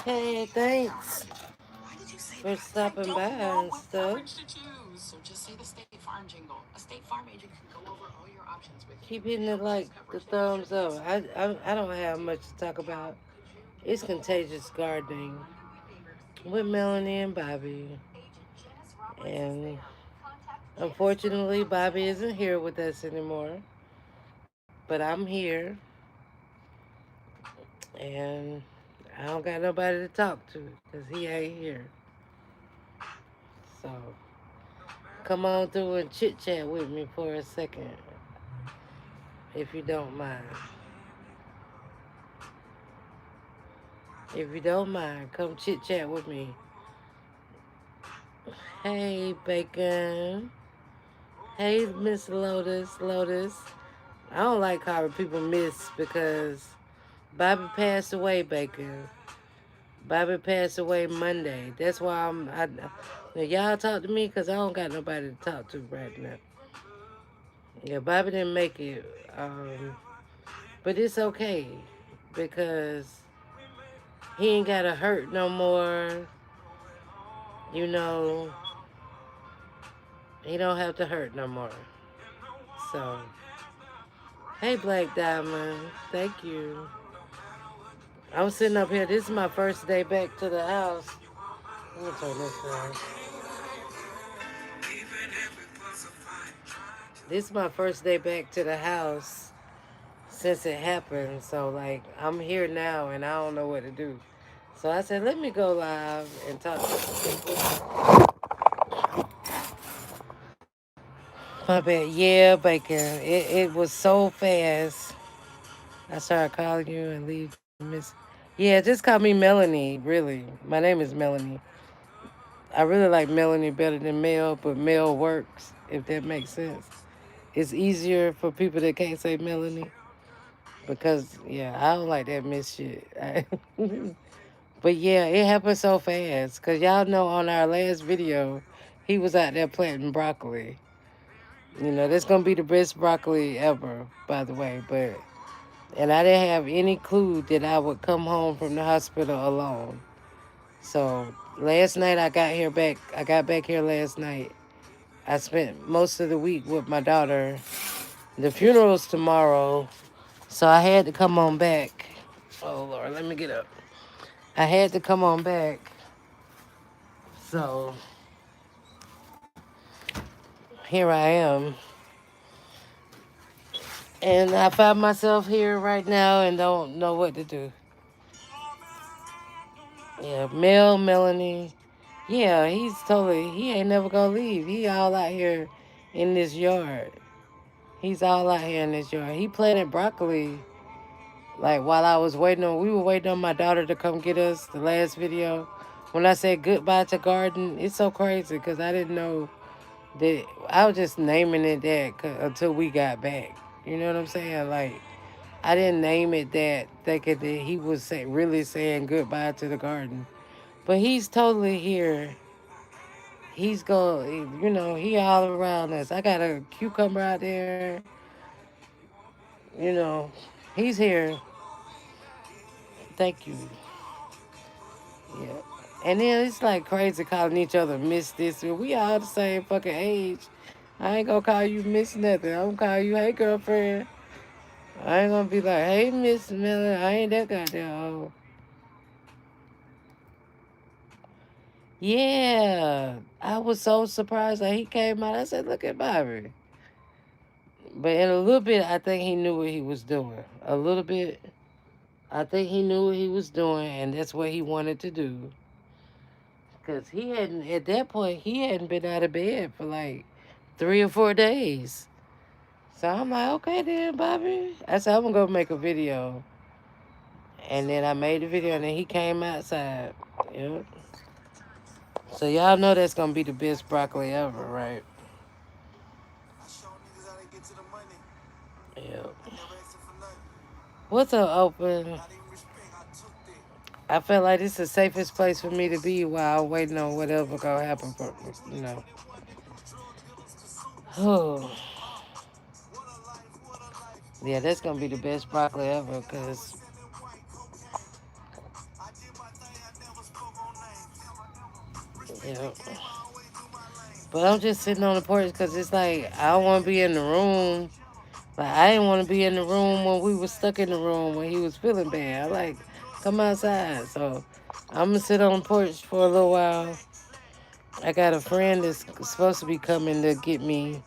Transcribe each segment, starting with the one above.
Hey, thanks for stopping by and stuff. Keep hitting it like the thumbs up. I don't have much to talk about. It's contagious gardening with Melanie and Bobby. And unfortunately, Bobby isn't here with us anymore. But I'm here. And I don't got nobody to talk to because he ain't here. So come on through and chit chat with me for a second, if you don't mind. If you don't mind, come chit chat with me. Hey, Bacon. Hey, Miss Lotus. Lotus. I don't like calling people Miss because Bobby passed away, Bacon. Bobby passed away Monday. That's why now y'all talk to me because I don't got nobody to talk to right now. Yeah, Bobby didn't make it. But it's okay because he ain't got to hurt no more. You know, he don't have to hurt no more. So, hey, Black Diamond. Thank you. I'm sitting up here. This is my first day back to the house. Let me turn this down. This is my first day back to the house since it happened. So, like, I'm here now and I don't know what to do. So I said, let me go live and talk. My bad. Yeah, Bacon. It was so fast. I started calling you and leave miss. Yeah, just call me Melanie, really. My name is Melanie. I really like Melanie better than Mel, but Mel works, if that makes sense. It's easier for people that can't say Melanie because, yeah, I don't like that miss shit. But yeah, it happened so fast because y'all know on our last video, he was out there planting broccoli. You know, that's going to be the best broccoli ever, by the way. And I didn't have any clue that I would come home from the hospital alone. So last night I got back here last night. I spent most of the week with my daughter. The funeral's tomorrow, so I had to come on back. Oh Lord, let me get up. I had to come on back. So here I am. And I find myself here right now and don't know what to do. Yeah, Melanie. Yeah, he ain't never gonna leave. He all out here in this yard. He's all out here in this yard. He planted broccoli. Like while we were waiting on my daughter to come get us the last video. When I said goodbye to garden, it's so crazy because I didn't know that I was just naming it that until we got back. You know what I'm saying? Like I didn't name it that thinking that he was really saying goodbye to the garden. But he's totally here. He's going, he all around us. I got a cucumber out there. You know, he's here. Thank you. Yeah. And then it's like crazy calling each other Miss this. We all the same fucking age. I ain't gonna call you Miss nothing. I'm gonna call you Hey girlfriend. I ain't gonna be like, hey Miss Miller. I ain't that goddamn old. Yeah. I was so surprised that he came out. I said, look at Bobby. But in a little bit, I think he knew what he was doing. A little bit. I think he knew what he was doing, and that's what he wanted to do. Because at that point, he hadn't been out of bed for like 3 or 4 days. So I'm like, okay then, Bobby. I said, I'm going to go make a video. And then I made the video, and then he came outside. Yep. So y'all know that's going to be the best broccoli ever, right? Yep. What's up, Open? I feel like this is the safest place for me to be while I'm waiting on whatever gonna happen for me. Oh. Yeah, that's gonna be the best broccoli ever. Cause yeah, but I'm just sitting on the porch because it's like I don't want to be in the room. Like I didn't want to be in the room when we was stuck in the room when he was feeling bad. I like come outside. So I'm gonna sit on the porch for a little while. I got a friend that's supposed to be coming to get me,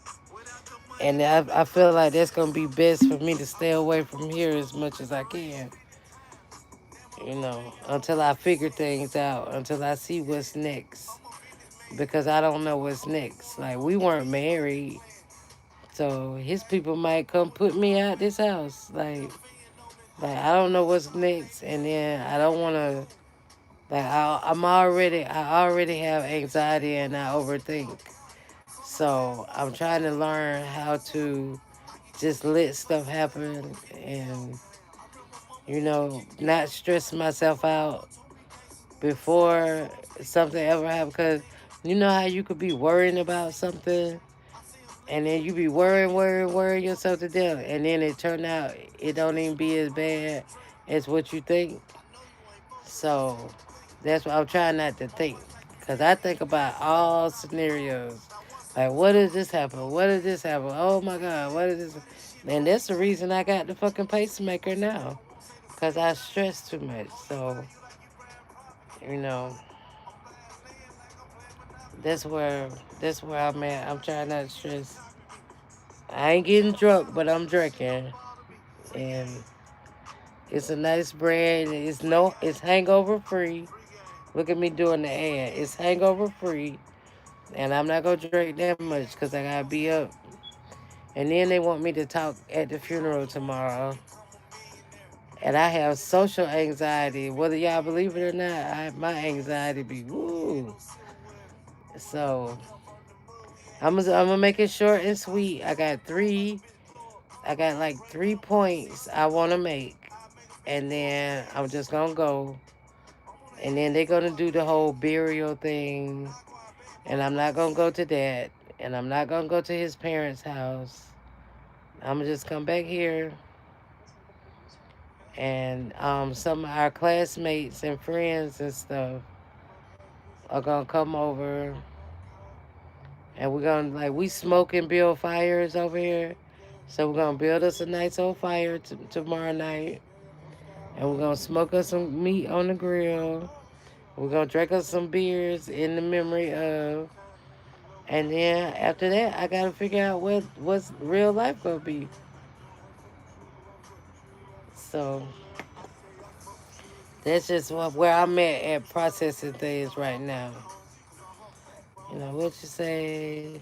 and I feel like that's gonna be best for me to stay away from here as much as I can. Until I figure things out, until I see what's next. Because I don't know what's next. Like we weren't married, so his people might come put me out this house. Like I don't know what's next, and then I don't want to. Like I already have anxiety and I overthink. So I'm trying to learn how to just let stuff happen and not stress myself out before something ever happens. Cause you know how you could be worrying about something and then you be worrying yourself to death, and then it turn out it don't even be as bad as what you think. So that's what I'm trying not to think, cause I think about all scenarios. Like, what does this happen? What does this happen? Oh my God, what is this? And that's the reason I got the fucking pacemaker now, cause I stress too much. So you know, that's where that's where I'm at. I'm trying not to stress. I ain't getting drunk, but I'm drinking, and it's a nice brand. It's hangover free. Look at me doing the ad. It's hangover free, and I'm not gonna drink that much because I gotta be up. And then they want me to talk at the funeral tomorrow, and I have social anxiety. Whether y'all believe it or not, my anxiety be woo. So I'm gonna make it short and sweet. I got like 3 points I want to make, and then I'm just gonna go. And then they're gonna do the whole burial thing, and I'm not gonna go to that, and I'm not gonna go to his parents' house. I'm gonna just come back here, and some of our classmates and friends and stuff are gonna come over, and we're gonna we smoke and build fires over here, so we're gonna build us a nice old fire tomorrow night, and we're gonna smoke us some meat on the grill. We're gonna drink us some beers in the memory of. And then after that, I gotta figure out what's real life gonna be. So that's just where I'm at processing things right now. What you say?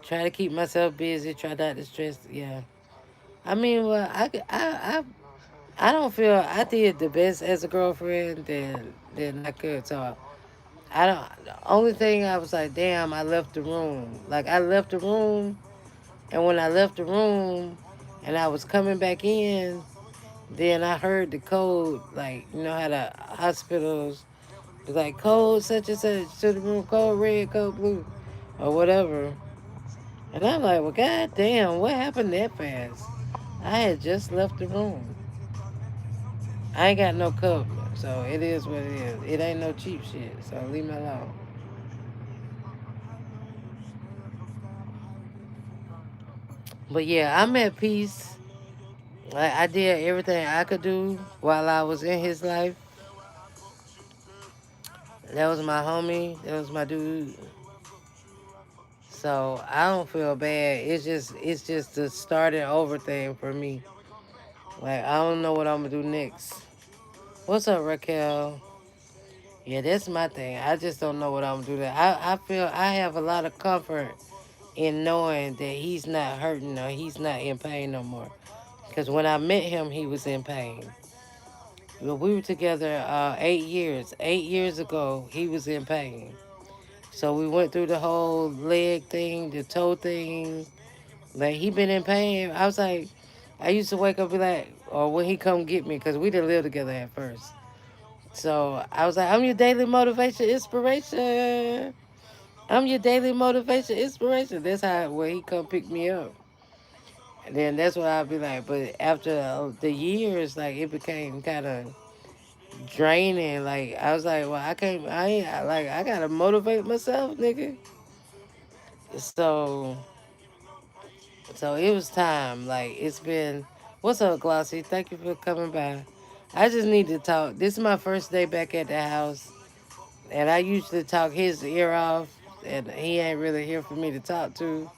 Try to keep myself busy. Try not to stress. Yeah. I mean, well, I don't feel I did the best as a girlfriend than I could. So I don't. The only thing I was like, damn, I left the room. Like I left the room, and when I left the room, and I was coming back in, then I heard the code, like, you know how the hospitals was like code such and such to the room, code red, code blue, or whatever. And I'm like, well, god damn, what happened that fast? I had just left the room. I ain't got no cup, so it is what it is. It ain't no cheap shit, so leave me alone. But yeah, I'm at peace. I did everything I could do while I was in his life. That was my homie. That was my dude. So I don't feel bad. It's just the starting over thing for me. Like I don't know what I'm gonna do next. What's up, Raquel? Yeah, that's my thing. I just don't know what I'm gonna do. I feel I have a lot of comfort in knowing that he's not hurting or he's not in pain no more. Because when I met him, he was in pain. But we were together 8 years. 8 years ago, he was in pain. So we went through the whole leg thing, the toe thing. Like he been in pain. I was like, I used to wake up and be like, or when he come get me, because we didn't live together at first. So I was like, I'm your daily motivation, inspiration. I'm your daily motivation, inspiration. That's how when he come pick me up. And then that's what I'll be like. But after the years, like it became kind of draining. Like I was like, well, I can't. I ain't like I gotta motivate myself, nigga. So so it was time. Like it's been. What's up, Glossy? Thank you for coming by. I just need to talk. This is my first day back at the house, and I usually talk his ear off, and he ain't really here for me to talk to,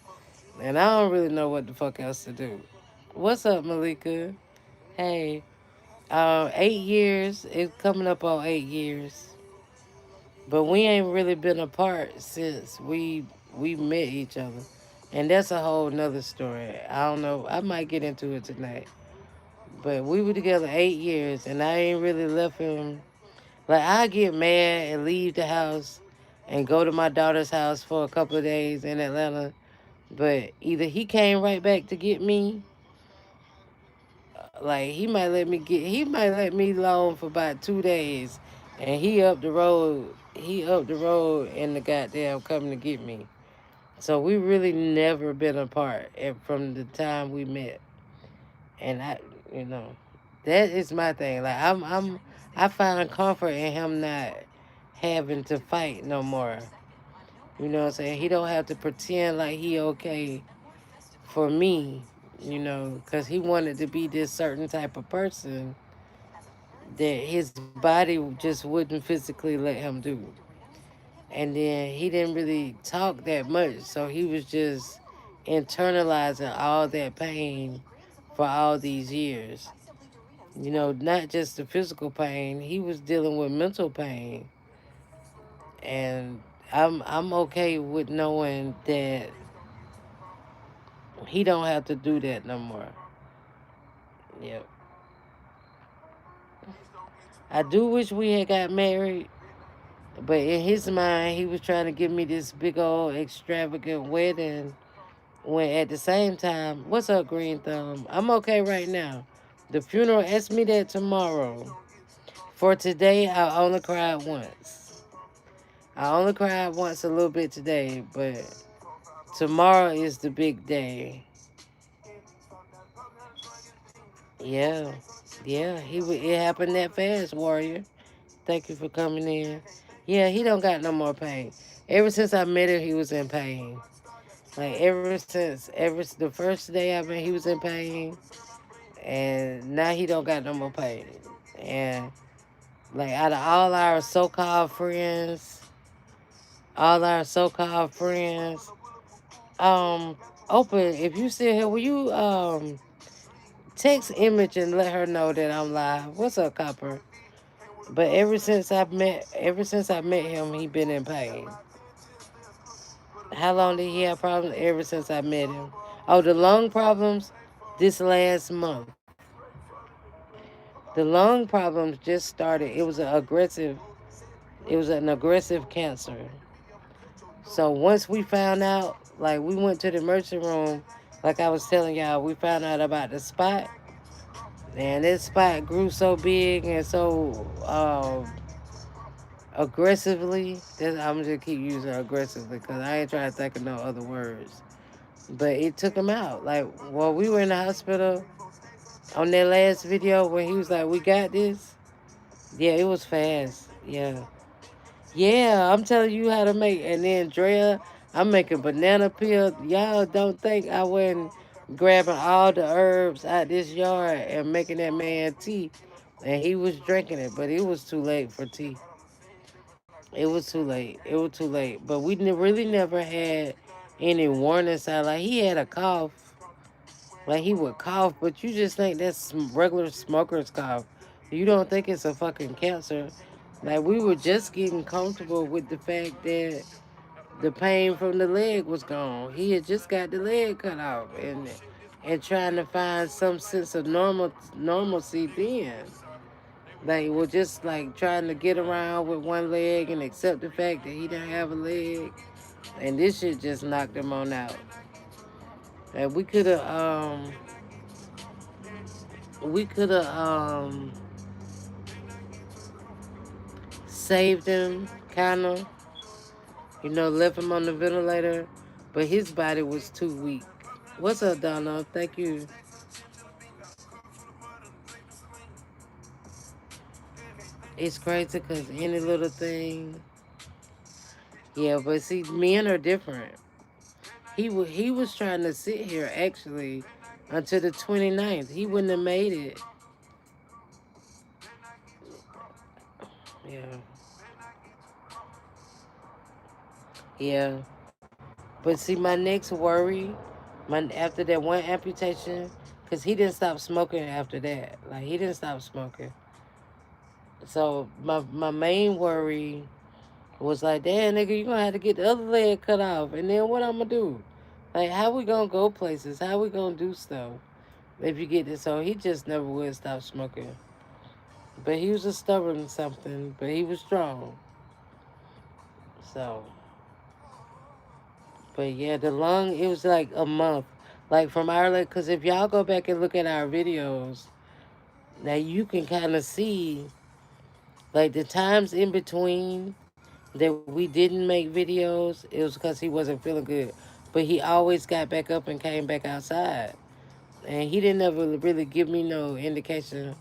and I don't really know what the fuck else to do. What's up, Malika? Hey, 8 years. It's coming up on 8 years, but we ain't really been apart since we met each other, and that's a whole nother story. I don't know. I might get into it tonight, but we were together 8 years, and I ain't really left him. Like I get mad and leave the house, and go to my daughter's house for a couple of days in Atlanta. But either he came right back to get me, like he might let me alone for about 2 days, and he up the road. He up the road and the goddamn coming to get me. So we really never been apart from the time we met. And you know, that is my thing. Like I find comfort in him not having to fight no more. You know what I'm saying? He don't have to pretend like he okay for me. You know, because he wanted to be this certain type of person that his body just wouldn't physically let him do. And then he didn't really talk that much, so he was just internalizing all that pain for all these years. You know, not just the physical pain, he was dealing with mental pain. And I'm okay with knowing that he don't have to do that no more. Yep. I do wish we had got married, but in his mind, he was trying to give me this big old extravagant wedding. When at the same time, what's up, Green Thumb? I'm okay right now. The funeral, ask me that tomorrow. For today, I only cried once. I only cried once a little bit today, but tomorrow is the big day. Yeah, yeah, it happened that fast, Warrior. Thank you for coming in. Yeah, he don't got no more pain. Ever since I met him, he was in pain. Like ever the first day I met, he was in pain, and now he don't got no more pain. And like out of all our so-called friends, Open, if you still here, will you text Image and let her know that I'm live? What's up, Copper? But ever since I met him, he been in pain. How long did he have problems? Ever since I met him. Oh, the lung problems this last month. The lung problems just started. It was an aggressive cancer. So once we found out, like we went to the emergency room, like I was telling y'all, we found out about the spot, and this spot grew so big and so aggressively. I'm just keep using aggressively because I ain't trying to think of no other words. But it took him out. Like, while we were in the hospital on that last video when he was like, "We got this." Yeah, it was fast. Yeah. Yeah, I'm telling you how to make. And then Drea, I'm making banana peel. Y'all don't think I wasn't grabbing all the herbs out this yard and making that man tea. And he was drinking it, but it was too late for tea. It was too late. It was too late. But we really never had any warning sign. Like he had a cough. Like he would cough, but you just think that's regular smoker's cough. You don't think it's a fucking cancer. Like we were just getting comfortable with the fact that the pain from the leg was gone. He had just got the leg cut off, and trying to find some sense of normalcy then. Like we're just like trying to get around with one leg and accept the fact that he didn't have a leg, and this shit just knocked him on out. And we could have saved him, kind of, left him on the ventilator, but his body was too weak. What's up, Donald? Thank you. It's crazy because any little thing, yeah. But see, men are different. He was trying to sit here actually until the 29th. He wouldn't have made it. Yeah, yeah. But see, my next worry, my after that one amputation, cause he didn't stop smoking after that. Like he didn't stop smoking. So my main worry was like, damn nigga, you gonna have to get the other leg cut off, and then what I'm gonna do? Like, how we gonna go places? How we gonna do stuff if you get this? So he just never would stop smoking. But he was a stubborn something, but he was strong. So, but yeah, the lung, it was like a month. Like from our leg, because if y'all go back and look at our videos, now you can kind of see like the times in between that we didn't make videos, it was because he wasn't feeling good. But he always got back up and came back outside. And he didn't ever really give me no indication.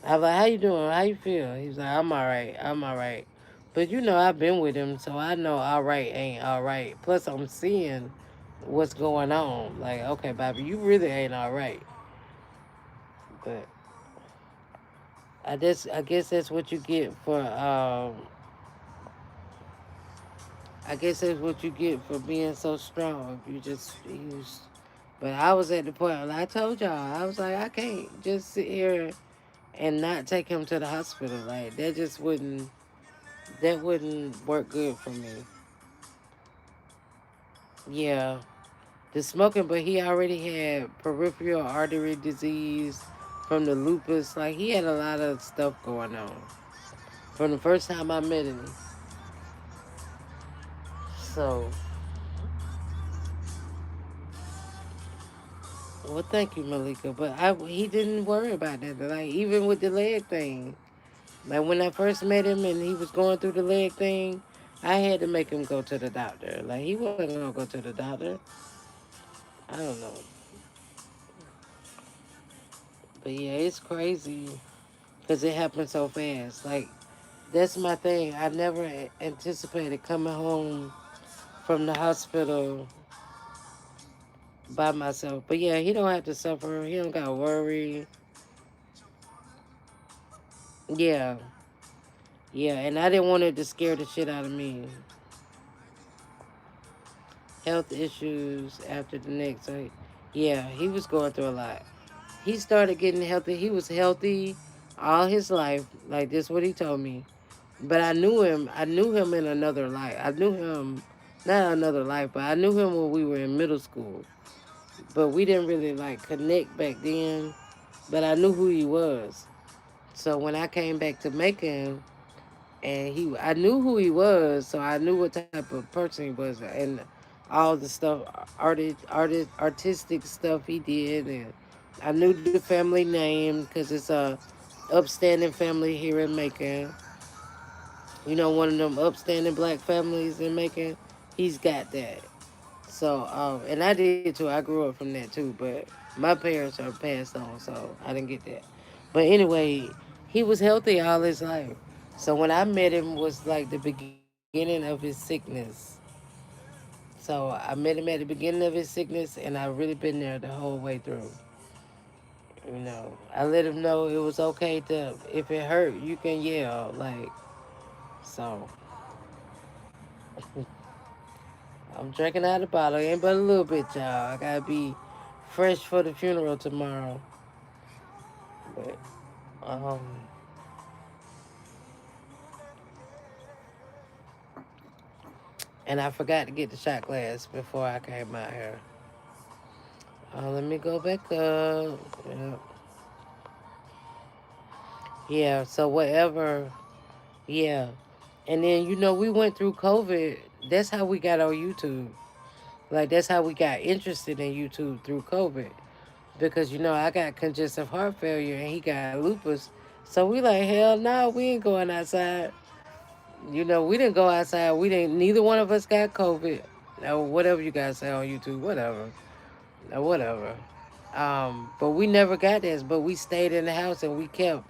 I was like, how you doing? How you feel? He was like, I'm all right. I'm all right. But you know, I've been with him, so I know all right ain't all right. Plus, I'm seeing what's going on. Like, okay, Bobby, you really ain't all right. But I guess that's what you get for I guess that's what you get for being so strong. You just use. But I was at the point. Like I told y'all, I was like, I can't just sit here and not take him to the hospital. Like that just wouldn't. That wouldn't work good for me. Yeah, the smoking, but he already had peripheral artery disease from the lupus. Like he had a lot of stuff going on from the first time I met him. So, well, thank you, Malika. But he didn't worry about that. Like even with the leg thing, like when I first met him and he was going through the leg thing, I had to make him go to the doctor. Like he wasn't gonna go to the doctor. I don't know, but yeah, it's crazy because it happened so fast. Like that's my thing. I never anticipated coming home from the hospital by myself. But yeah, he don't have to suffer. He don't got to worry. Yeah, yeah, and I didn't want it to scare the shit out of me. Health issues after the next. So, yeah, he was going through a lot. He started getting healthy. He was healthy all his life. Like this, what he told me. But I knew him. I knew him in another life. I knew him, not another life, but I knew him when we were in middle school. But we didn't really like connect back then. But I knew who he was. So when I came back to Macon, and I knew who he was, so I knew what type of person he was, and all the stuff, artistic stuff he did, and I knew the family name because it's a upstanding family here in Macon. You know, one of them upstanding black families in Macon. He's got that. So, and I did too. I grew up from that too, but my parents are passed on, so I didn't get that. But anyway, he was healthy all his life. So when I met him was like the beginning of his sickness. So I met him at the beginning of his sickness, and I really been there the whole way through. You know, I let him know it was okay to, if it hurt, you can yell. Like, so I'm drinking out of the bottle, ain't but a little bit, y'all. I gotta be fresh for the funeral tomorrow. But um, and I forgot to get the shot glass before I came out here. Let me go back up. Yeah. Yeah, so whatever. Yeah. And then, you know, we went through COVID. That's how we got on YouTube. Like, that's how we got interested in YouTube through COVID. Because, you know, I got congestive heart failure and he got lupus. So we like, hell no, we ain't going outside. You know, we didn't go outside. We didn't, neither one of us got COVID. Or whatever you guys say on YouTube, whatever. or whatever. But we never got this. But we stayed in the house and we kept,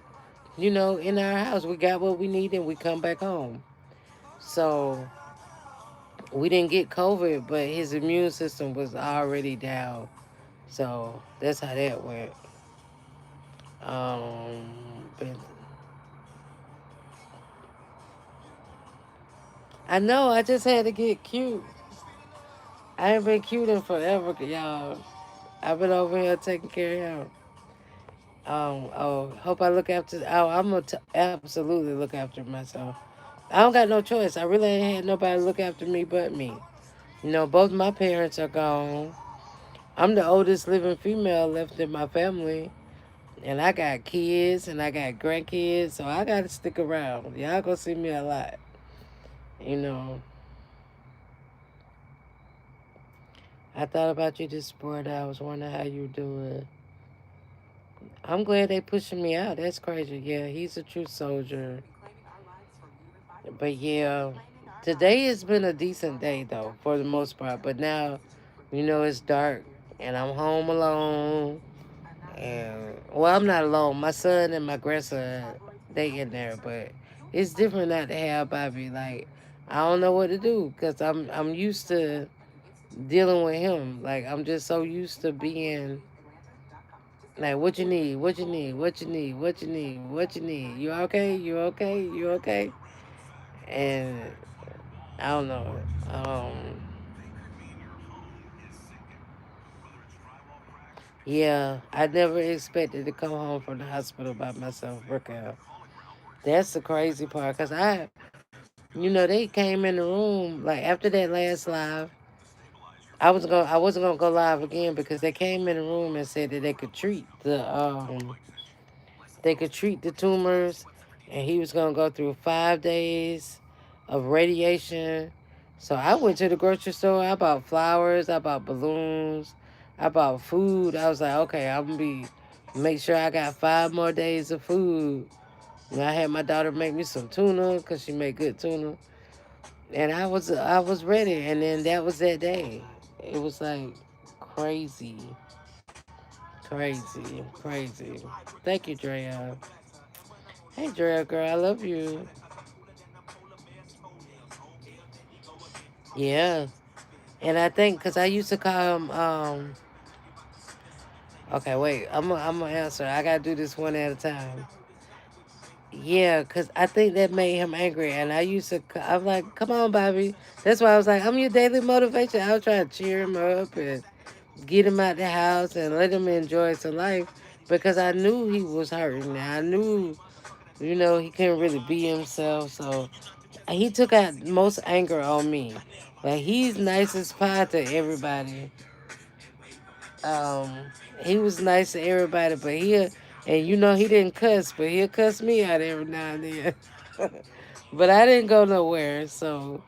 in our house. We got what we needed and we come back home. So we didn't get COVID, but his immune system was already down. So that's how that went. But I know I just had to get cute. I ain't been cute in forever, y'all. I've been over here taking care of him. Hope I look after. Oh, I'm gonna absolutely look after myself. I don't got no choice. I really ain't had nobody look after me but me. Both my parents are gone. I'm the oldest living female left in my family, and I got kids and I got grandkids, so I gotta stick around. Y'all gonna see me a lot. You know, I thought about you this sport. I was wondering how you doing. I'm glad they pushing me out. That's crazy. Yeah, he's a true soldier. But yeah, today has been a decent day though, for the most part. But now, it's dark and I'm home alone. And well, I'm not alone. My son and my grandson, they in there, but it's different not to have Bobby. Like I don't know what to do because I'm used to dealing with him. Like I'm just so used to being like, what you need, what you need, what you need, what you need, what you need. You okay? You okay? You okay? And I don't know. Yeah, I never expected to come home from the hospital by myself, Raquel. That's the crazy part, cause they came in the room like after that last live. I wasn't gonna go live again because they came in the room and said that they could treat the tumors, and he was gonna go through 5 days of radiation. So I went to the grocery store. I bought flowers. I bought balloons. I bought food. I was like, okay, I'm gonna be make sure I got 5 more days of food. And I had my daughter make me some tuna because she made good tuna, and I was ready. And then that was that day. It was like crazy, crazy, crazy. Thank you, Drea. Hey, Drea, girl, I love you. Yeah, and I think because I used to call him. Okay, wait. I'm gonna answer. I gotta do this one at a time. Yeah, because I think that made him angry, and I'm like, come on, Bobby. That's why I was like, I'm your daily motivation. I was trying to cheer him up and get him out the house and let him enjoy some life because I knew he was hurting. I knew, he couldn't really be himself. So he took out most anger on me. Like he's nice as pie to everybody. Um, he was nice to everybody, but he didn't cuss, but he'll cuss me out every now and then. But I didn't go nowhere, so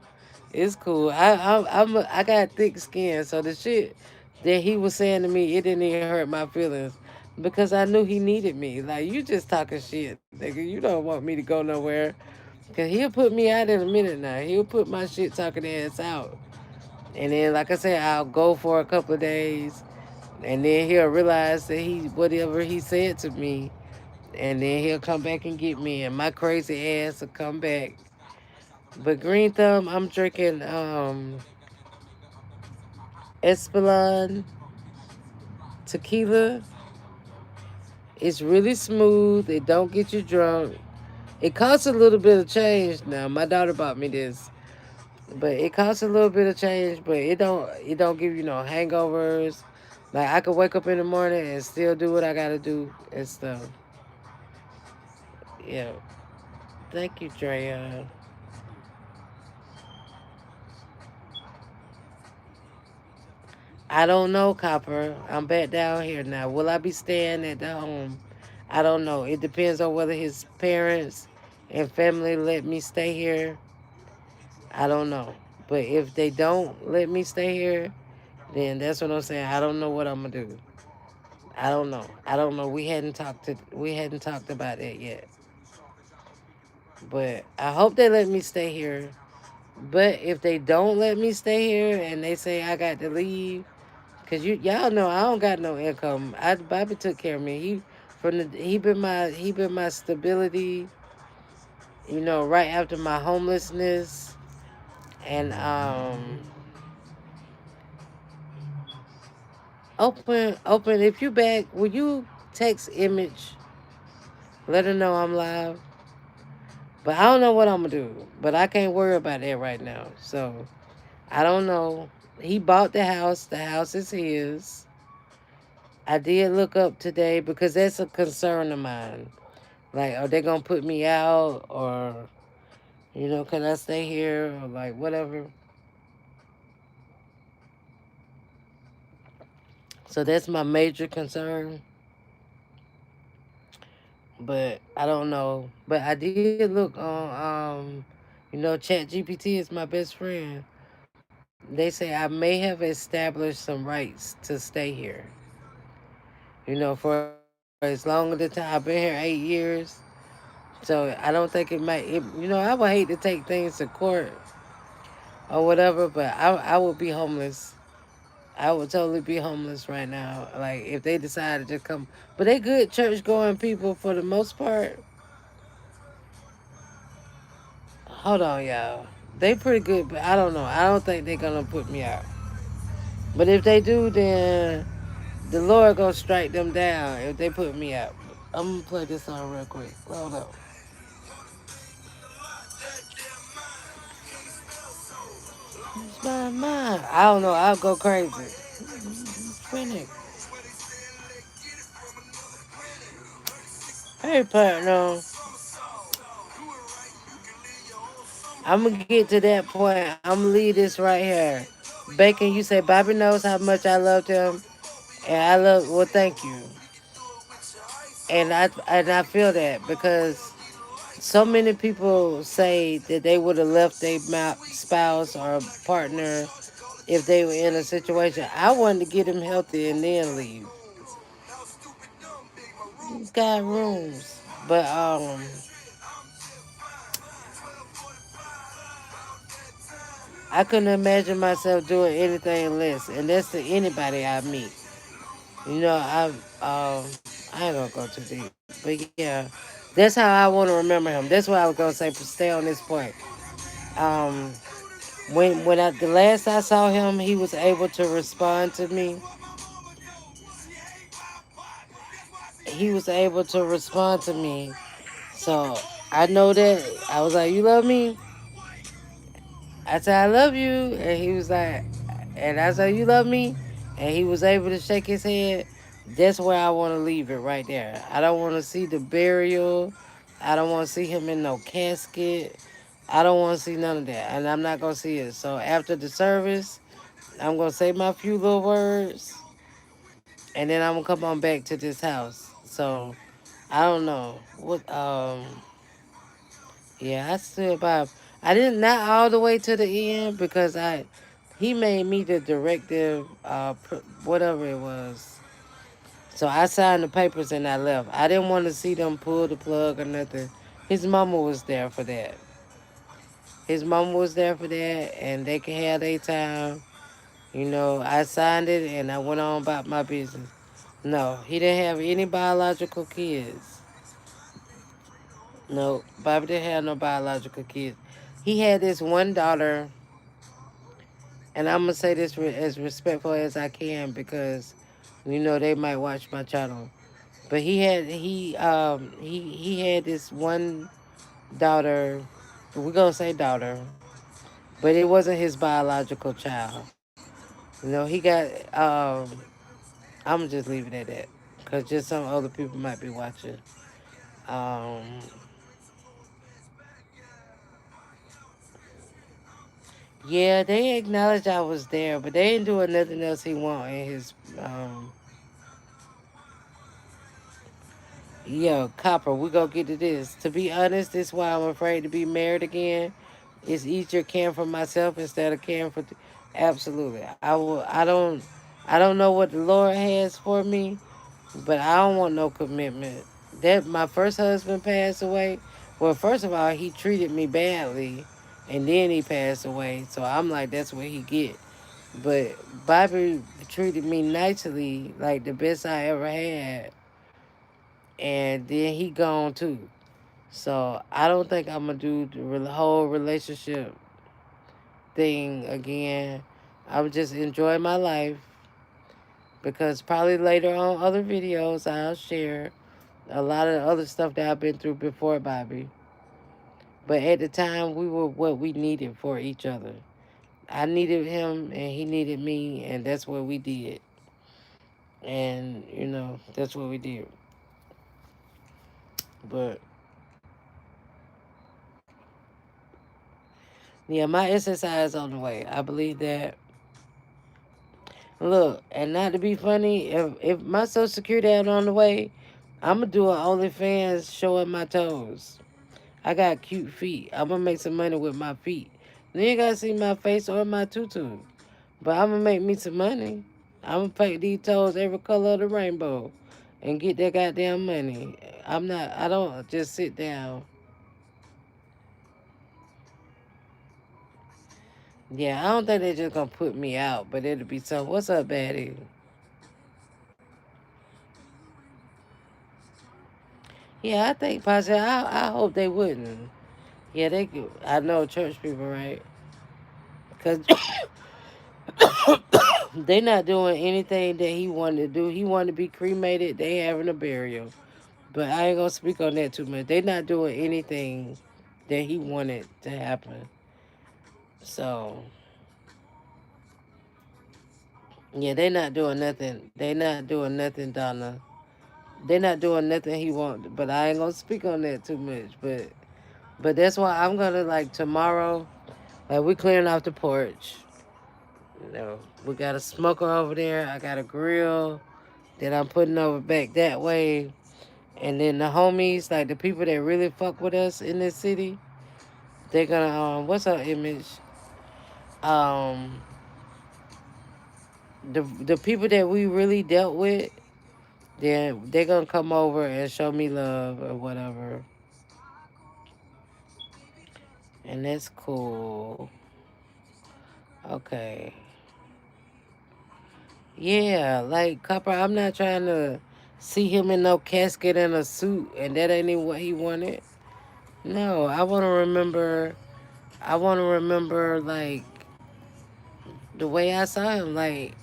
it's cool. I got thick skin, so the shit that he was saying to me, it didn't even hurt my feelings because I knew he needed me. Like you just talking shit, nigga. You don't want me to go nowhere. Cause he'll put me out in a minute now. He'll put my shit talking ass out. And then like I said, I'll go for a couple of days and then he'll realize that he whatever he said to me, and then he'll come back and get me, and my crazy ass will come back. But Green Thumb, I'm drinking Espolon tequila. It's really smooth. It don't get you drunk. It costs a little bit of change now. My daughter bought me this, but it costs a little bit of change. But it don't give you no hangovers. Like I could wake up in the morning and still do what I gotta do and stuff. Yeah. Thank you, Drea. I don't know, Copper. I'm back down here now. Will I be staying at the home? I don't know. It depends on whether his parents and family let me stay here. I don't know. But if they don't let me stay here, then that's what I'm saying. I don't know what I'm gonna do. I don't know. I don't know. We hadn't talked about that yet. But I hope they let me stay here. But if they don't let me stay here and they say I got to leave, Cause y'all know I don't got no income. Bobby took care of me. He been my stability. You know, right after my homelessness, and open. If you back, will you text Image? Let her know I'm live. But I don't know what I'm gonna do. But I can't worry about that right now. So I don't know. He bought the house. The house is his. I did look up today because that's a concern of mine. Like, are they gonna put me out, or can I stay here, or like whatever? So that's my major concern. But I don't know. But I did look on, Chat GPT is my best friend. They say I may have established some rights to stay here. For as long as the time I've been here 8 years. So I don't think I would hate to take things to court or whatever, but I would be homeless. I would totally be homeless right now. Like if they decided to come, but they good church going people for the most part. Hold on, y'all. They pretty good, but I don't know. I don't think they're gonna put me out. But if they do, then the Lord gonna strike them down if they put me out. I'm gonna play this song real quick. Hold up. It's my mind. I don't know. I'll go crazy. Phoenix. Hey, partner. I'm gonna get to that point. I'm gonna leave this right here. Bacon, you say Bobby knows how much I loved him, and I love. Well, thank you. And I feel that because so many people say that they would have left their spouse or partner if they were in a situation. I wanted to get him healthy and then leave. He's got rooms, but I couldn't imagine myself doing anything less, and that's to anybody I meet. I ain't gonna go too deep, but yeah, that's how I want to remember him. That's what I was gonna say. Stay on this point. Um, when the last I saw him, he was able to respond to me. He was able to respond to me, so I know that I was like, "You love me?" I said, "I love you," and he was like, and I said, "You love me?" And he was able to shake his head. That's where I want to leave it right there. I don't want to see the burial. I don't want to see him in no casket. I don't want to see none of that, and I'm not gonna see it. So after the service, I'm gonna say my few little words, and then I'm gonna come on back to this house. So I don't know what. Yeah, I stood by. I didn't not all the way to the end because he made me the directive, whatever it was. So I signed the papers and I left. I didn't want to see them pull the plug or nothing. His mama was there for that. His mama was there for that, and they can have their time. I signed it and I went on about my business. No, he didn't have any biological kids. No, Bobby didn't have no biological kids. He had this one daughter, and I'm gonna say this as respectful as I can because, they might watch my channel. But he had this one daughter. We're gonna say daughter, but it wasn't his biological child. He got. I'm gonna just leave it at that because just some other people might be watching. Um, yeah, they acknowledged I was there, but they ain't doing nothing else he want in his. Yo, Copper, we gonna get to this. To be honest, this is why I'm afraid to be married again. It's easier caring for myself instead of caring for. Absolutely, I will. I don't know what the Lord has for me, but I don't want no commitment. That my first husband passed away. Well, first of all, he treated me badly, and then he passed away. So I'm like, that's what he get. But Bobby treated me nicely, like the best I ever had, and then he gone too. So I don't think I'm gonna do the whole relationship thing again. I'm just enjoy my life because probably later on other videos I'll share a lot of the other stuff that I've been through before Bobby. But at the time we were what we needed for each other. I needed him and he needed me, and that's what we did. And that's what we did. But yeah, my SSI is on the way. I believe that. Look, and not to be funny, if my Social Security out on the way, I'm gonna do an OnlyFans showing my toes. I got cute feet. I'm gonna make some money with my feet. You ain't gotta see my face or my tutu, but I'm gonna make me some money. I'm gonna paint these toes every color of the rainbow, and get that goddamn money. I'm not. I don't just sit down. Yeah, I don't think they're just gonna put me out, but it'll be so. What's up, Betty? Yeah, I think possibly. I hope they wouldn't. Yeah, they could. I know church people, right? Cause they not doing anything that he wanted to do. He wanted to be cremated. They having a burial, but I ain't gonna speak on that too much. They not doing anything that he wanted to happen. So yeah, they not doing nothing. They not doing nothing, Donna. They not doing nothing he want. But I ain't gonna speak on that too much. But that's why I'm gonna like tomorrow. Like we clearing off the porch. We got a smoker over there. I got a grill that I'm putting over back that way. And then the homies, like the people that really fuck with us in this city, they're gonna what's our image? Um the people that we really dealt with, then they're gonna come over and show me love or whatever. And that's cool. Okay. Yeah, like Copper, I'm not trying to see him in no casket and a suit and that ain't even what he wanted. No, I wanna remember like the way I saw him. Like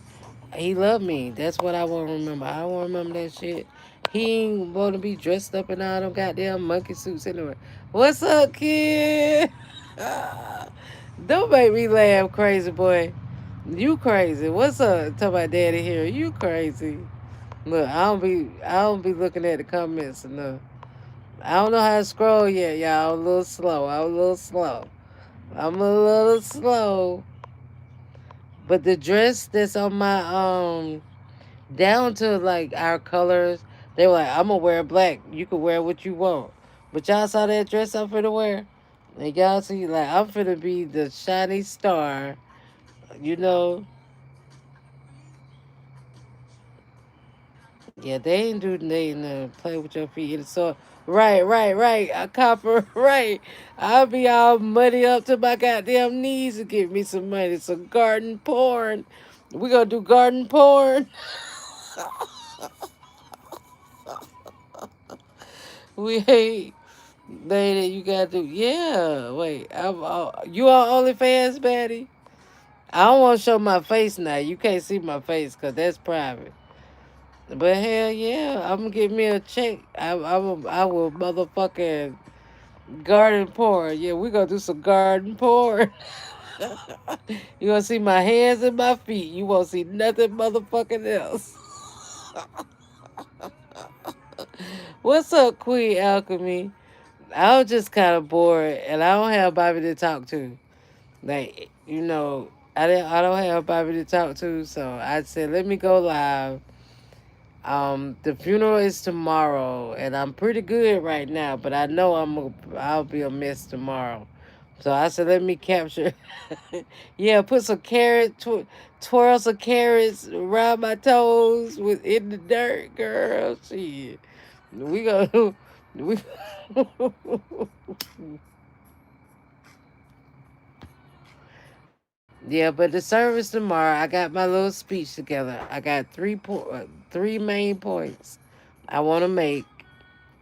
he loved me. That's what I want to remember. I want to remember that shit. He ain't want to be dressed up in all them goddamn monkey suits anyway. What's up, kid? Don't make me laugh, crazy boy. You crazy. What's up? Talk about daddy here. You crazy. Look, I don't be looking at the comments enough. I don't know how to scroll yet, y'all. I'm a little slow. I'm a little slow. But the dress that's on my down to like our colors. They were like, I'm gonna wear black. You can wear what you want. But y'all saw that dress I'm finna wear? And y'all see, like, I'm finna be the shiny star. You know? Yeah, they ain't do nothing to play with your feet. And so, right. A copper, right. I'll be all muddy up to my goddamn knees to get me some money. Some garden porn. We gonna do garden porn. We hate. Lady, you gotta do. Yeah, wait. You on OnlyFans, Betty? I don't want to show my face now. You can't see my face because that's private. But hell yeah, I'm gonna give me a check. I will motherfucking garden porn. Yeah, we gonna do some garden porn. You gonna see my hands and my feet. You won't see nothing motherfucking else. What's up, Queen Alchemy? I was just kind of bored, and I don't have Bobby to talk to. Like I don't have Bobby to talk to, so I said let me go live. The funeral is tomorrow, and I'm pretty good right now, but I know I'll be a mess tomorrow. So I said let me capture. Yeah, put some twirl some carrots around my toes with in the dirt, girl. Shit, we go. We. Yeah, but the service tomorrow, I got my little speech together. I got three main points I want to make,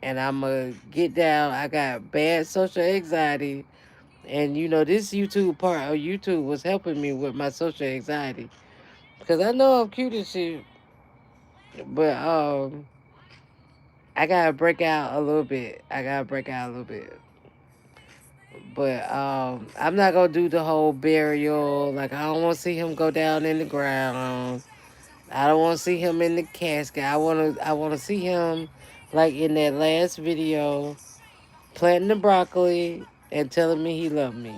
and I'm gonna get down. I got bad social anxiety, and this YouTube part of YouTube was helping me with my social anxiety because I know I'm cute and shit, but I gotta break out a little bit. I gotta break out a little bit. But I'm not gonna do the whole burial. Like I don't want to see him go down in the ground. I don't want to see him in the casket. I wanna see him like in that last video, planting the broccoli and telling me he loved me.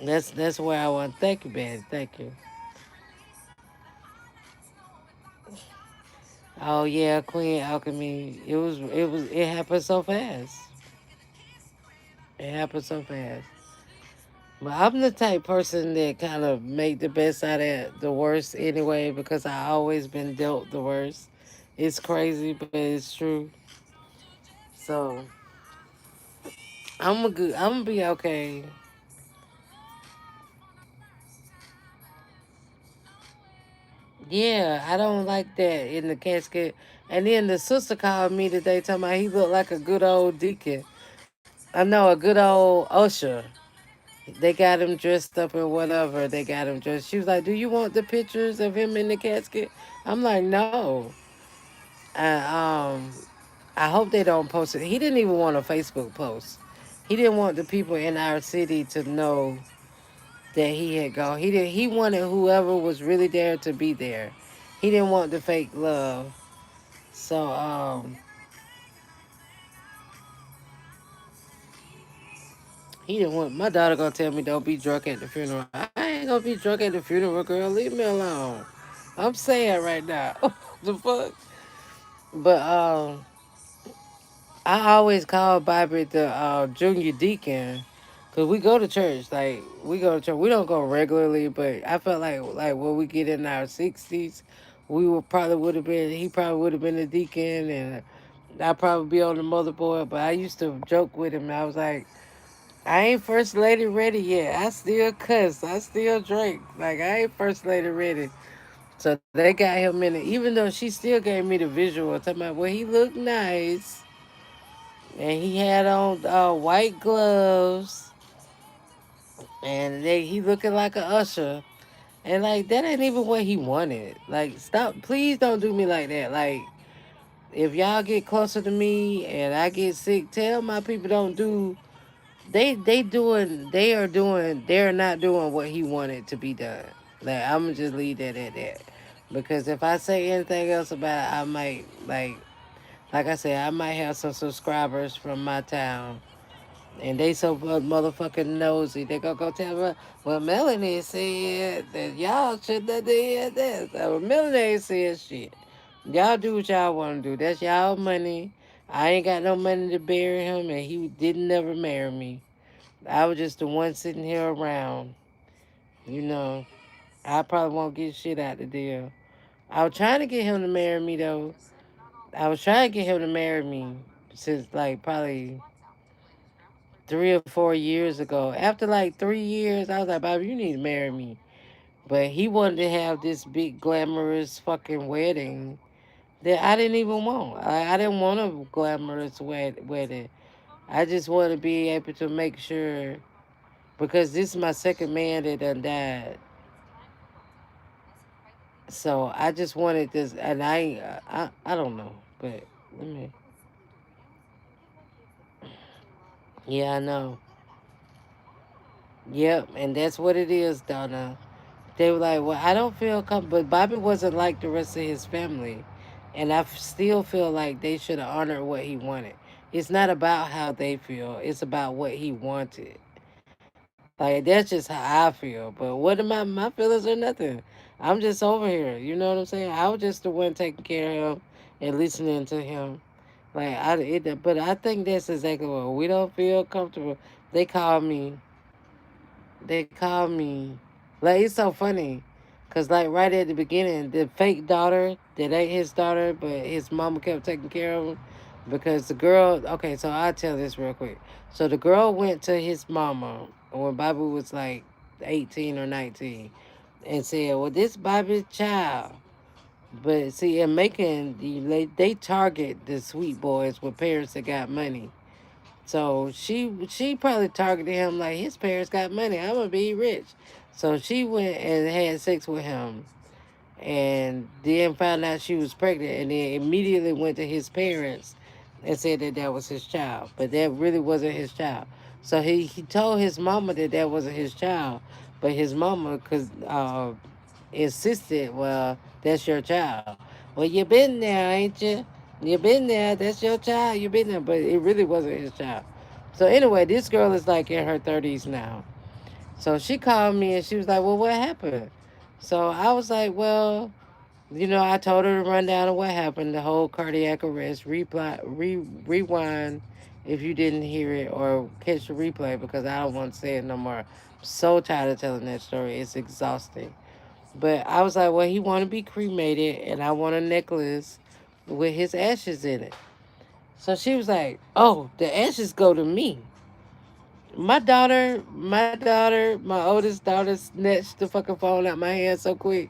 That's where I want. Thank you, man. Thank you. Oh yeah, Queen Alchemy. It happened so fast. It happened so fast. But I'm the type person that kind of make the best out of the worst anyway because I always been dealt the worst. It's crazy, but it's true. So I'm gonna be okay. Yeah, I don't like that in the casket. And then the sister called me today talking about he looked like a good old deacon. I know, a good old usher. They got him dressed up and whatever. They got him dressed. She was like, "Do you want the pictures of him in the casket?" I'm like, "No." I, um, I hope they don't post it. He didn't even want a Facebook post. He didn't want the people in our city to know that he had gone. He wanted whoever was really there to be there. He didn't want the fake love. So he didn't want my daughter gonna tell me don't be drunk at the funeral. I ain't gonna be drunk at the funeral, girl. Leave me alone. I'm sad right now. The fuck. But I always call Bobby the junior deacon, cause we go to church. Like we go to church. We don't go regularly, but I felt like when we get in our 60s, we would probably would have been. He probably would have been a deacon, and I'd probably be on the motherboard. But I used to joke with him. I was like, I ain't first lady ready yet. I still cuss. I still drink. Like I ain't first lady ready. So they got him in it. Even though she still gave me the visual, talking about well he looked nice and he had on white gloves, and he looking like a usher, and like that ain't even what he wanted. Like, stop, please don't do me like that. Like, if y'all get closer to me and I get sick, tell my people don't do. They're not doing what he wanted to be done. Like I'm gonna just leave that at that, because if I say anything else about it, I might like I said, I might have some subscribers from my town. And they so motherfucking nosy. They gonna go tell me, well, Melanie said that y'all shouldn't have did this. Well, Melanie ain't said shit. Y'all do what y'all want to do. That's y'all money. I ain't got no money to bury him, and he didn't never marry me. I was just the one sitting here around. You know, I probably won't get shit out the deal. I was trying to get him to marry me, though. I was trying to get him to marry me since, like, probably 3 or 4 years ago. After like 3 years, I was like, Bobby, you need to marry me. But he wanted to have this big glamorous fucking wedding that I didn't even want. I didn't want a glamorous wedding. I just want to be able to make sure, because this is my second man that done died. So I just wanted this, and I don't know, but let me. Yeah, I know. Yep, and that's what it is, Donna. They were like, well, I don't feel comfortable. But Bobby wasn't like the rest of his family. And still feel like they should have honored what he wanted. It's not about how they feel, it's about what he wanted. Like, that's just how I feel. But what am my feelings are nothing. I'm just over here. You know what I'm saying? I was just the one taking care of him and listening to him. But I think that's exactly what we don't feel comfortable. They call me like it's so funny, cause like right at the beginning, the fake daughter that ain't his daughter, but his mama kept taking care of him, because the girl. Okay, so I'll tell this real quick. So the girl went to his mama when Bobby was like 18 or 19, and said, "Well, this Bobby's child." But see, in Macon, they target the sweet boys with parents that got money. So she probably targeted him like his parents got money. I'm gonna be rich. So she went and had sex with him, and then found out she was pregnant, and then immediately went to his parents and said that that was his child, but that really wasn't his child. So he told his mama that that wasn't his child, but his mama insisted, well, that's your child. Well, you been there, ain't you? You been there. That's your child. You been there, but it really wasn't his child. So anyway, this girl is like in her 30s now. So she called me and she was like, "Well, what happened?" So I was like, "Well, I told her to run down on what happened, the whole cardiac arrest, rewind if you didn't hear it or catch the replay because I don't want to say it no more. I'm so tired of telling that story. It's exhausting. But I was like, well, he want to be cremated and I want a necklace with his ashes in it. So she was like, oh, the ashes go to me. My oldest daughter snatched the fucking phone out my hand so quick.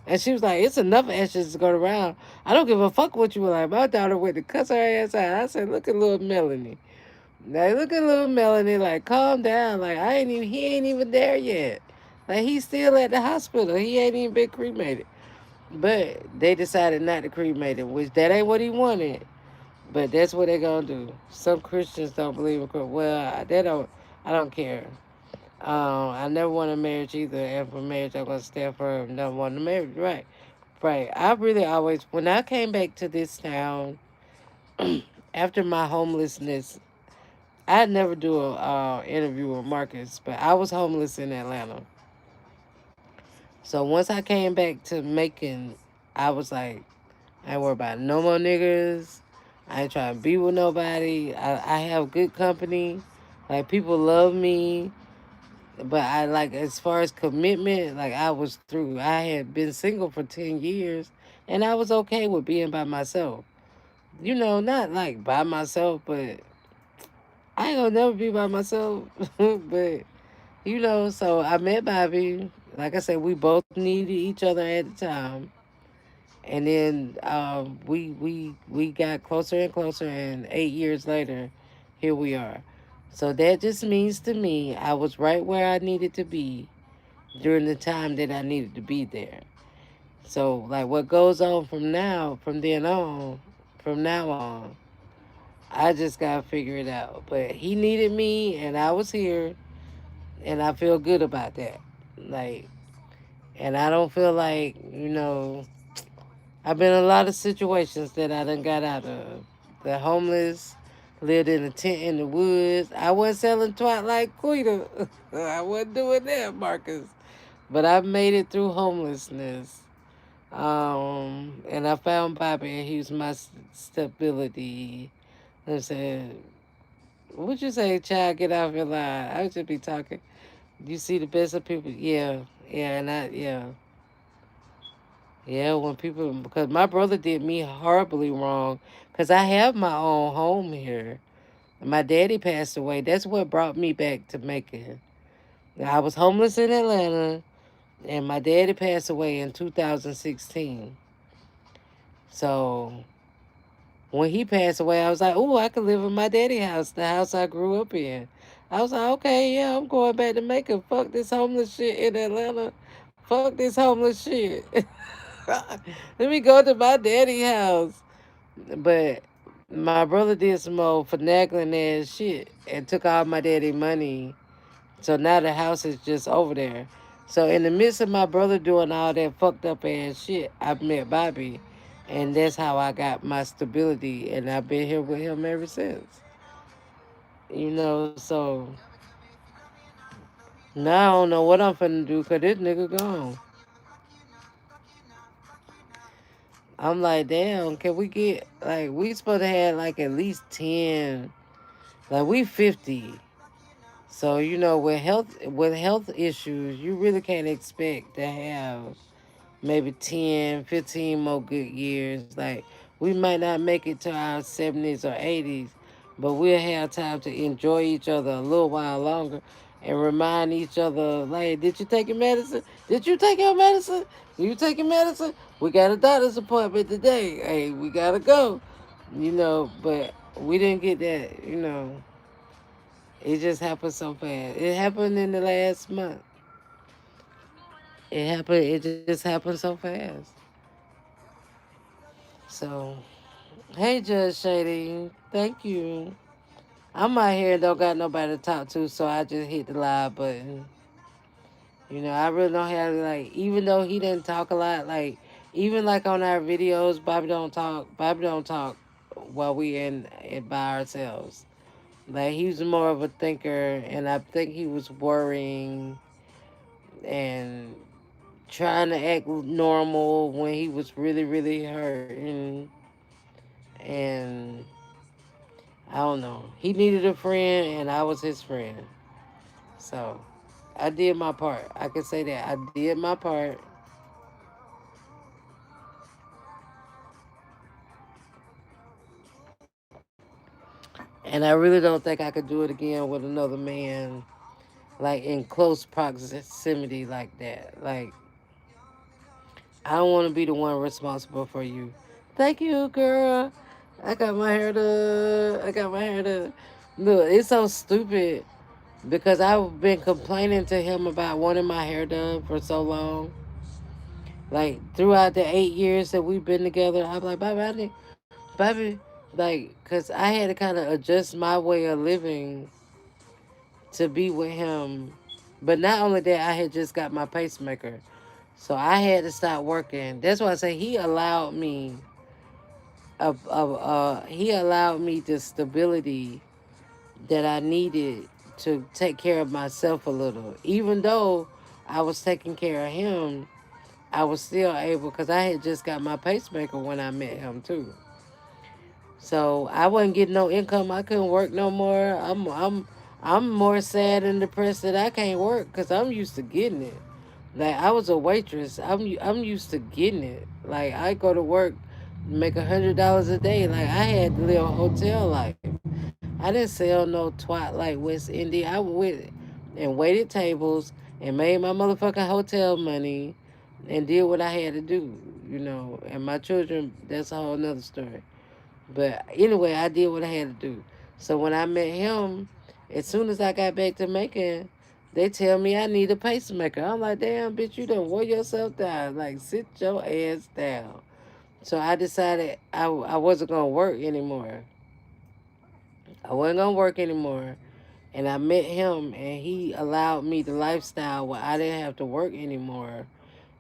And she was like, it's enough ashes to go around. I don't give a fuck what you were like. My daughter went to cuss her ass out. I said, look at little Melanie. Like, look at little Melanie. Like, calm down. Like, he ain't even there yet. Like, he's still at the hospital. He ain't even been cremated. But they decided not to cremate him, which that ain't what he wanted. But that's what they're gonna do. Some Christians don't believe in Christ. Well, they don't. I don't care. I never wanted marriage either, and for marriage, I'm gonna stand firm. Never wanted marriage, right? Right. I really always, when I came back to this town after my homelessness, I'd never do a interview with Marcus, but I was homeless in Atlanta. So once I came back to Macon, I was like, I ain't worried about no more niggas. I ain't trying to be with nobody. I have good company. Like people love me. But I like as far as commitment, like I was through. I had been single for 10 years and I was okay with being by myself. Not like by myself, but I ain't gonna never be by myself. But so I met Bobby. Like I said, we both needed each other at the time. And then we got closer and closer, and 8 years later, here we are. So that just means to me, I was right where I needed to be during the time that I needed to be there. So like what goes on from then on, from now on, I just gotta figure it out. But he needed me, and I was here, and I feel good about that. Like, and I don't feel like I've been in a lot of situations that I done got out of. The homeless, lived in a tent in the woods. I wasn't selling twat like Quita. I wasn't doing that, Marcus. But I made it through homelessness. And I found Bobby, and he was my stability. I said, "What'd you say, child? Get off your line. I should be talking. You see the best of people. Yeah, yeah, yeah. Yeah, when people, because my brother did me horribly wrong, because I have my own home here. My daddy passed away. That's what brought me back to Macon. I was homeless in Atlanta, and my daddy passed away in 2016. So when he passed away, I was like, oh, I could live in my daddy house, the house I grew up in. I was like, okay, yeah, I'm going back to Macon. Fuck this homeless shit in Atlanta. Fuck this homeless shit. Let me go to my daddy house. But my brother did some old finagling ass shit and took all my daddy money. So now the house is just over there. So in the midst of my brother doing all that fucked up ass shit, I met Bobby. And that's how I got my stability. And I've been here with him ever since. So now I don't know what I'm finna do because this nigga gone. I'm like, damn, can we get, like, we supposed to have like at least 10. Like, we 50. So, with health issues, you really can't expect to have maybe 10, 15 more good years. Like, we might not make it to our 70s or 80s, but we'll have time to enjoy each other a little while longer. and remind each other, like, did you take your medicine? Did you take your medicine? You take your medicine? We got a doctor's appointment today. Hey, we gotta go. But we didn't get that. It just happened so fast. It happened in the last month. It just happened so fast. So, hey, Judge Shady, thank you. I'm out here and don't got nobody to talk to, so I just hit the live button. I really don't have, like, even though he didn't talk a lot, like, even like on our videos, Bobby don't talk. Bobby don't talk while we in it by ourselves. Like, he was more of a thinker, and I think he was worrying and trying to act normal when he was really, really hurting. And I don't know. He needed a friend, and I was his friend. So I did my part. I can say that I did my part. And I really don't think I could do it again with another man, like in close proximity like that. Like, I don't want to be the one responsible for you. Thank you, girl. I got my hair done. I got my hair done. Look, it's so stupid because I've been complaining to him about wanting my hair done for so long. Like, throughout the 8 years that we've been together, I'm like, baby, like, because I had to kind of adjust my way of living to be with him. But not only that, I had just got my pacemaker. So I had to stop working. That's why I say he allowed me the stability that I needed to take care of myself a little. Even though I was taking care of him, I was still able because I had just got my pacemaker when I met him too. So I wasn't getting no income. I couldn't work no more. I'm more sad and depressed that I can't work because I'm used to getting it. Like, I was a waitress. I'm used to getting it. Like, I go to work, make $100 a day. Like, I had to live a hotel life. I didn't sell no twat like West Indian. I went and waited tables and made my motherfucking hotel money and did what I had to do. And my children, that's a whole nother story. But anyway, I did what I had to do. So when I met him, as soon as I got back to Macon, they tell me I need a pacemaker. I'm like, damn, bitch, you done wore yourself down. Like, sit your ass down. So I decided I wasn't going to work anymore. I wasn't going to work anymore. And I met him, and he allowed me the lifestyle where I didn't have to work anymore.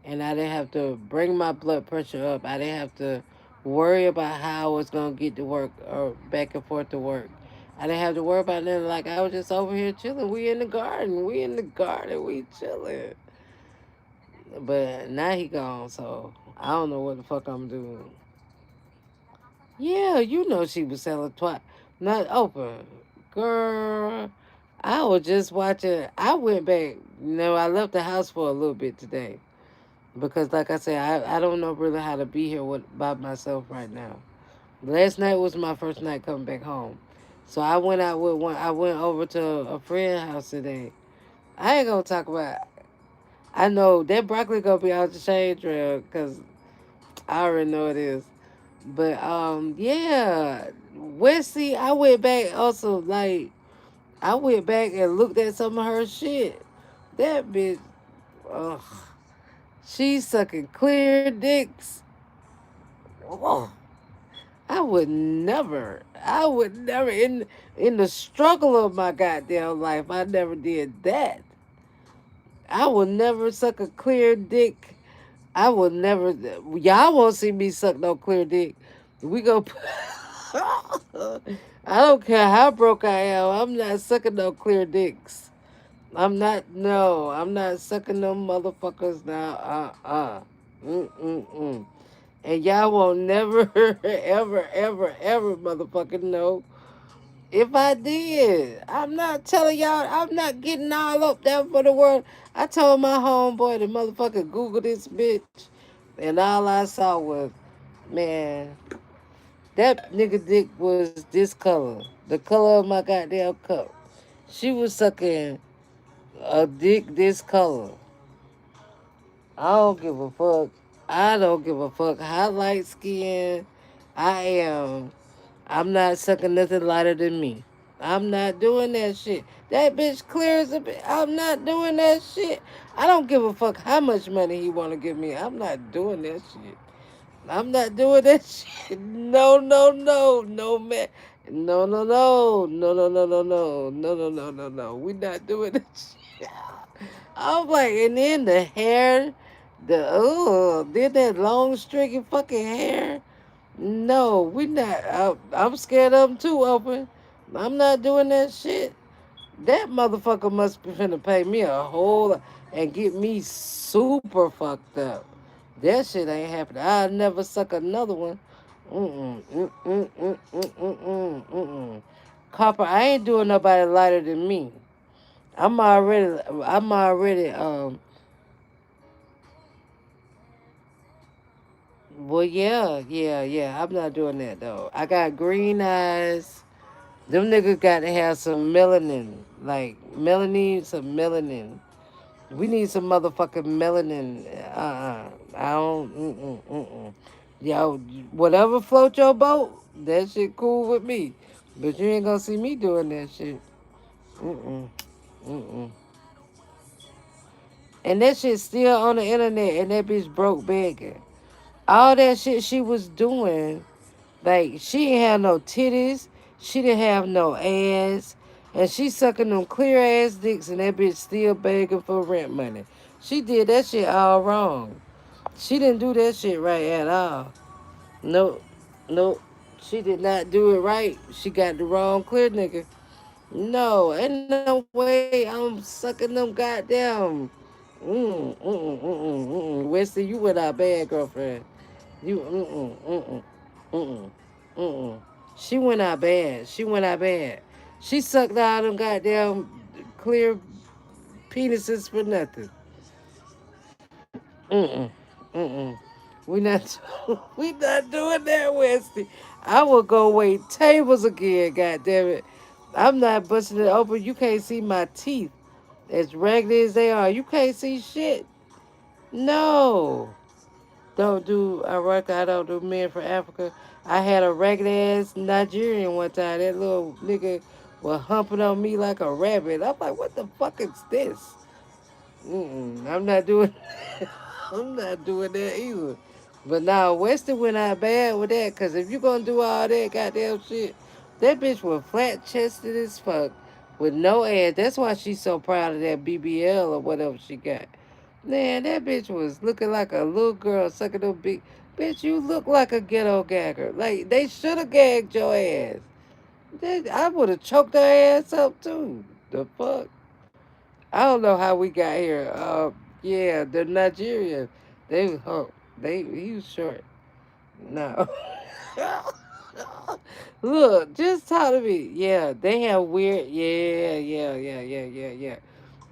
And I didn't have to bring my blood pressure up. I didn't have to worry about how I was going to get to work or back and forth to work. I didn't have to worry about nothing. Like, I was just over here chilling. We in the garden. We in the garden. We chilling. But now he gone, so I don't know what the fuck I'm doing. Yeah, you know she was selling twat. Not open. Girl, I was just watching. I went back. I left the house for a little bit today. Because, like I said, I don't know really how to be here by myself right now. Last night was my first night coming back home. So I went out with one. I went over to a friend's house today. I ain't gonna talk about. I know that broccoli gonna be out the shade trail because I already know it is. But yeah, Wesley, I went back also. Like, I went back and looked at some of her shit. That bitch, ugh, she's sucking clear dicks. Whoa. I would never in the struggle of my goddamn life, I never did that. I will never suck a clear dick. I will never. Y'all won't see me suck no clear dick. We go. I don't care how broke I am. I'm not sucking no clear dicks. I'm not. No, I'm not sucking them motherfuckers now. Mm. And y'all won't never, ever, ever, ever motherfucking know if I did. I'm not telling y'all, I'm not getting all up there for the world. I told my homeboy to motherfucker Google this bitch. And all I saw was, man, that nigga dick was this color. The color of my goddamn cup. She was sucking. a dick this color. I don't give a fuck. I don't give a fuck how light skin I am. I'm not sucking nothing lighter than me. I'm not doing that shit. That bitch clear as a bitch. I'm not doing that shit. I don't give a fuck how much money he want to give me. I'm not doing that shit. I'm not doing that shit. No, no, no, no, man. No, no, no, no, no, no, no, no, no, no, no, no, no. We not doing that shit. I'm like, and then the hair, then that long streaky fucking hair. No, we not. I'm scared of them too. Open. I'm not doing that shit. That motherfucker must be finna pay me a whole lot and get me super fucked up. That shit ain't happening. I'll never suck another one. Mm-mm. Copper, I ain't doing nobody lighter than me. I'm already. Well, yeah. I'm not doing that though. I got green eyes. Them niggas got to have some melanin. Like, melanin, some melanin. We need some motherfucking melanin. I don't. Yo, whatever float your boat, that shit cool with me. But you ain't gonna see me doing that shit. Mm-mm. Mm-mm. And that shit still on the internet, and that bitch broke begging. All that shit she was doing, like, she ain't have no titties, she didn't have no ass, and she sucking them clear ass dicks, and that bitch still begging for rent money. She did that shit all wrong. She didn't do that shit right at all. Nope, nope. She did not do it right. She got the wrong clear nigga. No, ain't no way I'm sucking them goddamn. Wesley, you with our bad girlfriend. You, mm-mm. Mm-mm. She went out bad. She went out bad. She sucked all them goddamn clear penises for nothing. Mm-mm. Mm-mm. We not we not doing that, Wesley. I will go wait tables again, goddamn it. I'm not busting it open. You can't see my teeth. As raggedy as they are. You can't see shit. No. Don't do Iraq. I don't do men from Africa. I had a ragged ass Nigerian one time. That little nigga was humping on me like a rabbit. I'm like, what the fuck is this? I'm not doing. I'm not doing that either. But now Weston went out bad with that. Cause if you gonna do all that goddamn shit, that bitch was flat chested as fuck with no ass. That's why she's so proud of that BBL or whatever she got. Man, that bitch was looking like a little girl sucking them big. Bitch, you look like a ghetto gagger. Like, they should have gagged your ass. I would have choked her ass up too. The fuck? I don't know how we got here. Yeah, the Nigerian. They, oh, he was short. No. Look, just talk to me. Yeah, they have weird. Yeah.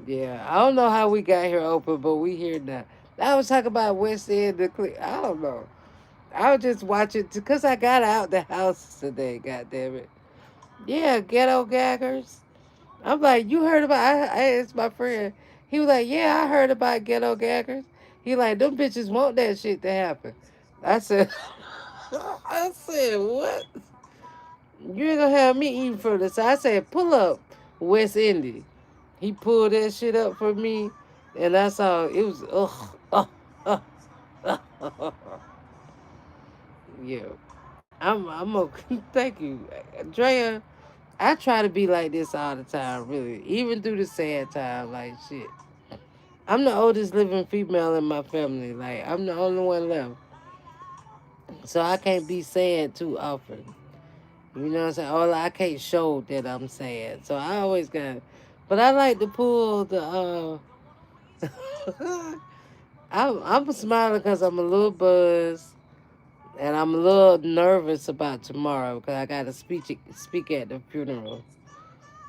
Yeah, I don't know how we got here open, but we here now. I was talking about West End. I don't know. I was just watching because I got out the house today. God damn it. Yeah, ghetto gaggers. I'm like, you heard about? I asked my friend. He was like, yeah, I heard about ghetto gaggers. He like, them bitches want that shit to happen. I said, I said, what? You ain't gonna have me eating for this. I said, pull up West Indy. He pulled that shit up for me, and I saw it was yeah. I'm okay. Thank you, Drea. I try to be like this all the time, really, even through the sad time, like shit. I'm the oldest living female in my family. Like I'm the only one left, so I can't be sad too often. You know what I'm saying? Or I can't show that I'm sad, so I always got. But I like to pull the. I'm smiling because I'm a little buzzed and I'm a little nervous about tomorrow because I got to speak at the funeral.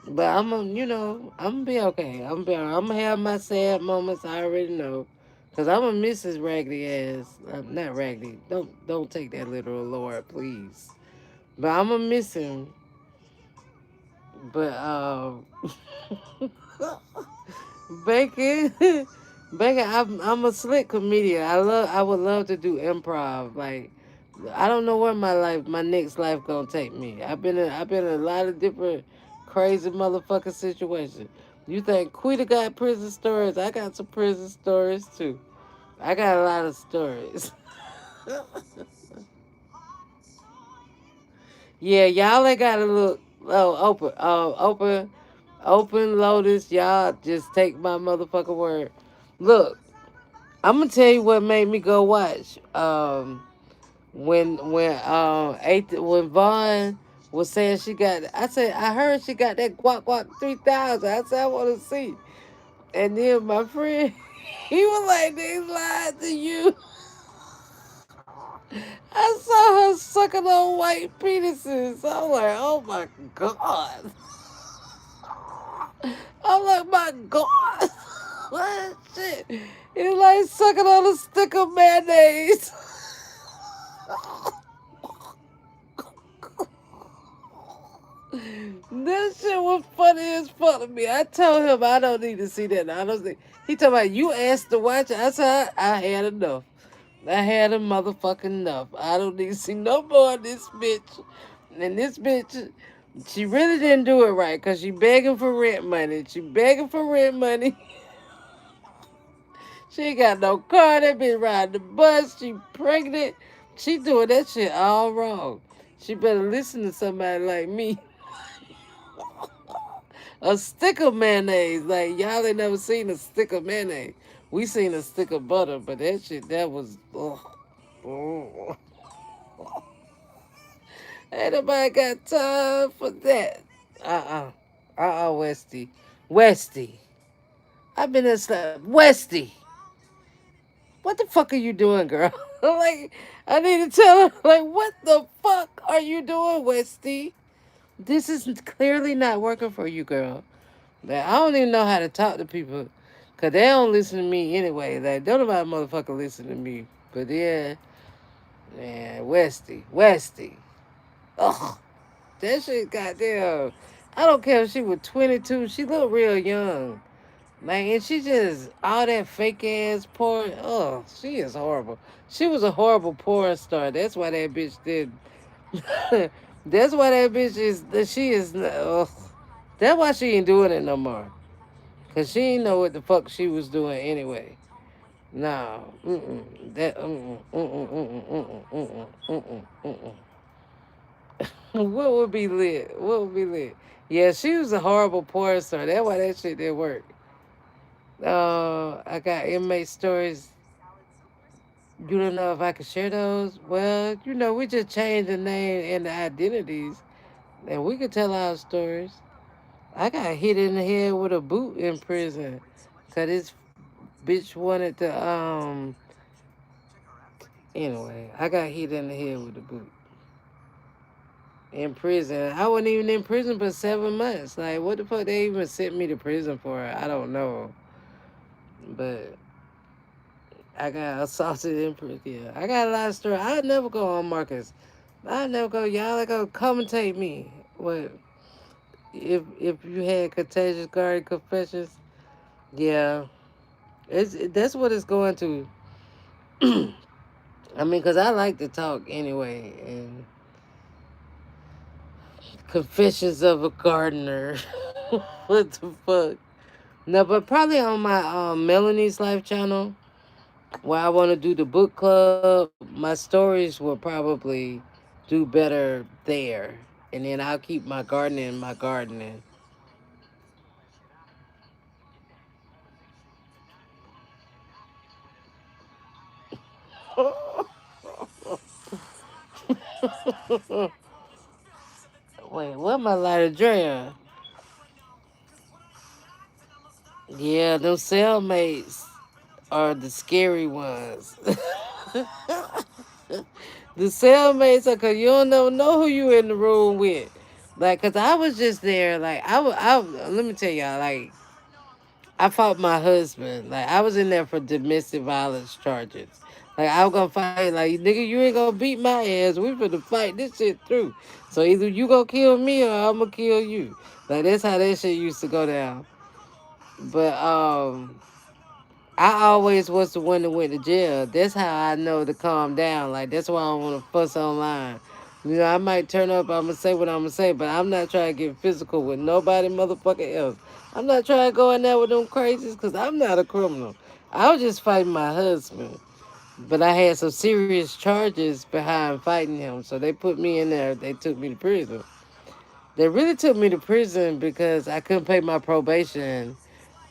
But I'm gonna be okay. I'm gonna have my sad moments. I already know, cause I'm gonna miss his raggedy ass. Not raggedy. Don't take that literal, Lord, please. But I'm gonna miss him. But Bacon, bacon. I'm a slick comedian. I would love to do improv. Like, I don't know where my next life gonna take me. I've been in a lot of different crazy motherfucking situations. You think Quita got prison stories? I got some prison stories too. I got a lot of stories. Yeah, y'all ain't gotta look. Oh, open, Lotus. Y'all just take my motherfucking word. Look, I'm gonna tell you what made me go watch. When Vaughn was saying she got, I said I heard she got that guac guac 3000. I said I want to see. And then my friend, he was like, they lied to you. I saw her sucking on white penises. I'm like, oh my god. I'm like, my god. What shit? It's like sucking on a stick of mayonnaise. That shit was funny as fuck to me. I told him I don't need to see that. I don't think he talking about you asked to watch it. I said I had enough. I had a motherfucking enough. I don't need to see no more of this bitch. And this bitch, she really didn't do it right because she begging for rent money. She begging for rent money. She ain't got no car. That bitch riding the bus. She pregnant. She doing that shit all wrong. She better listen to somebody like me. A stick of mayonnaise. Like, y'all ain't never seen a stick of mayonnaise. We seen a stick of butter, but that shit, that was, ugh. Oh. Ain't nobody got time for that. Westy. Westy. I've been in Westy. What the fuck are you doing, girl? Like, I need to tell her, like, what the fuck are you doing, Westy? This is clearly not working for you, girl. Like, I don't even know how to talk to people. Because they don't listen to me anyway. Like, don't nobody motherfucker listen to me. But yeah, man, Westy. Westy. Ugh. That shit goddamn. I don't care if she was 22. She looked real young. Like, and she just, all that fake ass porn. Oh, she is horrible. She was a horrible porn star. That's why that bitch did. That's why that bitch is, she is, ugh. That's why she ain't doing it no more. Cause she ain't know what the fuck she was doing anyway. No, that, what would be lit? What would be lit? Yeah, she was a horrible porn star. That's why that shit didn't work. I got inmate stories. You don't know if I can share those? Well, we just changed the name and the identities, and we could tell our stories. I got hit in the head with a boot in prison, cause this bitch wanted to. Anyway, I got hit in the head with a boot in prison. I wasn't even in prison for 7 months. Like, what the fuck they even sent me to prison for? I don't know, but I got assaulted in prison. Yeah, I got a lot of stories. I'd never go on Marcus. I'd never go. Y'all like go commentate me. What if you had contagious guard confessions? Yeah, that's what it's going to. I mean, cause I like to talk anyway, and confessions of a gardener. What the fuck? No, but probably on my Melanie's Life channel, where I want to do the book club, my stories will probably do better there. And then I'll keep my gardening. Wait, what my lighter Drea? Yeah, those cellmates are the scary ones. The cellmates are cause you don't know who you in the room with. Like, cause I was just there. Like, let me tell y'all. Like, I fought my husband. Like, I was in there for domestic violence charges. Like, I was gonna fight. Like, nigga, you ain't gonna beat my ass. We finna fight this shit through. So either you gonna kill me or I'm gonna kill you. Like, that's how that shit used to go down. But I always was the one that went to jail. That's how I know to calm down. Like that's why I don't want to fuss online. You know, I might turn up. I'm gonna say what I'm gonna say, but I'm not trying to get physical with nobody, motherfucker else. I'm not trying to go in there with them crazies because I'm not a criminal. I was just fighting my husband, but I had some serious charges behind fighting him, so they put me in there. They took me to prison. They really took me to prison because I couldn't pay my probation,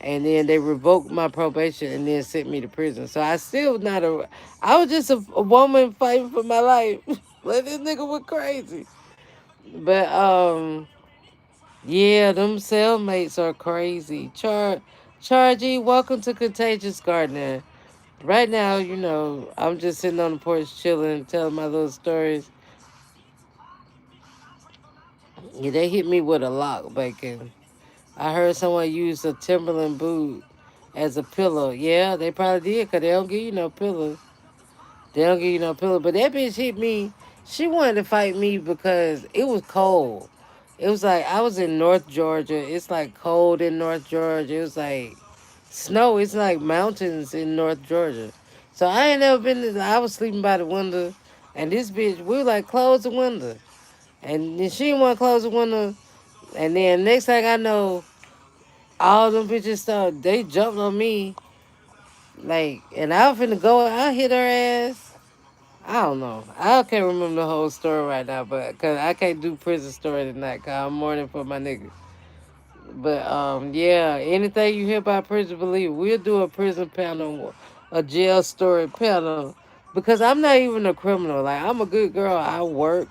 and then they revoked my probation and then sent me to prison. So I still not a. I was just a woman fighting for my life. Like this nigga was crazy. But yeah, them cellmates are crazy. Chargy, welcome to Contagious Gardener. Right now, you know, I'm just sitting on the porch chilling, telling my little stories. Yeah, they hit me with a lock bacon. I heard someone use a Timberland boot as a pillow. Yeah, they probably did, 'cause they don't give you no pillow. They don't give you no pillow. But that bitch hit me. She wanted to fight me because it was cold. It was like I was in North Georgia. It's like cold in North Georgia. It was like snow. It's like mountains in North Georgia. So I ain't never been. I was sleeping by the window, and this bitch, we were like close the window, and then she didn't want to close the window. And then next thing I know, all them bitches started. They jumped on me like, and I was finna go. I hit her ass. I don't know. I can't remember the whole story right now, but cause I can't do prison story tonight, cause I'm mourning for my nigga. But yeah, anything you hear about prison, believe we'll do a prison panel, a jail story panel, because I'm not even a criminal. Like I'm a good girl. I work.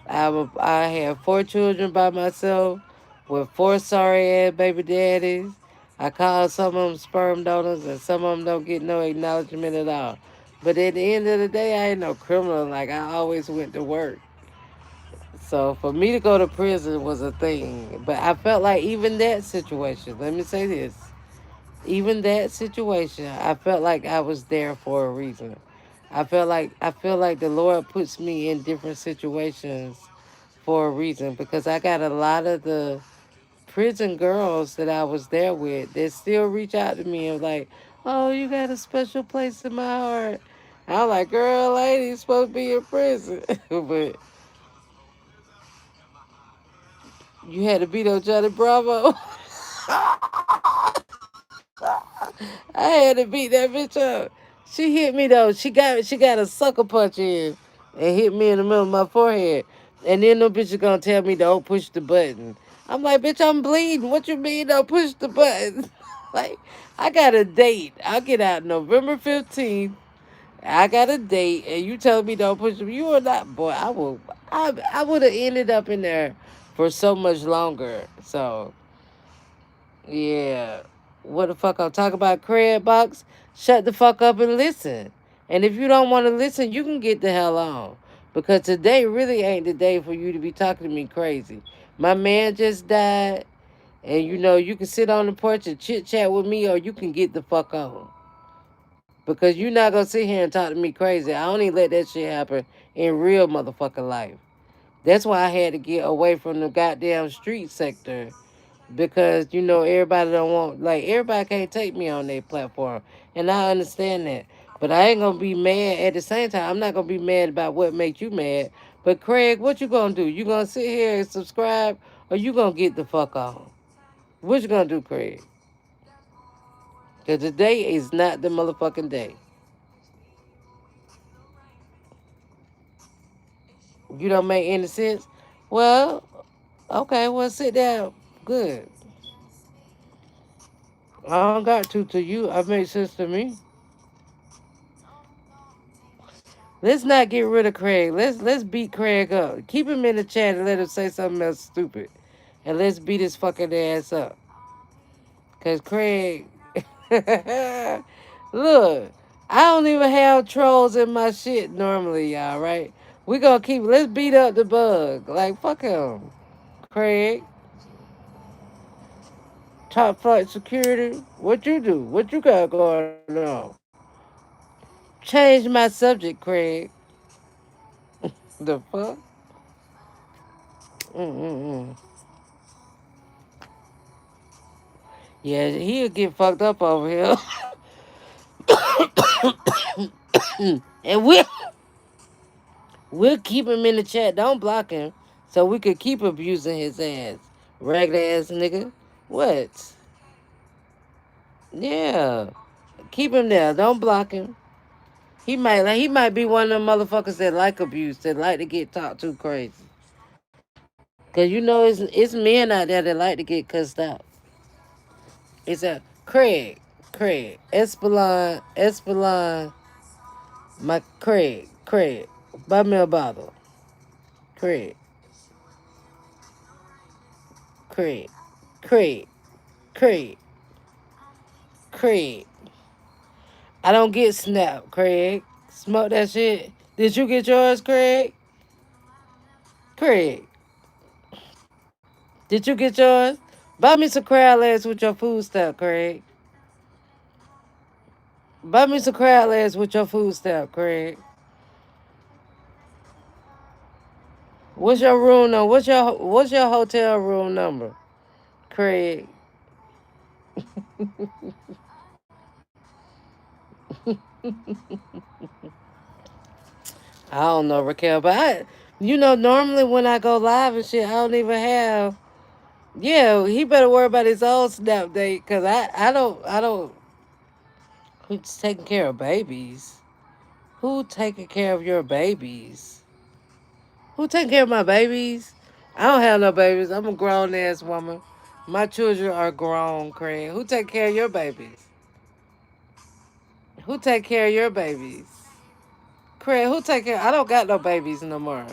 I have 4 children by myself, with 4 sorry ass baby daddies. I call some of them sperm donors, and some of them don't get no acknowledgement at all. But at the end of the day, I ain't no criminal. Like I always went to work. So for me to go to prison was a thing. But I felt like even that situation, let me say this, even that situation, I felt like I was there for a reason. I feel like the Lord puts me in different situations for a reason because I got a lot of the prison girls that I was there with that still reach out to me and like, oh, you got a special place in my heart. I'm like, girl, lady, supposed to be in prison. But you had to beat up Johnny Bravo. I had to beat that bitch up. She hit me though. She got a sucker punch in and hit me in the middle of my forehead. And then no bitch is gonna tell me don't push the button. I'm like, bitch, I'm bleeding. What you mean don't push the button? Like, I got a date. I'll get out November 15th. I got a date and you tell me don't push the, you are not, boy, I would have ended up in there for so much longer. So yeah. What the fuck I'm talking about, Craig Box? Shut the fuck up and listen. And if you don't want to listen, you can get the hell on. Because today really ain't the day for you to be talking to me crazy. My man just died, and you know, you can sit on the porch and chit chat with me, or you can get the fuck on. Because you're not gonna sit here and talk to me crazy. I only let that shit happen in real motherfucking life. That's why I had to get away from the goddamn street sector because you know everybody don't want, like, everybody can't take me on their platform, and I understand that. But I ain't gonna be mad at the same time. I'm not gonna be mad about what makes you mad. But Craig, what you gonna do? You gonna sit here and subscribe, or you gonna get the fuck on? What you gonna do, Craig? Because today is not the motherfucking day. You don't make any sense. Well, okay, well sit down. Good. I don't got to you. I make sense to me. Let's not get rid of Craig. Let's beat Craig up. Keep him in the chat and let him say something else stupid. And let's beat his fucking ass up. Cause Craig look, I don't even have trolls in my shit normally, y'all, right? We gonna keep, let's beat up the bug. Like fuck him. Craig. Top flight security. What you do? What you got going on? Change my subject, Craig. The fuck? Mm-mm-mm. Yeah, he'll get fucked up over here. And we'll keep him in the chat. Don't block him. So we could keep abusing his ass. Ragged ass nigga. What? Yeah. Keep him there. Don't block him. He might be one of them motherfuckers that like abuse, that like to get talked to crazy. Cause you know it's men out there that like to get cussed out. It's a Craig, Espelon, my Craig, buy me a bottle. Craig, Craig, Craig, Craig, Craig. I don't get snap, Craig. Smoke that shit. Did you get yours, Craig? Craig, did you get yours? Buy me some crab legs with your food stamp, Craig. Buy me some crab legs with your food stamp, Craig. What's your room number? What's your hotel room number, Craig? I don't know, Raquel, but normally when I go live and shit, I don't even have. Yeah, he better worry about his own snap date, cause I don't. Who's taking care of babies? Who taking care of your babies? Who taking care of my babies? I don't have no babies. I'm a grown ass woman. My children are grown, Craig. Who take care of your babies? Who take care of your babies? Craig, who take care? I don't got no babies no more.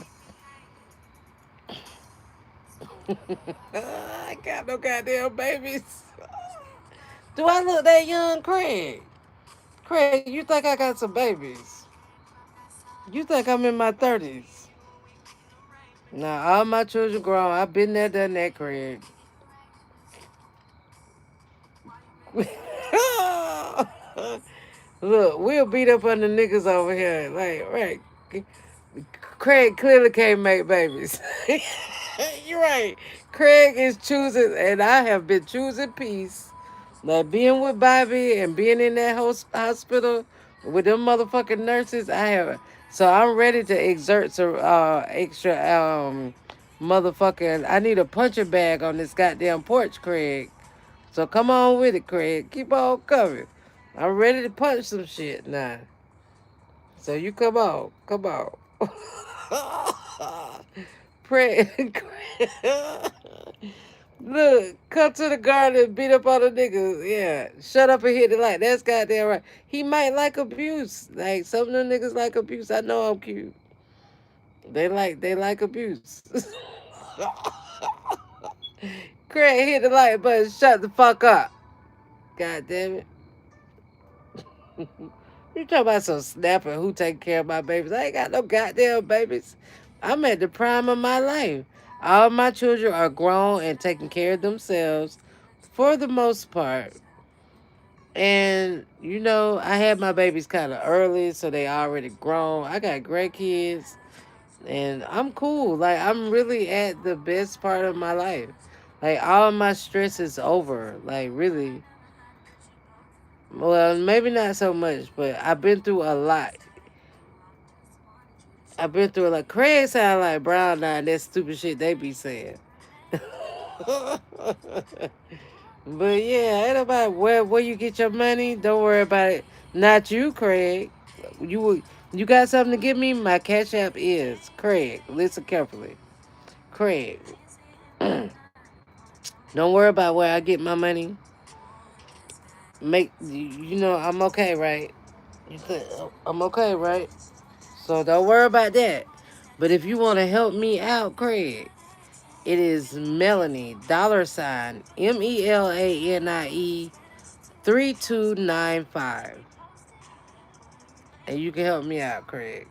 I got no goddamn babies. Do I look that young, Craig? Craig, you think I got some babies? You think I'm in my 30s? Nah, all my children grown. I've been there, done that, Craig. Look, we'll beat up on the niggas over here. Like, right. Craig clearly can't make babies. You're right. Craig is choosing, and I have been choosing peace. Like being with Bobby and being in that hospital with them motherfucking nurses, I have. So I'm ready to exert some extra motherfucking. I need a punching bag on this goddamn porch, Craig. So come on with it, Craig. Keep on coming. I'm ready to punch some shit now. So you come on. Pray. Look, come to the garden and beat up all the niggas. Yeah, shut up and hit the light. That's goddamn right. He might like abuse. Like some of them niggas like abuse. I know I'm cute. They like abuse. Craig hit the light button. Shut the fuck up. God damn it. You talking about some snapper who take care of my babies? I ain't got no goddamn babies. I'm at the prime of my life. All my children are grown and taking care of themselves for the most part. And I had my babies kind of early, so they already grown. I got great kids, and I'm cool. Like I'm really at the best part of my life. Like all my stress is over. Like really. Well, maybe not so much, but I've been through a lot. I've been through a lot. Craig sound like Brown now and that stupid shit they be saying. But yeah, ain't nobody where you get your money. Don't worry about it. Not you, Craig. You got something to give me? My cash app is Craig. Listen carefully, Craig. Don't worry about where I get my money. I'm okay, right? I'm okay, right? So don't worry about that. But if you want to help me out, Craig, it is Melanie $MELANIE 3295, and you can help me out, Craig.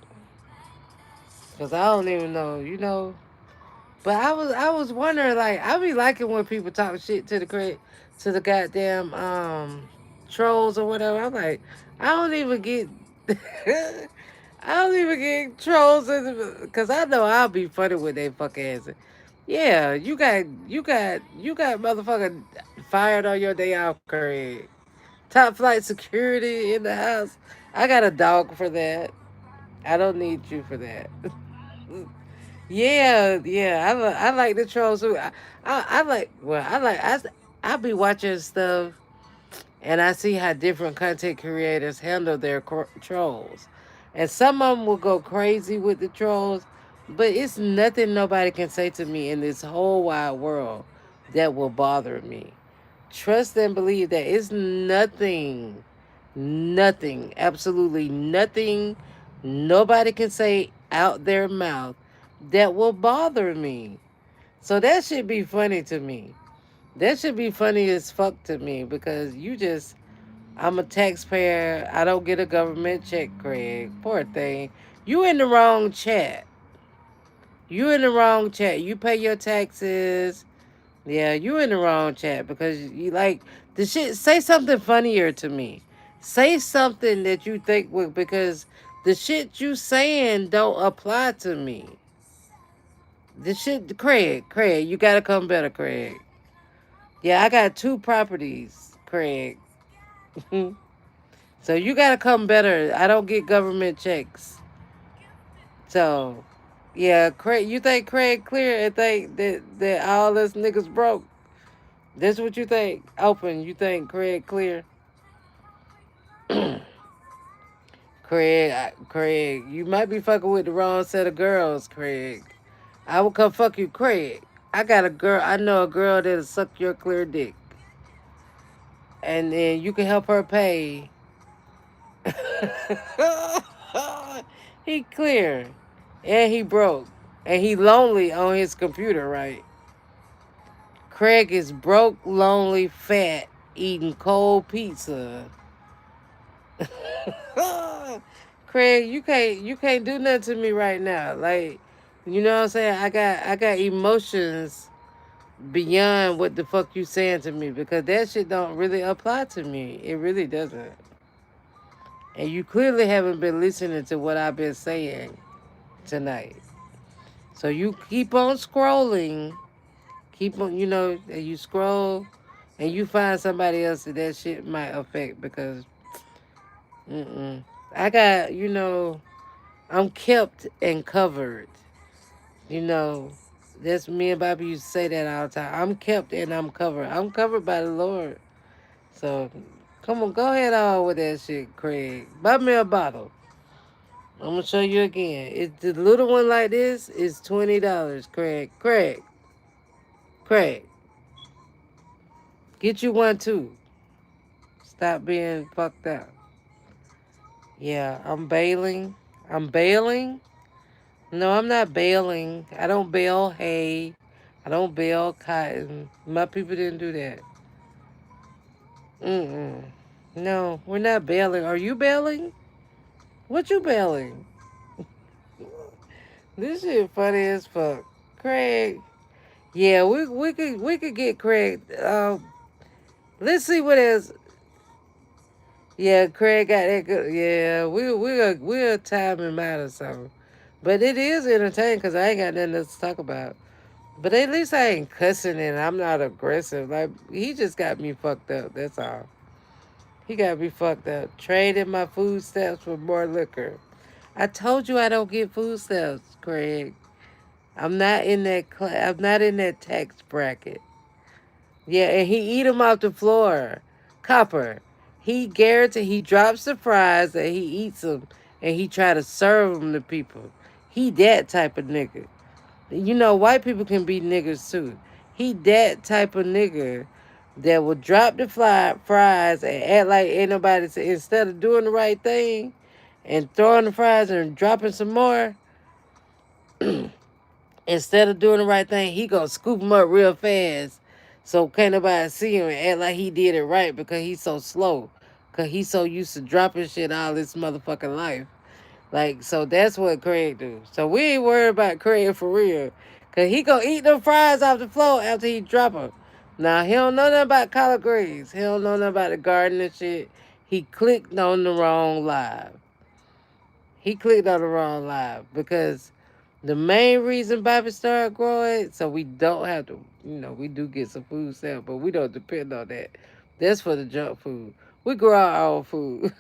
Cause I don't even know. But I was wondering, like, I be liking when people talk shit to the goddamn trolls or whatever. I'm like, I don't even get I don't even get trolls because I know I'll be funny with they fuck ass. Yeah, you got motherfucking fired on your day off, Craig. Top flight security in the house. I got a dog for that. I don't need you for that. Yeah, yeah. I like the trolls too. I like. Well, I be watching stuff and I see how different content creators handle their trolls. And some of them will go crazy with the trolls, but it's nothing nobody can say to me in this whole wide world that will bother me. Trust and believe that it's nothing, nothing, absolutely nothing nobody can say out their mouth that will bother me. So that should be funny to me. That should be funny as fuck to me because I'm a taxpayer. I don't get a government check, Craig. Poor thing. You in the wrong chat. You in the wrong chat. You pay your taxes. Yeah, you in the wrong chat because you like the shit. Say something funnier to me. Say something that you think would because the shit you saying don't apply to me. The shit, Craig, you gotta come better, Craig. Yeah, I got two properties, Craig. So you gotta come better. I don't get government checks. So, yeah, Craig, you think Craig clear and think that all us niggas broke? That's what you think? Open, you think Craig clear? Craig, you might be fucking with the wrong set of girls, Craig. I will come fuck you, Craig. I got a girl. I know a girl that'll suck your clear dick, and then you can help her pay. He clear, and he broke, and he lonely on his computer, right? Craig is broke, lonely, fat, eating cold pizza. Craig, you can't do nothing to me right now. Like, you know what I'm saying? I got emotions beyond what the fuck you saying to me because that shit don't really apply to me. It really doesn't. And you clearly haven't been listening to what I've been saying tonight. So you keep on scrolling, keep on, and you scroll, and you find somebody else that shit might affect because, mm-mm. I got, I'm kept and covered. You know, that's me and Bobby used to say that all the time. I'm kept and I'm covered. I'm covered by the Lord. So, come on, go ahead on with that shit, Craig. Buy me a bottle. I'm gonna show you again. It's the little one like this is $20, Craig. Craig, get you one too. Stop being fucked up. Yeah, I'm bailing. I'm bailing. No, I'm not bailing. I don't bale hay. I don't bale cotton. My people didn't do that. Mm-mm. No, we're not bailing. Are you bailing? What you bailing? This shit funny as fuck. Craig. Yeah, we could get Craig. Let's see what else. Yeah, Craig got that good. Yeah, we'll time him out or something. But it is entertaining because I ain't got nothing else to talk about. But at least I ain't cussing and I'm not aggressive. Like he just got me fucked up. That's all. He got me fucked up. Trading my food stamps for more liquor. I told you I don't get food stamps, Craig. I'm not in that I'm not in that tax bracket. Yeah, and he eat them off the floor. Copper. He guarantee he drops the fries and he eats them and he try to serve them to people. He that type of nigga. You know, white people can be niggers too. He that type of nigga that will drop the fries and act like ain't nobody instead of doing the right thing and throwing the fries and dropping some more, instead of doing the right thing, he gonna scoop them up real fast so can't nobody see him and act like he did it right because he's so slow. Cause he's so used to dropping shit all his motherfucking life. Like, so that's what Craig do. So we ain't worried about Craig for real. Cause he gonna eat them fries off the floor after he drop them. Now, he don't know nothing about collard greens. He don't know nothing about the garden and shit. He clicked on the wrong live. He clicked on the wrong live because The main reason Bobby started growing, so we don't have to, we do get some food stamps, but we don't depend on that. That's for the junk food. We grow our own food.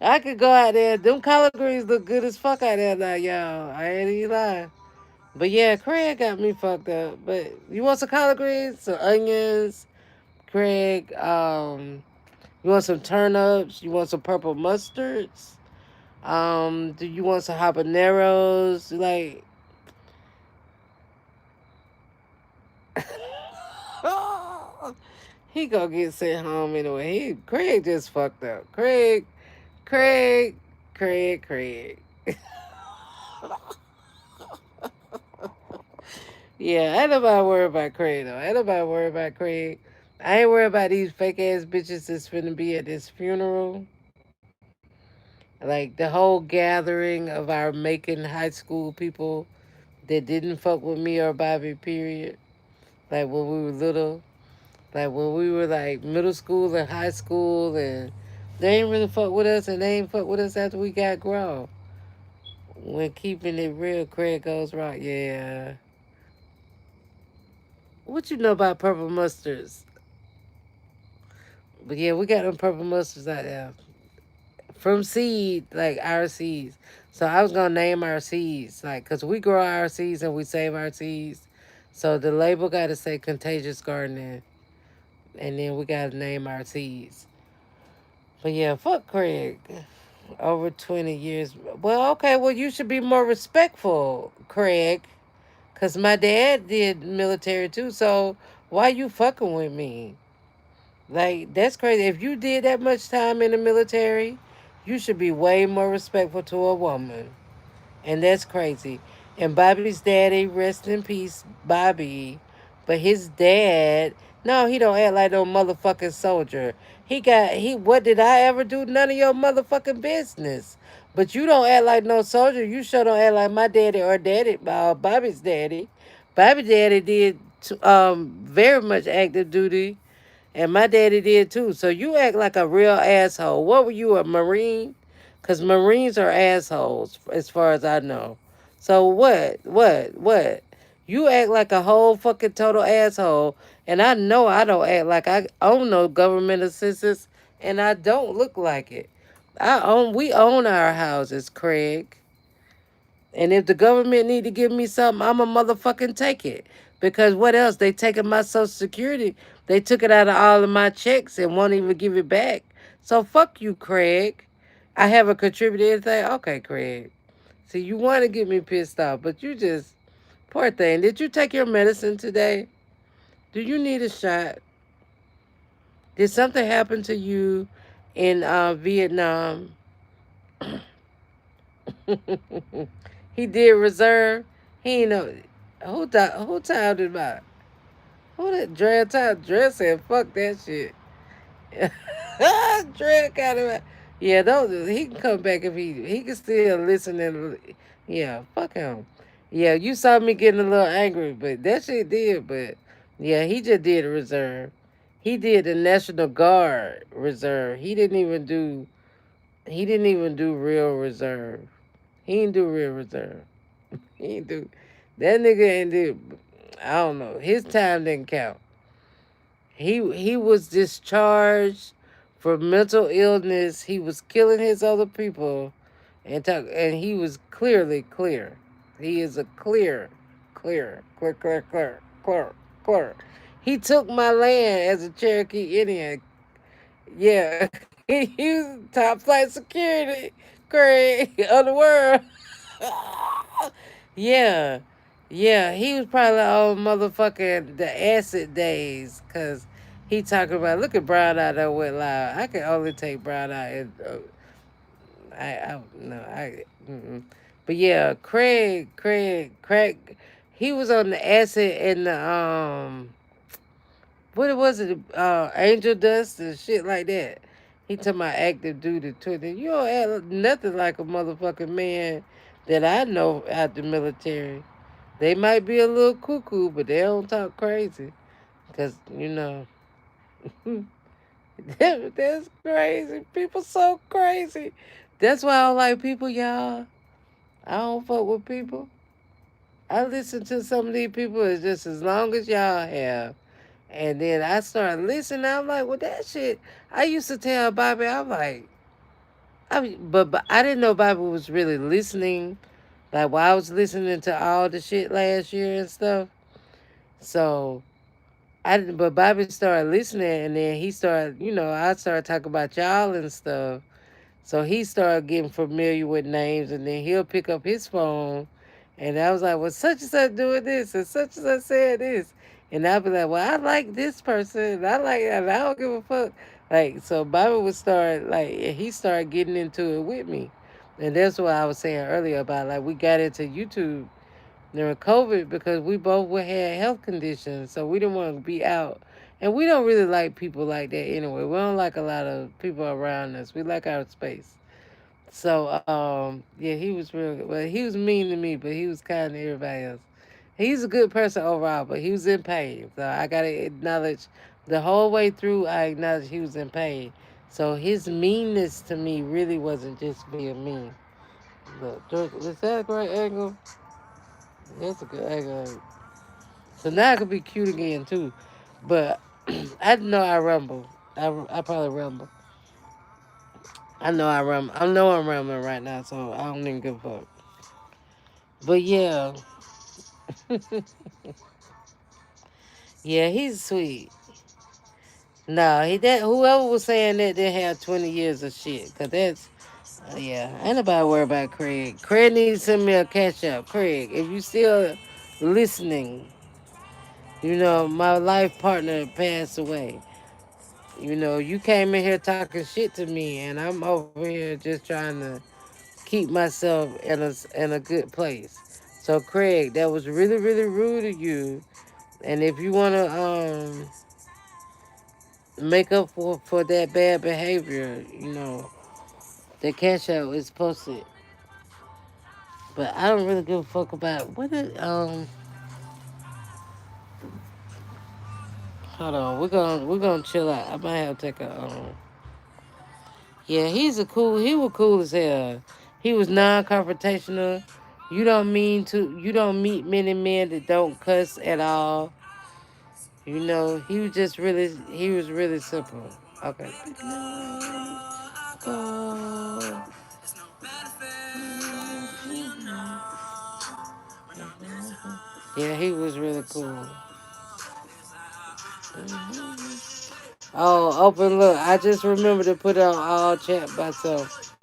I could go out there. Them collard greens look good as fuck out there now, y'all. I ain't even lying. But yeah, Craig got me fucked up. But you want some collard greens, some onions, Craig. You want some turnips? You want some purple mustards? Do you want some habaneros? Like, he gonna get sent home anyway. Craig just fucked up. Craig, Craig. Yeah, ain't nobody worried about Craig though. Ain't nobody worried about Craig. I ain't worried about these fake ass bitches that's finna be at this funeral. Like the whole gathering of our Macon high school people that didn't fuck with me or Bobby, period. Like when we were little. Like when we were like middle school and high school and they ain't really fuck with us and they ain't fuck with us after we got grown. When keeping it real, Craig goes right. Yeah. What you know about purple mustards? But yeah, we got them purple mustards out there. From seed, like our seeds. So I was gonna name our seeds, like, cause we grow our seeds and we save our seeds. So the label gotta say contagious gardening, and then we gotta name our seeds. But yeah, fuck Craig. Over 20 years. Well, okay, well you should be more respectful, Craig, cause my dad did military too. So why you fucking with me? Like, that's crazy. If you did that much time in the military, you should be way more respectful to a woman. And that's crazy. And Bobby's daddy, rest in peace, Bobby. But his dad, no, he don't act like no motherfucking soldier. What did I ever do? None of your motherfucking business. But you don't act like no soldier. You sure don't act like my daddy or Bobby's daddy. Bobby's daddy did very much active duty and my daddy did too. So you act like a real asshole. What were you, a Marine? Because Marines are assholes, as far as I know. So what? You act like a whole fucking total asshole. And I know I don't act like I own no government assistance, and I don't look like it. We own our houses, Craig. And if the government need to give me something, I'm a motherfucking take it. Because what else? They taking my social security. They took it out of all of my checks and won't even give it back. So fuck you, Craig. I haven't contributed anything. Okay, Craig. See, you want to get me pissed off, but you just poor thing. Did you take your medicine today? Do you need a shot? Did something happen to you in Vietnam? He did reserve. He ain't know who told him about. Who that Dre told? Dre said, "Fuck that shit." Dre got him. Yeah, those he can come back if he can still listen and yeah, fuck him. Yeah, you saw me getting a little angry, but that shit did. But yeah, he just did a reserve. He did the National Guard reserve. He didn't even do real reserve. He didn't do real reserve. He didn't do that nigga ain't do I don't know. His time didn't count. He was discharged for mental illness. He was killing his other people and he was clearly clear. He is a clear. He took my land as a Cherokee Indian. Yeah. He was top flight security, Craig, of the world. Yeah. Yeah, he was probably on motherfucking the acid days, cause he talking about look at Brown Eye that went live. I can only take Brown Eye. And, I no I. Mm-mm. But yeah, Craig, he was on the acid and the what was it? Angel dust and shit like that. He talking about active duty too. You don't act nothing like a motherfucking man that I know out the military. They might be a little cuckoo, but they don't talk crazy. Cause that's crazy. People so crazy. That's why I don't like people, y'all. I don't fuck with people. I listen to some of these people as just as long as y'all have. And then I started listening. I'm like, well, that shit. I used to tell Bobby, I'm like, but I didn't know Bobby was really listening. Like, while I was listening to all the shit last year and stuff. So I didn't, but Bobby started listening, and then he started, I started talking about y'all and stuff. So he started getting familiar with names, and then he'll pick up his phone, and I was like, "Well, such and such doing this, and such and such said this," and I'd be like, "Well, I like this person, and I like, and I don't give a fuck." Like, so Bobby would start like he started getting into it with me, and that's what I was saying earlier about like we got into YouTube during COVID because we both had health conditions, so we didn't want to be out. And we don't really like people like that anyway. We don't like a lot of people around us. We like our space. So, yeah, he was real good. Well, he was mean to me, but he was kind to everybody else. He's a good person overall, but he was in pain. So I gotta acknowledge the whole way through. I acknowledge he was in pain. So his meanness to me really wasn't just being mean. Look, is that a great angle? That's a good angle. So now I could be cute again too. But I know I rumble. I probably rumble. I know I rumble. I know I'm rumbling right now, so I don't even give a fuck. But yeah, yeah, he's sweet. No, he that whoever was saying that they had 20 years of shit, cause that's yeah. Ain't nobody worry about Craig. Craig needs to send me a catch up. Craig, if you still listening, my life partner passed away. You came in here talking shit to me, and I'm over here just trying to keep myself in a good place. So, Craig, that was really, really rude of you. And if you wanna make up for that bad behavior, the cash out is posted. But I don't really give a fuck about what it. Hold on, we're gonna chill out. I might have to take a. Yeah, he was cool as hell. He was non-confrontational. You don't meet many men that don't cuss at all. He was really simple. Okay. Yeah, he was really cool. Oh, open look. I just remember to put on all chat myself.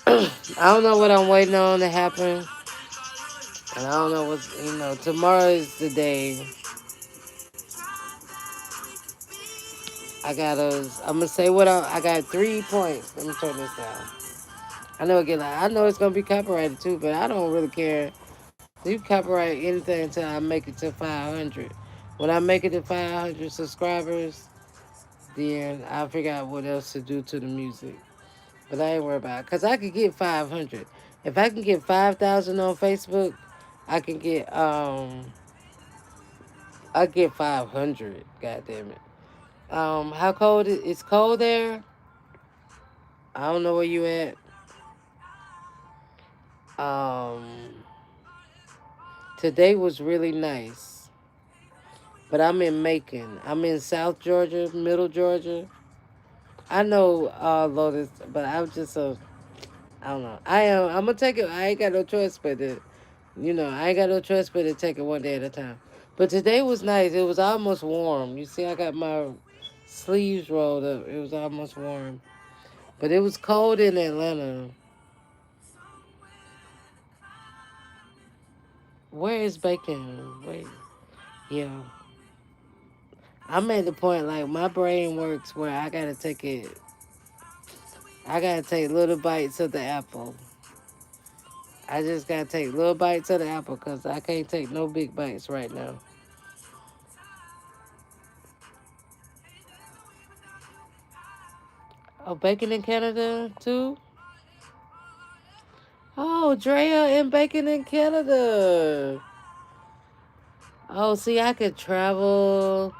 I don't know what I'm waiting on to happen. And I don't know tomorrow is the day. I'm gonna say I got 3 points. Let me turn this down. I know it's gonna be copyrighted too, but I don't really care. You copyright anything until I make it to 500. When I make it to 500 subscribers, then I'll figure out what else to do to the music. But I ain't worried about it. Because I could get 500. If I can get 5,000 on Facebook, I can get 500. God damn it. How cold it's cold there? I don't know where you at. Um, Today was really nice. But I'm in Macon. I'm in South Georgia, Middle Georgia. I know Lotus, but I don't know. I'm gonna take it. I ain't got no choice but I ain't got no choice but to take it one day at a time. But today was nice. It was almost warm. You see, I got my sleeves rolled up. It was almost warm, but it was cold in Atlanta. Where is Bacon? Wait, yeah. I'm at the point like my brain works where I gotta take it. I gotta take little bites of the apple. I just gotta take little bites of the apple because I can't take no big bites right now. Oh, bacon in Canada too? Oh, Drea and bacon in Canada. Oh, see, I could travel.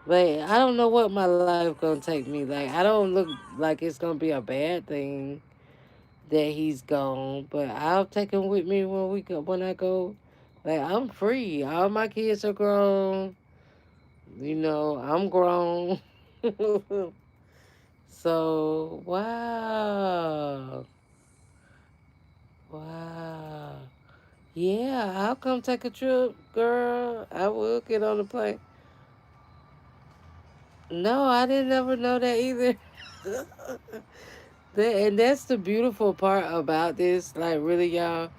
But I don't know what my life gonna take me. Like I don't look like it's gonna be a bad thing that he's gone, but I'll take him with me when we go when I go. Like I'm free. All my kids are grown. I'm grown. So wow, wow, yeah. I'll come take a trip, girl. I will get on the plane. No, I didn't ever know that either. And that's the beautiful part about this, like really, y'all,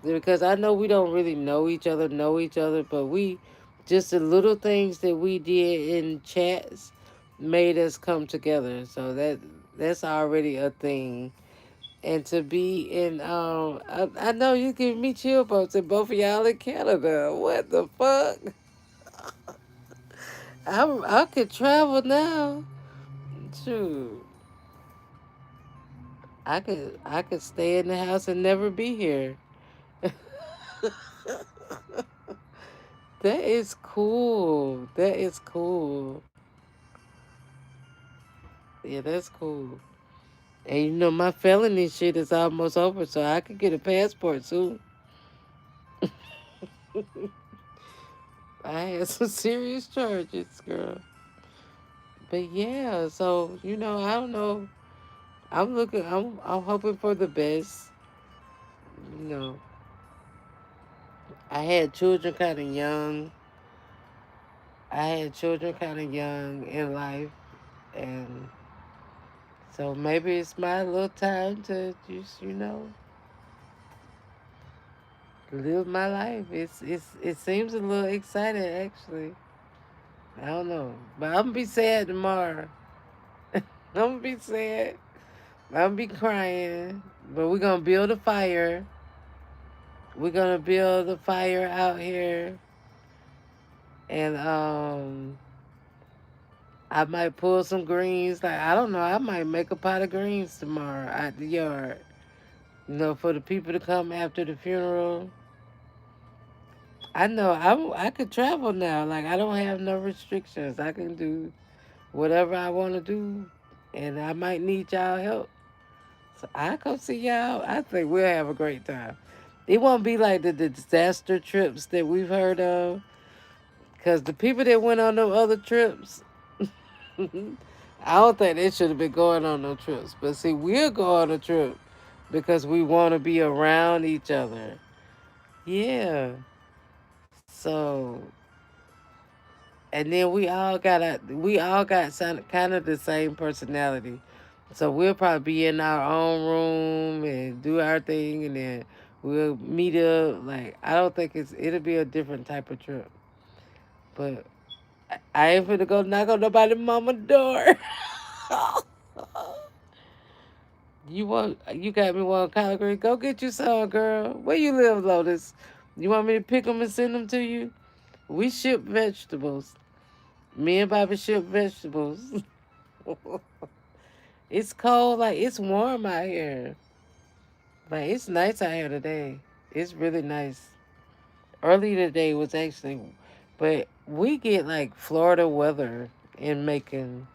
because I know we don't really know each other, but we just the little things that we did in chats made us come together. So that's already a thing. And to be in, I know you give me chill bumps, and both of y'all in Canada. What the fuck? I could travel now. Shoot, I could stay in the house and never be here. That is cool. That is cool. Yeah, that's cool. And my felony shit is almost over, so I could get a passport soon. I had some serious charges, girl. But yeah, so I don't know. I'm hoping for the best. You know, I had children kind of young. I had children kind of young in life, and so maybe it's my little time to just live my life. It seems a little exciting actually. I don't know, but I'm gonna be sad tomorrow. I'm gonna be sad. I'm gonna be crying, but we're gonna build a fire. We're gonna build a fire out here, and I might pull some greens. Like I don't know, I might make a pot of greens tomorrow at the yard. For the people to come after the funeral. I know I could travel now. Like I don't have no restrictions. I can do whatever I want to do, and I might need y'all help. So I come see y'all. I think we'll have a great time. It won't be like the disaster trips that we've heard of, because the people that went on them other trips, I don't think they should have been going on no trips. But see, we'll go on a trip because we want to be around each other. Yeah. So, and then we all got kind of the same personality. So we'll probably be in our own room and do our thing, and then we'll meet up. Like I don't think it'll be a different type of trip. But I ain't finna go knock on nobody's mama door. You got me one collard green. Go get you some, girl. Where you live, Lotus? You want me to pick them and send them to you? We ship vegetables. Me and Bobby ship vegetables. It's cold, like it's warm out here. Like it's nice out here today. It's really nice. Early today was actually, but we get like Florida weather in Macon.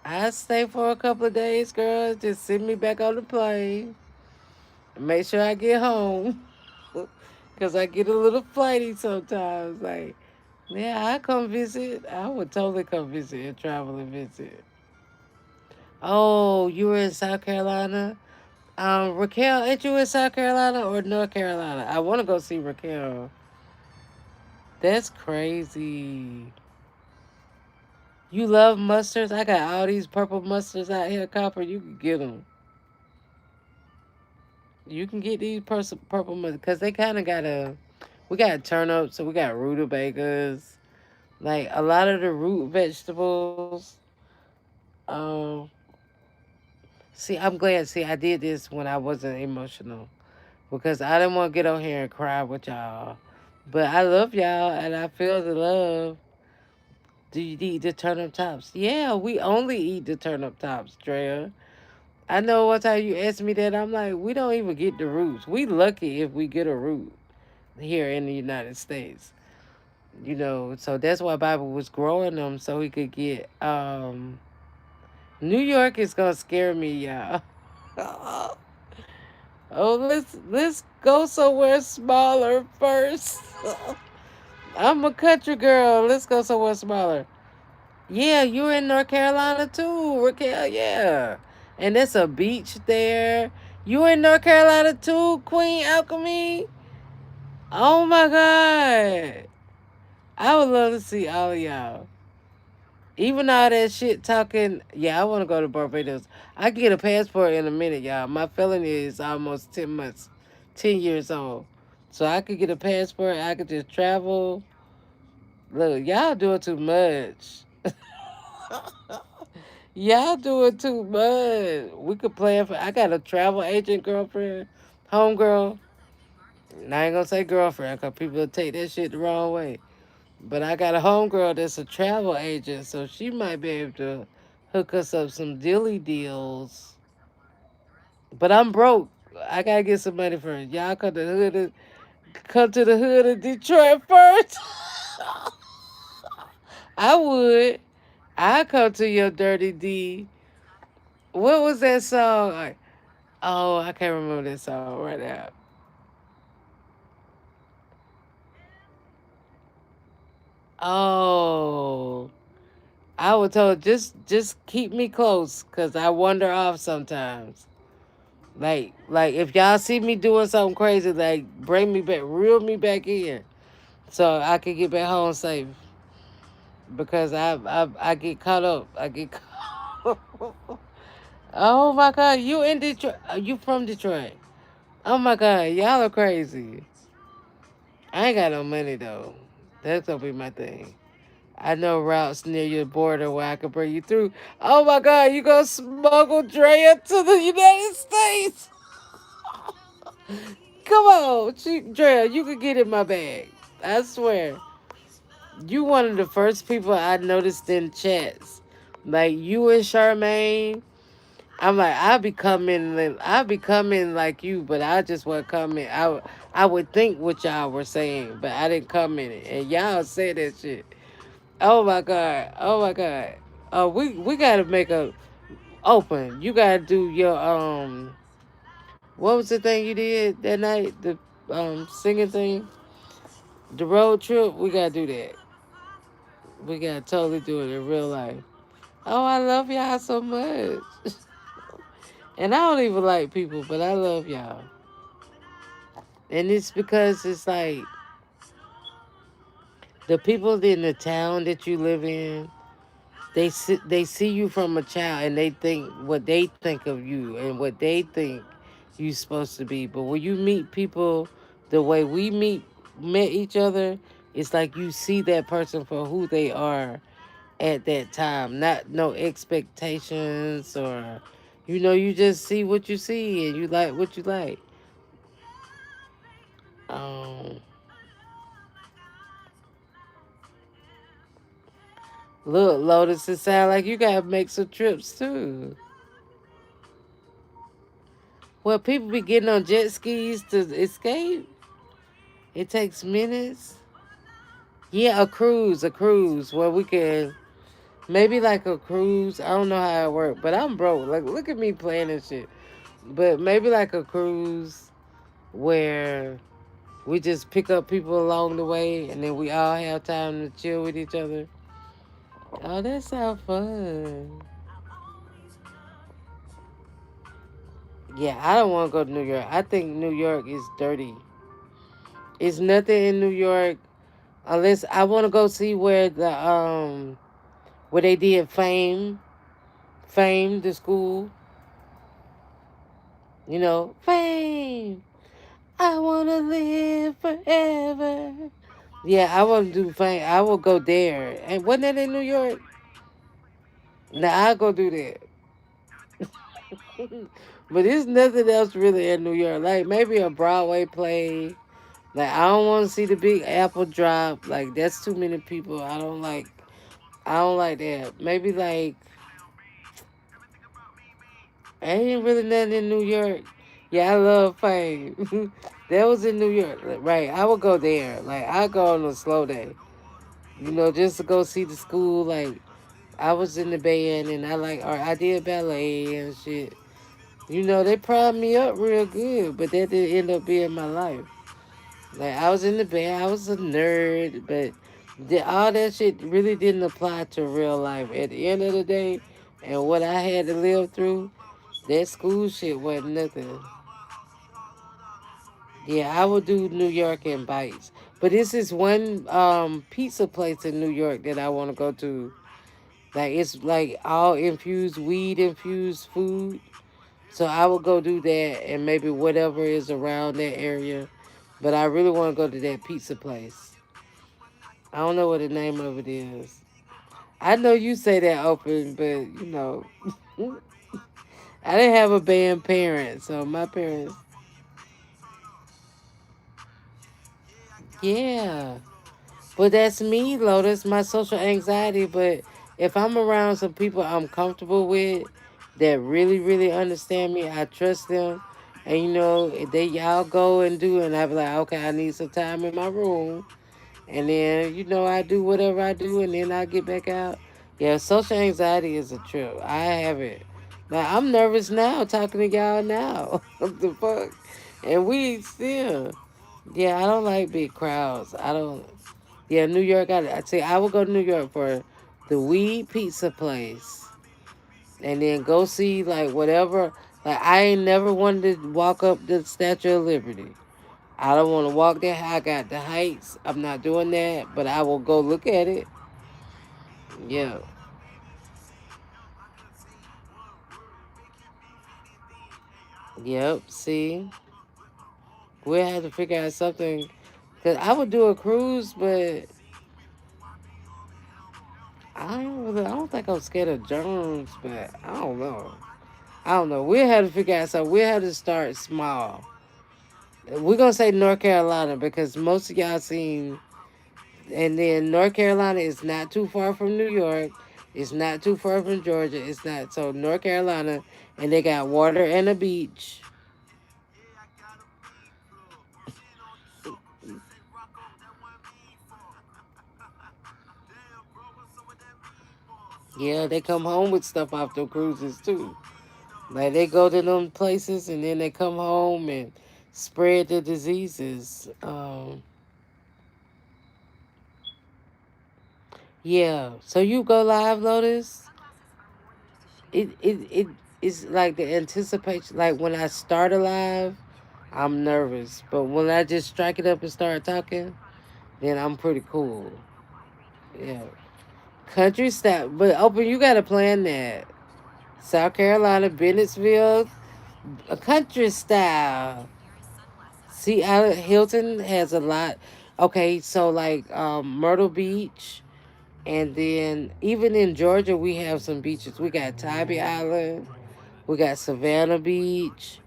I stay for a couple of days, girl. Just send me back on the plane. Make sure I get home. Cause I get a little flighty sometimes. Like, yeah, I come visit. I would totally come visit and travel and visit. Oh, you were in South Carolina? Raquel, ain't you in South Carolina or North Carolina? I want to go see Raquel. That's crazy. You love mustards? I got all these purple mustards out here, Copper. You can get them. You can get these purple mustards because they kind of got a. We got turnips, so we got rutabagas. Like a lot of the root vegetables. Um, See, I'm glad. See, I did this when I wasn't emotional because I didn't want to get on here and cry with y'all. But I love y'all and I feel the love. Do you eat the turnip tops? Yeah, we only eat the turnip tops, Drea. I know one time you asked me that. I'm like, we don't even get the roots. We lucky if we get a root here in the United States. So that's why Bible was growing them so he could get New York is gonna scare me, y'all. Oh, let's go somewhere smaller first. I'm a country girl. Let's go somewhere smaller. Yeah, you're in North Carolina too, Raquel. Yeah, and there's a beach there. You in North Carolina too, Queen Alchemy. Oh my God, I would love to see all of y'all. Even all that shit talking. Yeah, I want to go to Barbados. I can get a passport in a minute, y'all. My felony is almost 10 months, 10 years old, so I could get a passport. I could just travel. Look, y'all doing too much. Y'all doing too much. We could plan for. I got a travel agent girlfriend, homegirl. And I ain't gonna say girlfriend because people will take that shit the wrong way. But I got a homegirl that's a travel agent, so she might be able to hook us up some dilly deals. But I'm broke. I gotta get some money first. Y'all come to the hood of Detroit first. I would. I come to your dirty D. What was that song? Oh, I can't remember that song right now. Oh, I was told just keep me close, cause I wander off sometimes. Like if y'all see me doing something crazy, like bring me back, reel me back in, so I can get back home safe. Because I get caught up. I get caught. Oh my God, you in Detroit? You from Detroit? Oh my God, y'all are crazy. I ain't got no money though. That's gonna be my thing. I know routes near your border where I can bring you through. Oh my God, you gonna smuggle Drea to the United States? Come on, Drea, you can get in my bag. I swear. You one of the first people I noticed in chats. Like you and Charmaine. I'm like, I be coming like you, but I just wasn't coming. I would think what y'all were saying, but I didn't come in it. And y'all said that shit. Oh my God. Oh my God. We gotta make a open. You gotta do your what was the thing you did that night? The singing thing? The road trip? We gotta do that. We gotta totally do it in real life. Oh, I love y'all so much. And I don't even like people, but I love y'all. And it's because it's like the people in the town that you live in, they see you from a child and they think what they think of you and what they think you supposed to be. But when you meet people the way we met each other, it's like you see that person for who they are at that time. Not no expectations or you just see what you see and you like what you like. Um Look, Lotus, it sound like you gotta make some trips too. Well, people be getting on jet skis to escape. It takes minutes. Yeah, a cruise where we can maybe like a cruise. I don't know how it works, but I'm broke. Like, look at me planning shit. But maybe like a cruise where we just pick up people along the way, and then we all have time to chill with each other. Oh, that sounds fun. Yeah, I don't want to go to New York. I think New York is dirty. It's nothing in New York unless I want to go see where they did Fame the school. Fame. I want to live forever. Yeah, I want to do Fame. I will go there. And wasn't that in New York? Nah, I'll go do that. But there's nothing else really in New York. Like maybe a Broadway play. Like I don't want to see the Big Apple drop. Like that's too many people. I don't like. I don't like that. Maybe like ain't really nothing in New York. Yeah, I love Fame. That was in New York, right? I would go there. Like I go on a slow day. just to go see the school. Like I was in the band and or I did ballet and shit. They primed me up real good, but that didn't end up being my life. Like I was in the band, I was a nerd, but all that shit really didn't apply to real life. At the end of the day, and what I had to live through, that school shit wasn't nothing. Yeah, I would do New York and bites. But this is one pizza place in New York that I want to go to. Like it's like all infused weed infused food. So I would go do that and maybe whatever is around that area. But I really want to go to that pizza place. I don't know what the name of it is. I know you say that open, but I didn't have a band parent, so my parents, yeah. But that's me, Lotus, my social anxiety. But if I'm around some people I'm comfortable with that really, really understand me, I trust them. And if they y'all go and do, and I be like, okay, I need some time in my room. And then, I do whatever I do, and then I get back out. Yeah, social anxiety is a trip. I have it. Now, I'm nervous now talking to y'all now. What the fuck? And we still. Yeah, I don't like big crowds. I don't. Yeah, New York. I'd say I would go to New York for the weed pizza place, and then go see like whatever. Like I ain't never wanted to walk up the Statue of Liberty. I don't want to walk there. I got the heights. I'm not doing that, but I will go look at it. Yeah. Yep. See, we'll have to figure out something. Cause I would do a cruise, but I don't think I'm scared of germs, but I don't know. I don't know. We'll have to figure out something. We'll have to start small. We're gonna say North Carolina because most of y'all seen, and then North Carolina is not too far from New York. It's not too far from Georgia. It's not so North Carolina, and they got water and a beach. Yeah, they come home with stuff off the cruises too. Like they go to them places and then they come home and spread the diseases. Yeah. So you go live, Lotus. It is like the anticipation. Like when I start a live, I'm nervous, but when I just strike it up and start talking, then I'm pretty cool. Yeah. Country style, but open. You gotta plan that. South Carolina, Bennettsville, a country style. See, Hilton has a lot. Okay, so like Myrtle Beach, and then even in Georgia, we have some beaches. We got Tybee Island, we got Savannah Beach.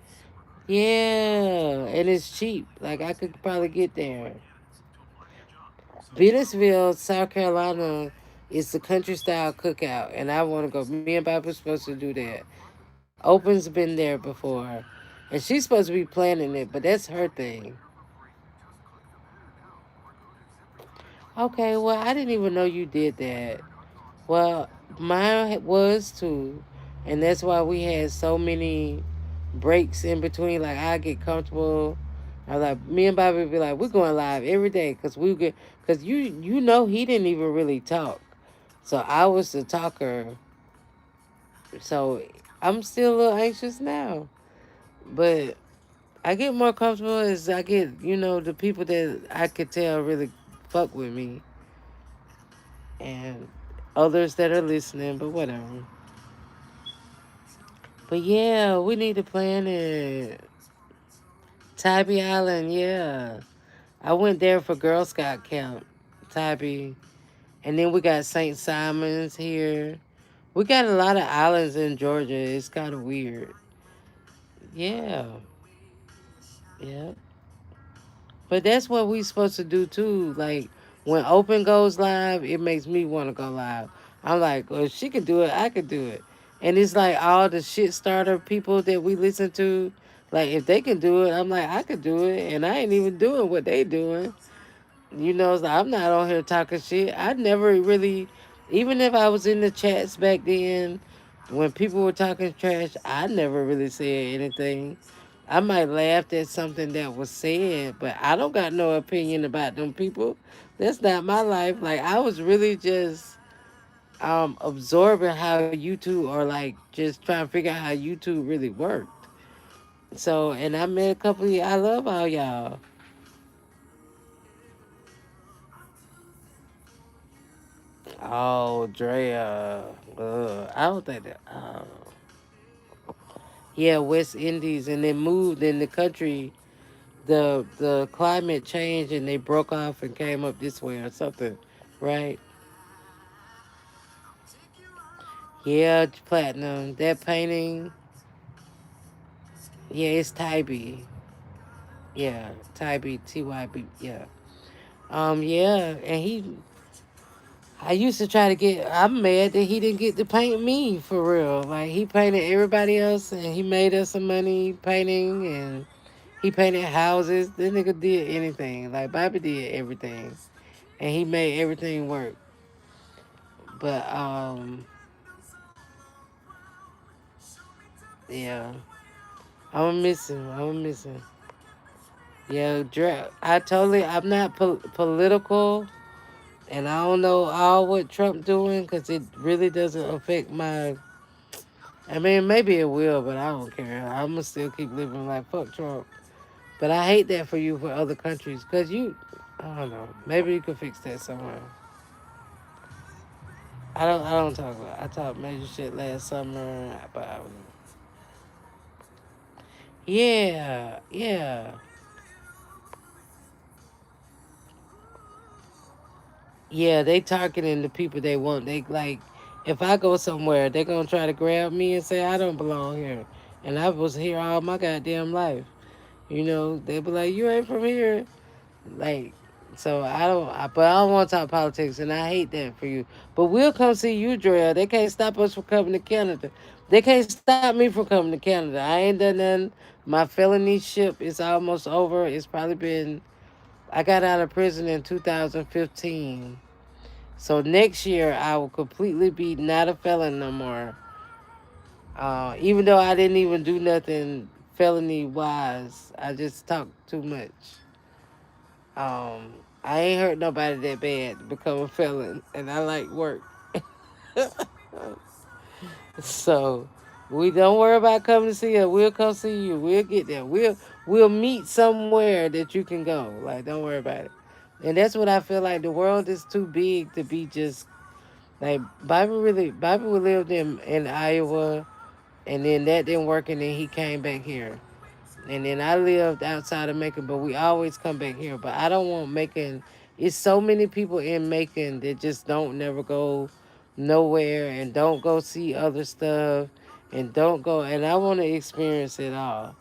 Yeah, and it's cheap. Like I could probably get there. Bennettsville, South Carolina, is the country style cookout, and I want to go. Me and Bobby's supposed to do that. Open's been there before, and she's supposed to be planning it, but that's her thing. Okay, well, I didn't even know you did that. Well, mine was too, and that's why we had so many breaks in between. Like I get comfortable. I like me and Bobby would be like, we're going live every day because because you know he didn't even really talk, so I was the talker. So I'm still a little anxious now, but I get more comfortable as I get the people that I could tell really fuck with me and others that are listening, but whatever. But yeah, we need to plan it. Tybee Island, yeah. I went there for Girl Scout camp, Tybee. And then we got St. Simon's here. We got a lot of islands in Georgia. It's kind of weird. Yeah, yeah. But that's what we supposed to do too. Like when Open goes live, it makes me want to go live. I'm like, well, if she could do it, I could do it. And it's like all the shit starter people that we listen to. Like if they can do it, I'm like, I could do it, and I ain't even doing what they doing. I'm not on here talking shit. I never really, even if I was in the chats back then, when people were talking trash, I never really said anything. I might laughed at something that was said, but I don't got no opinion about them people. That's not my life. Like I was really just absorbing how YouTube or like just trying to figure out how YouTube really worked. So and I met a couple of I love all y'all. Oh, Drea. I don't think that. Yeah, West Indies, and they moved in the country. The climate changed, and they broke off and came up this way or something, right? Yeah, platinum. That painting. Yeah, it's Tybee. Yeah, Tybee. TYB. Yeah. Yeah, and he. I used to try to get. I'm mad that he didn't get to paint me for real. Like he painted everybody else, and he made us some money painting, and he painted houses. This nigga did anything. Like Bobby did everything, and he made everything work. But yeah, I'm missing. I'm missing. Yeah, I totally. I'm not political, and I don't know all what Trump doing because it really doesn't affect my. I mean, maybe it will, but I don't care. I'm gonna still keep living like fuck Trump. But I hate that for you for other countries because you. I don't know. Maybe you could fix that somewhere. I don't talk about. I talked major shit last summer about. Yeah, yeah, yeah. They targeting the people they want. They like, if I go somewhere, they gonna try to grab me and say I don't belong here, and I was here all my goddamn life. They be like, you ain't from here. Like, so I don't. But I don't want to talk politics, and I hate that for you. But we'll come see you, Drea. They can't stop us from coming to Canada. They can't stop me from coming to Canada. I ain't done nothing. My felony ship is almost over. It's probably been. I got out of prison in 2015. So next year I will completely be not a felon no more. Even though I didn't even do nothing felony wise, I just talked too much. I ain't hurt nobody that bad to become a felon, and I like work. So we don't worry about coming to see us. We'll come see you. We'll get there. We'll meet somewhere that you can go. Like don't worry about it. And that's what I feel like. The world is too big to be just like Bobby lived in Iowa, and then that didn't work, and then he came back here. And then I lived outside of Macon, but we always come back here. But I don't want Macon. It's so many people in Macon that just don't never go nowhere and don't go see other stuff and don't go. And I want to experience it all.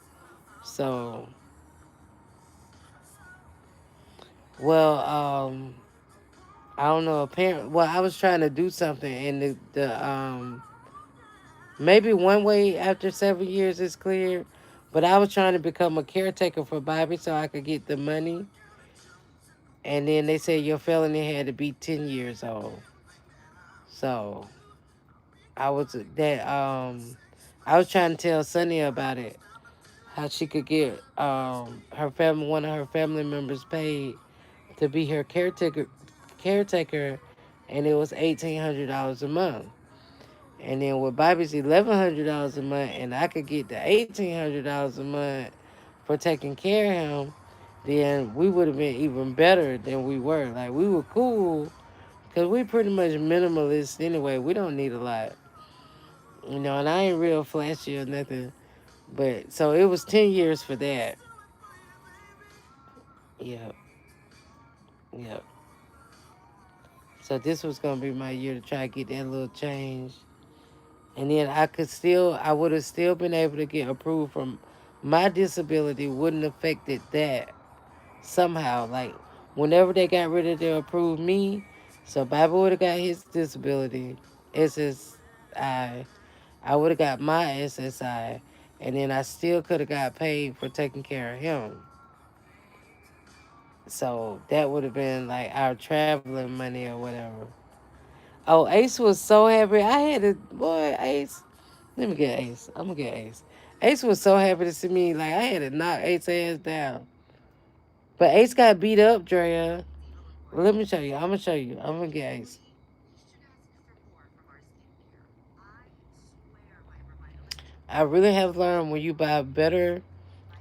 So, well, I don't know. Apparently, well, I was trying to do something, and the maybe one way after 7 years is clear. But I was trying to become a caretaker for Bobby so I could get the money. And then they said your felony had to be 10 years old. So I was that I was trying to tell Sunny about it, how she could get her family one of her family members paid to be her caretaker, and it was $1,800 a month. And then with Bobby's $1,100 a month, and I could get the $1,800 a month for taking care of him, then we would have been even better than we were. Like we were cool, cause we pretty much minimalist anyway. We don't need a lot, And I ain't real flashy or nothing. But so it was 10 years for that. Yep, yep. So this was gonna be my year to try to get that little change, and then I would have still been able to get approved from my disability. Wouldn't affected that somehow. Like whenever they got rid of their approved me, so Bobby would have got his disability, SSI. I would have got my SSI, and then I still could have got paid for taking care of him. So that would have been like our traveling money or whatever. Oh, Ace was so happy. I had to, boy, Ace. Let me get Ace. I'm gonna get Ace. Ace was so happy to see me. Like I had to knock Ace ass down. But Ace got beat up, Drea. Let me show you. I'm gonna show you. I'm gonna get Ace. I really have learned when you buy better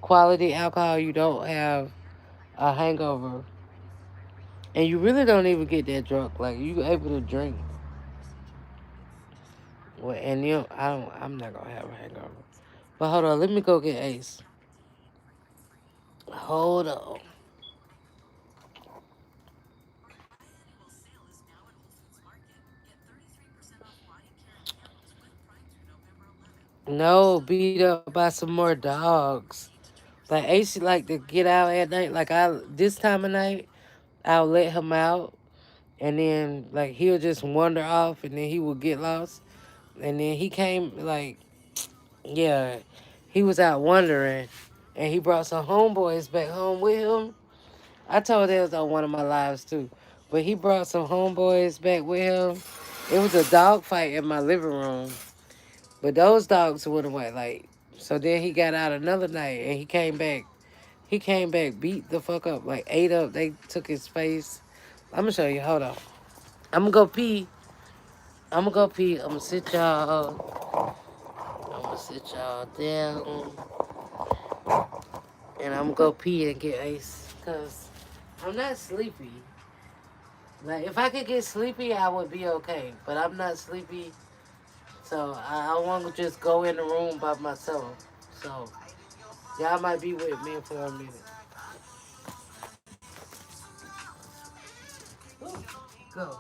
quality alcohol, you don't have a hangover, and you really don't even get that drunk. Like you able to drink. Well, and you, I don't. I'm not gonna have a hangover. But hold on. Let me go get Ace. Hold on. No, beat up by some more dogs. Like Ace like to get out at night. Like I this time of night, I'll let him out, and then like he'll just wander off, and then he will get lost. And then he came like yeah, he was out wandering, and he brought some homeboys back home with him. I told that was on one of my lives too, but he brought some homeboys back with him. It was a dog fight in my living room, but those dogs went away. Like so, then he got out another night, and he came back. He came back, beat the fuck up, like ate up. They took his face. I'm gonna show you. Hold on. I'm gonna go pee. I'm gonna go pee. I'm gonna sit y'all. I'm gonna sit y'all down, and I'm gonna go pee and get Ace, cause I'm not sleepy. Like if I could get sleepy, I would be okay. But I'm not sleepy, so I want to just go in the room by myself. So y'all might be with me for a minute. Go.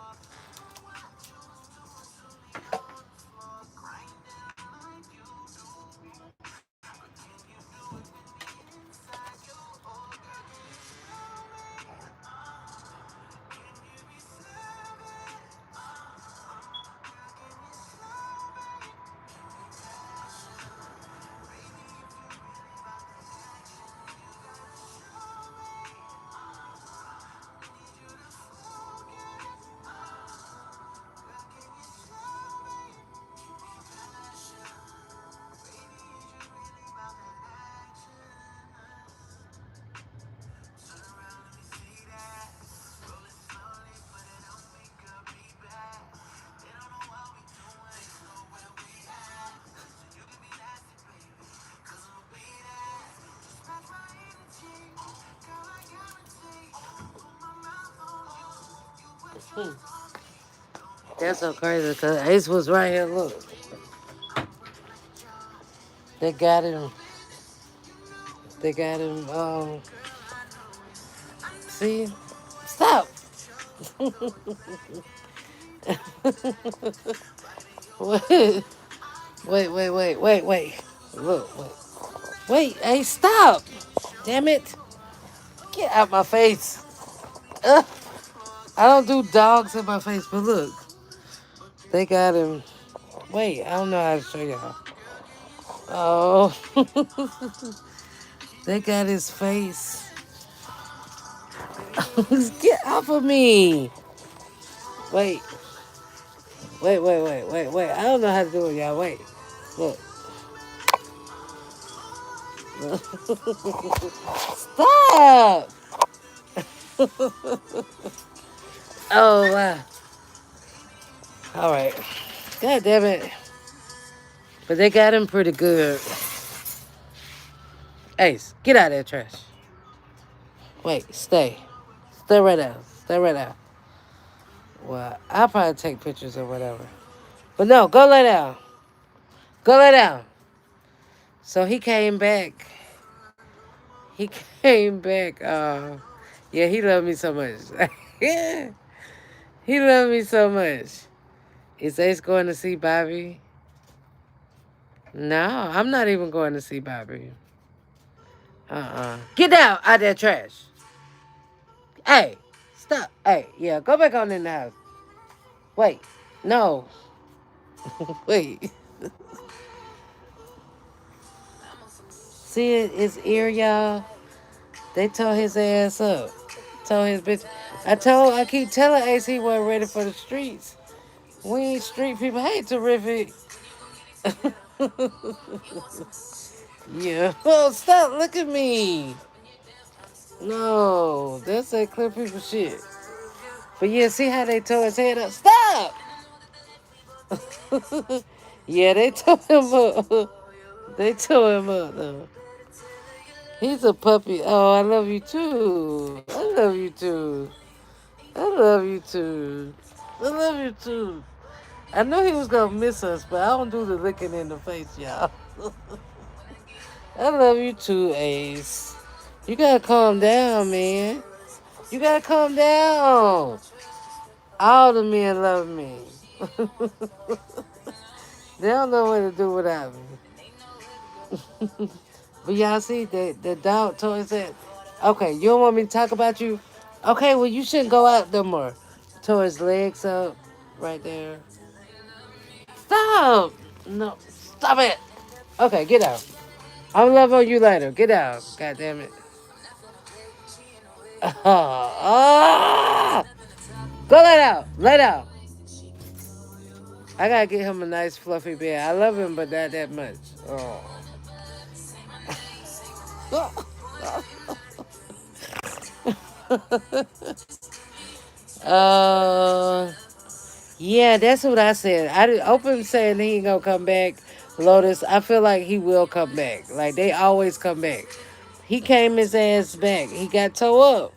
Hmm. That's so crazy because Ace was right here. Look, they got him. They got him. See, stop. Wait, wait. Look, wait. Wait, hey, stop. Damn it. Get out my face. Ugh. I don't do dogs in my face, but look. They got him. Wait, I don't know how to show y'all. Oh. They got his face. Get off of me. Wait, wait. I don't know how to do it, y'all. Wait. Look. Stop. Oh, wow. All right. God damn it. But they got him pretty good. Ace, get out of that trash. Wait, stay. Stay right there. Stay right there. Well, I'll probably take pictures or whatever. But no, go lay down. Go lay down. So he came back. He came back. Yeah, he loved me so much. Yeah, he loved me so much. Is Ace going to see Bobby? No, I'm not even going to see Bobby. Get down out of that trash. Hey, stop. Hey, yeah, go back on in the house. Wait, no. Wait. See it, his ear, y'all? They tore his ass up. told his bitch. I keep telling Ace he wasn't ready for the streets. We ain't street people. Hey, terrific. Yeah. Oh, stop. Look at me. No, that's that clear people shit. But yeah, see how they tore his head up? Stop! Yeah, they tore him up. They tore him up, though. He's a puppy. Oh, I love you too. I love you too. I love you too. I love you too. I know he was gonna miss us, but I don't do the licking in the face, y'all. I love you too, Ace. You gotta calm down, man. You gotta calm down. All the men love me. They don't know what to do without me. But y'all see the dog told said, okay, you don't want me to talk about you? Okay, well you shouldn't go out no more. Tore his legs up right there. Stop! No, stop it! Okay, get out. I'll love on you later. Get out. God damn it. Ah! Go let out. Let out. I gotta get him a nice fluffy bed. I love him, but not that much. Oh. uh, yeah, that's what I said. I did open saying he ain't gonna come back. Lotus, I feel like he will come back. Like they always come back. He came his ass back. He got towed up,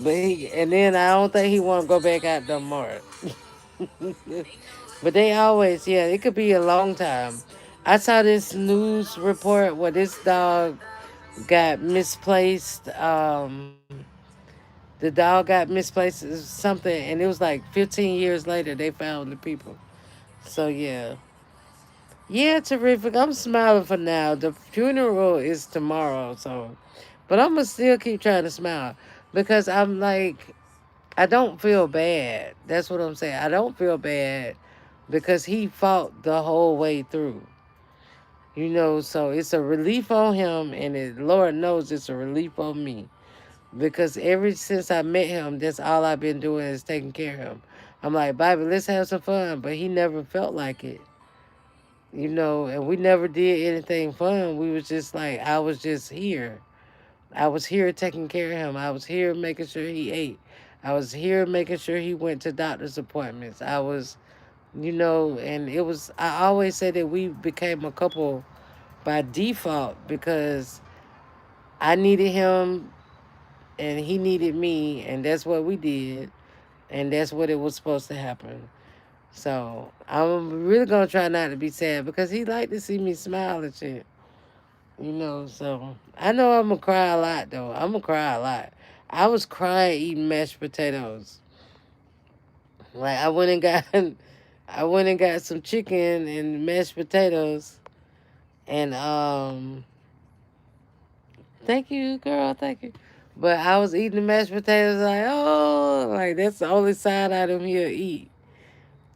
but he and then I don't think he want to go back out no more. But they always, yeah, it could be a long time. I saw this news report where this dog got misplaced. The dog got misplaced or something, and it was like 15 years later they found the people. So yeah, yeah, terrific. I'm smiling for now. The funeral is tomorrow, so but I'm gonna still keep trying to smile because I'm like I don't feel bad. That's what I'm saying. I don't feel bad because he fought the whole way through. So it's a relief on him, and Lord knows it's a relief on me because ever since I met him, that's all I've been doing is taking care of him. I'm like, Bobby, let's have some fun, but he never felt like it, and we never did anything fun. We was just like, I was just here. I was here taking care of him. I was here making sure he ate. I was here making sure he went to doctor's appointments. I was, and it was, I always say that we became a couple by default because I needed him and he needed me, and that's what we did, and that's what it was supposed to happen. So I'm really gonna try not to be sad because he liked to see me smile and shit. So I know I'm gonna cry a lot though. I'm gonna cry a lot. I was crying eating mashed potatoes. Like I went and got some chicken and mashed potatoes, and thank you, girl, thank you. But I was eating the mashed potatoes like, oh, like that's the only side item he'll eat.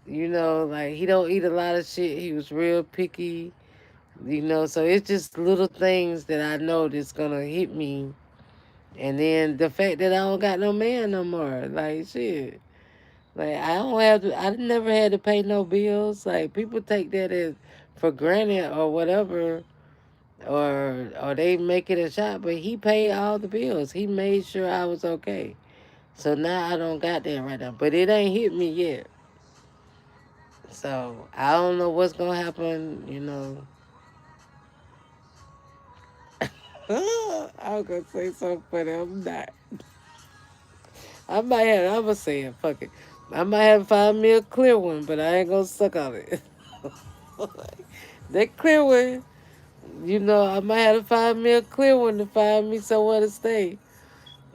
Like he don't eat a lot of shit. He was real picky. So it's just little things that I know that's gonna hit me. And then the fact that I don't got no man no more. Like shit. Like I don't have to I never had to pay no bills. Like people take that as for granted or whatever or they make it a shot, but he paid all the bills. He made sure I was okay. So now I don't got that right now. But it ain't hit me yet. So I don't know what's gonna happen. I was gonna say something funny. I'm not. I'm gonna say it, fuck it. I might have to find me a clear one, but I ain't gonna suck on it. That clear one, I might have to find me a clear one to find me somewhere to stay.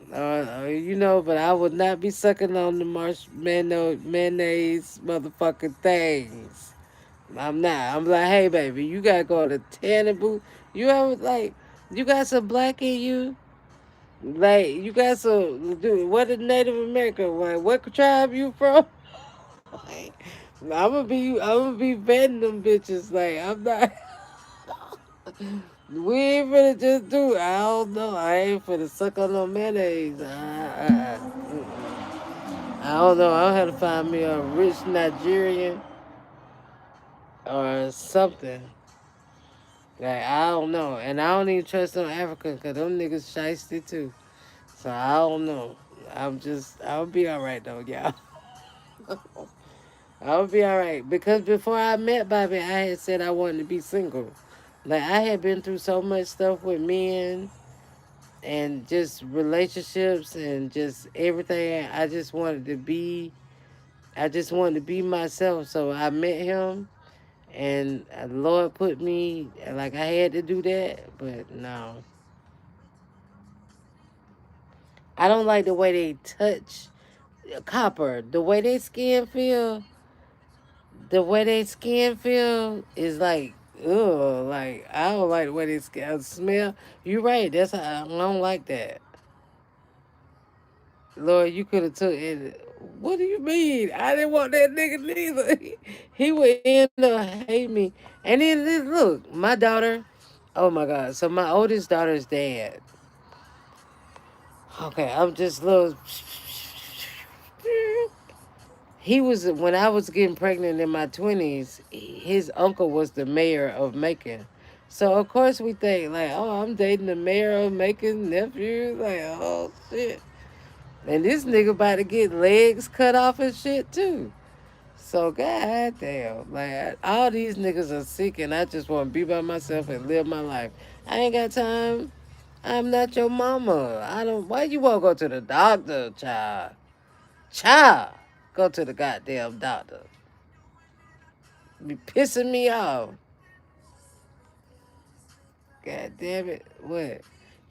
But I would not be sucking on the marshmallow mayonnaise motherfucking things. I'm not. I'm like, hey baby, you gotta go to tanning booth. You ever like, you got some black in you? Like, you got some. Dude, what is Native American? Like, what tribe you from? Like, I'm gonna be vetting them bitches. Like, I'm not. We ain't finna just do. I don't know. I ain't finna suck on no mayonnaise. I don't know. I don't have to find me a rich Nigerian or something. Like I don't know, and I don't even trust them Africans because them niggas shiesty too. So I don't know. I'll be all right though, y'all. I'll be all right because before I met Bobby, I had said I wanted to be single. Like I had been through so much stuff with men and just relationships and just everything. I just wanted to be. I just wanted to be myself. So I met him, and the Lord put me like I had to do that. But no, I don't like the way they touch copper. The way they skin feel. The way they skin feel is like, ugh, like I don't like the way they skin smell. You right, that's how I don't like that. Lord, you could have took it. What do you mean? I didn't want that nigga neither. He would end up hate me. And then look, my daughter. Oh my God! So my oldest daughter's dad. Okay, I'm just little. He was when I was getting pregnant in my 20s. His uncle was the mayor of Macon, so of course we think like, oh, I'm dating the mayor of Macon nephew. Like, oh shit, and this nigga about to get legs cut off and shit too. So goddamn, like all these niggas are sick, and I just want to be by myself and live my life. I ain't got time. I'm not your mama. I don't. Why you want to go to the doctor, child? Child, go to the goddamn doctor. Be pissing me off. God damn it. What?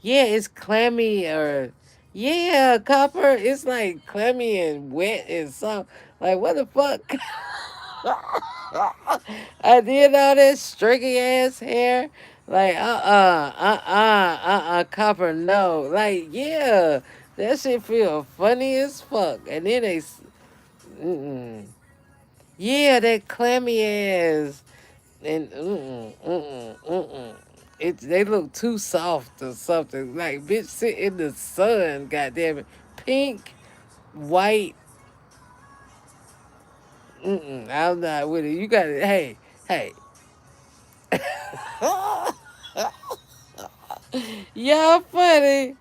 Yeah, it's clammy or yeah, copper. It's like clammy and wet and soft. Like what the fuck? I did all that streaky ass hair. Like copper. No. Like yeah, that shit feel funny as fuck. And then mm-mm. Yeah, that clammy ass. And they look too soft or something. Like bitch, sit in the sun. Goddamn it, pink, white. I'm not with it. You got it. Hey, hey. Y'all funny.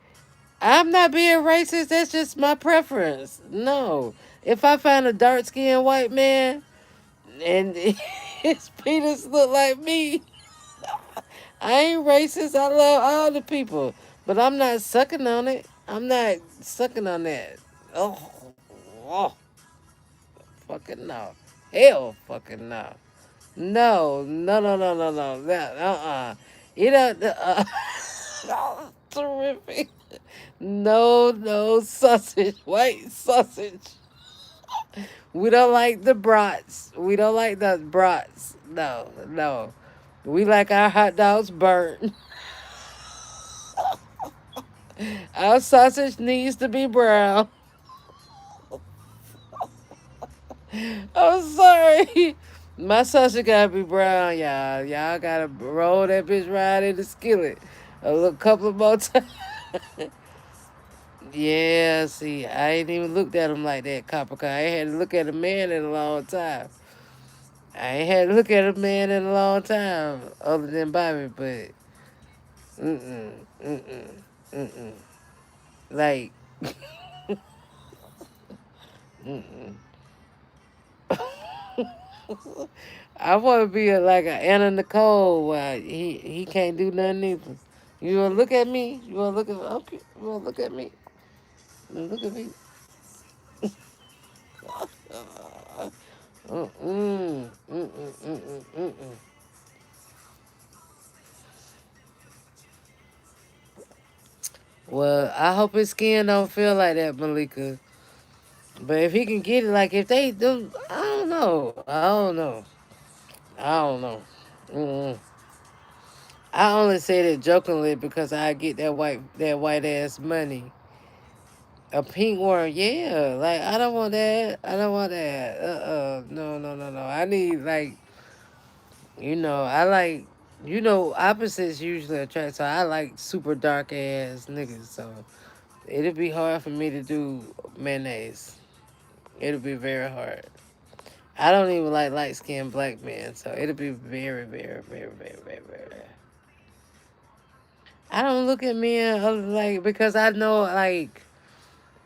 I'm not being racist. That's just my preference. No, if I find a dark skinned white man and his penis look like me, I ain't racist. I love all the people, but I'm not sucking on it. I'm not sucking on that. Oh, oh fucking no. Hell, fucking no. No, no, no, no, no, no. That, It terrific. No, no sausage. White sausage. We don't like the brats. We don't like the brats. No, no. We like our hot dogs burnt. Our sausage needs to be brown. I'm sorry. My sausage gotta be brown, y'all. Y'all gotta roll that bitch right in the skillet a little couple of more times. Yeah, see, I ain't even looked at him like that, Copper. I ain't had to look at a man in a long time. I ain't had to look at a man in a long time, other than Bobby. But mm mm mm. Like, mm. I want to be like a Anna Nicole. He can't do nothing either. You wanna look at me? You wanna look at okay? You wanna look at me? Look at me. Mm. Well, I hope his skin don't feel like that, Malika. But if he can get it, like if they do, I don't know. I don't know. I don't know. Mm-mm. I only said it jokingly because I get that white ass money. A pink one, yeah. Like I don't want that. I don't want that. No, no, no, no. I need like I like. You know, opposites usually attract. So I like super dark ass niggas. So it'd be hard for me to do mayonnaise. It'll be very hard. I don't even like light skinned black men. So it'll be very, very, very, very, very, very. I don't look at men like because I know like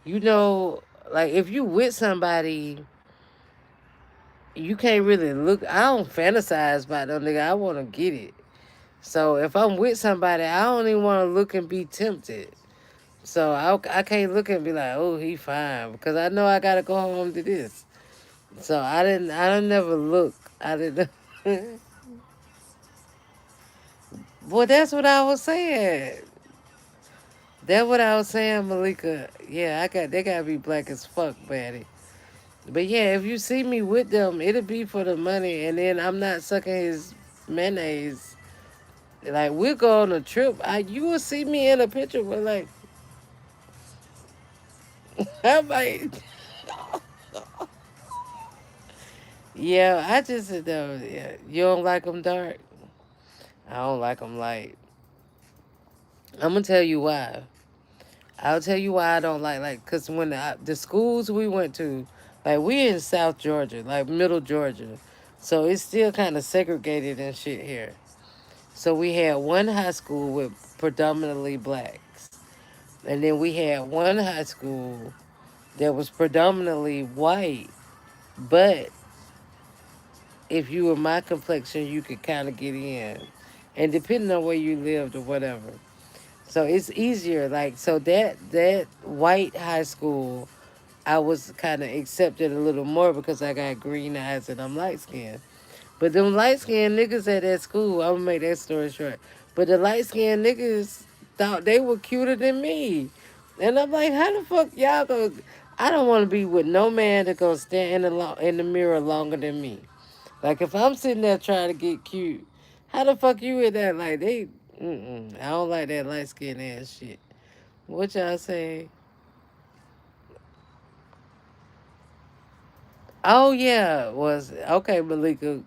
you know like if you with somebody you can't really look. I don't fantasize about them nigga. I want to get it. So if I'm with somebody, I don't even want to look and be tempted. So I can't look and be like, oh, he fine because I know I gotta go home to this. So I didn't never look. I didn't. Well, that's what I was saying. That's what I was saying, Malika. Yeah, they gotta be black as fuck, Betty. But yeah, if you see me with them, it'll be for the money, and then I'm not sucking his mayonnaise. Like we'll go on a trip. You will see me in a picture with like I might. Yeah, I just yeah. You don't like them dark. I don't like them light. I'm gonna tell you why. I'll tell you why I don't cause when the schools we went to, like we in South Georgia, like Middle Georgia, so it's still kind of segregated and shit here. So we had one high school with predominantly blacks, and then we had one high school that was predominantly white, but if you were my complexion, you could kind of get in, and depending on where you lived or whatever. So it's easier. Like so that white high school, I was kind of accepted a little more because I got green eyes and I'm light skinned. But them light skinned niggas at that school, I'm gonna make that story short. But the light skinned niggas thought they were cuter than me. And I'm like, how the fuck y'all go? I don't want to be with no man that gonna stand in the mirror longer than me. Like if I'm sitting there trying to get cute, how the fuck you with that? Like they, I don't like that light skinned ass shit. What y'all say? Oh yeah, was okay, Malika.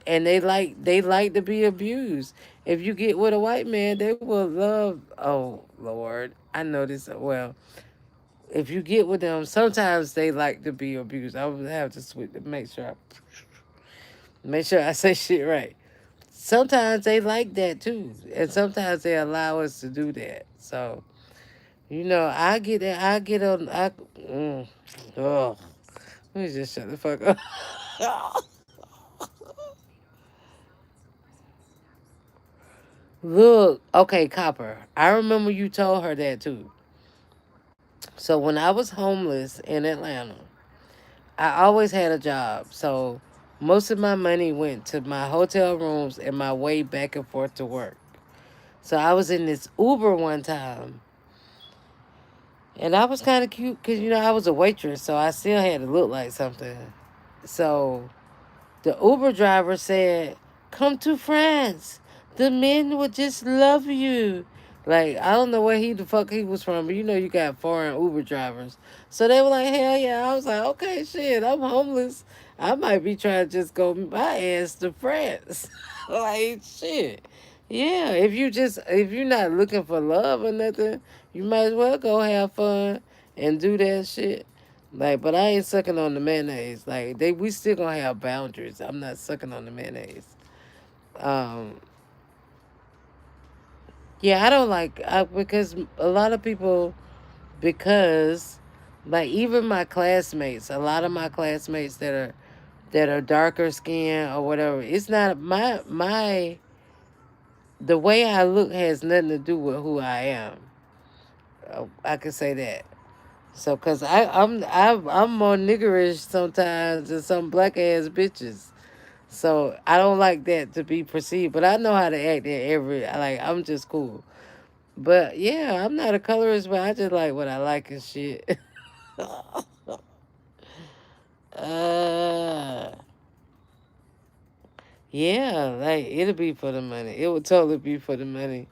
And they like to be abused. If you get with a white man, they will love. Oh Lord, I know this well. If you get with them, sometimes they like to be abused. I would have to switch to make sure I say shit right. Sometimes they like that too, and sometimes they allow us to do that. So I get that. I get on. Oh, let me just shut the fuck up. Look, okay, Copper. I remember you told her that too. So when I was homeless in Atlanta, I always had a job. So most of my money went to my hotel rooms and my way back and forth to work. So I was in this Uber one time, and I was kind of cute because I was a waitress, so I still had to look like something. So the Uber driver said, "Come to France. The men would just love you." Like, I don't know where the fuck he was from, but you got foreign Uber drivers. So they were like, hell yeah. I was like, okay, shit, I'm homeless. I might be trying to just go my ass to France. Like, shit. Yeah, if you're not looking for love or nothing, you might as well go have fun and do that shit. Like, but I ain't sucking on the mayonnaise. Like, we still gonna have boundaries. I'm not sucking on the mayonnaise. Um, yeah, I don't like because a lot of people because like even my classmates, a lot of my classmates that are darker skin or whatever. It's not my the way I look has nothing to do with who I am. I can say that. So, cause I'm more niggerish sometimes than some black ass bitches. So I don't like that to be perceived, but I know how to act in I'm just cool. But yeah, I'm not a colorist, but I just like what I like and shit. uh, yeah, like it'll be for the money. It would totally be for the money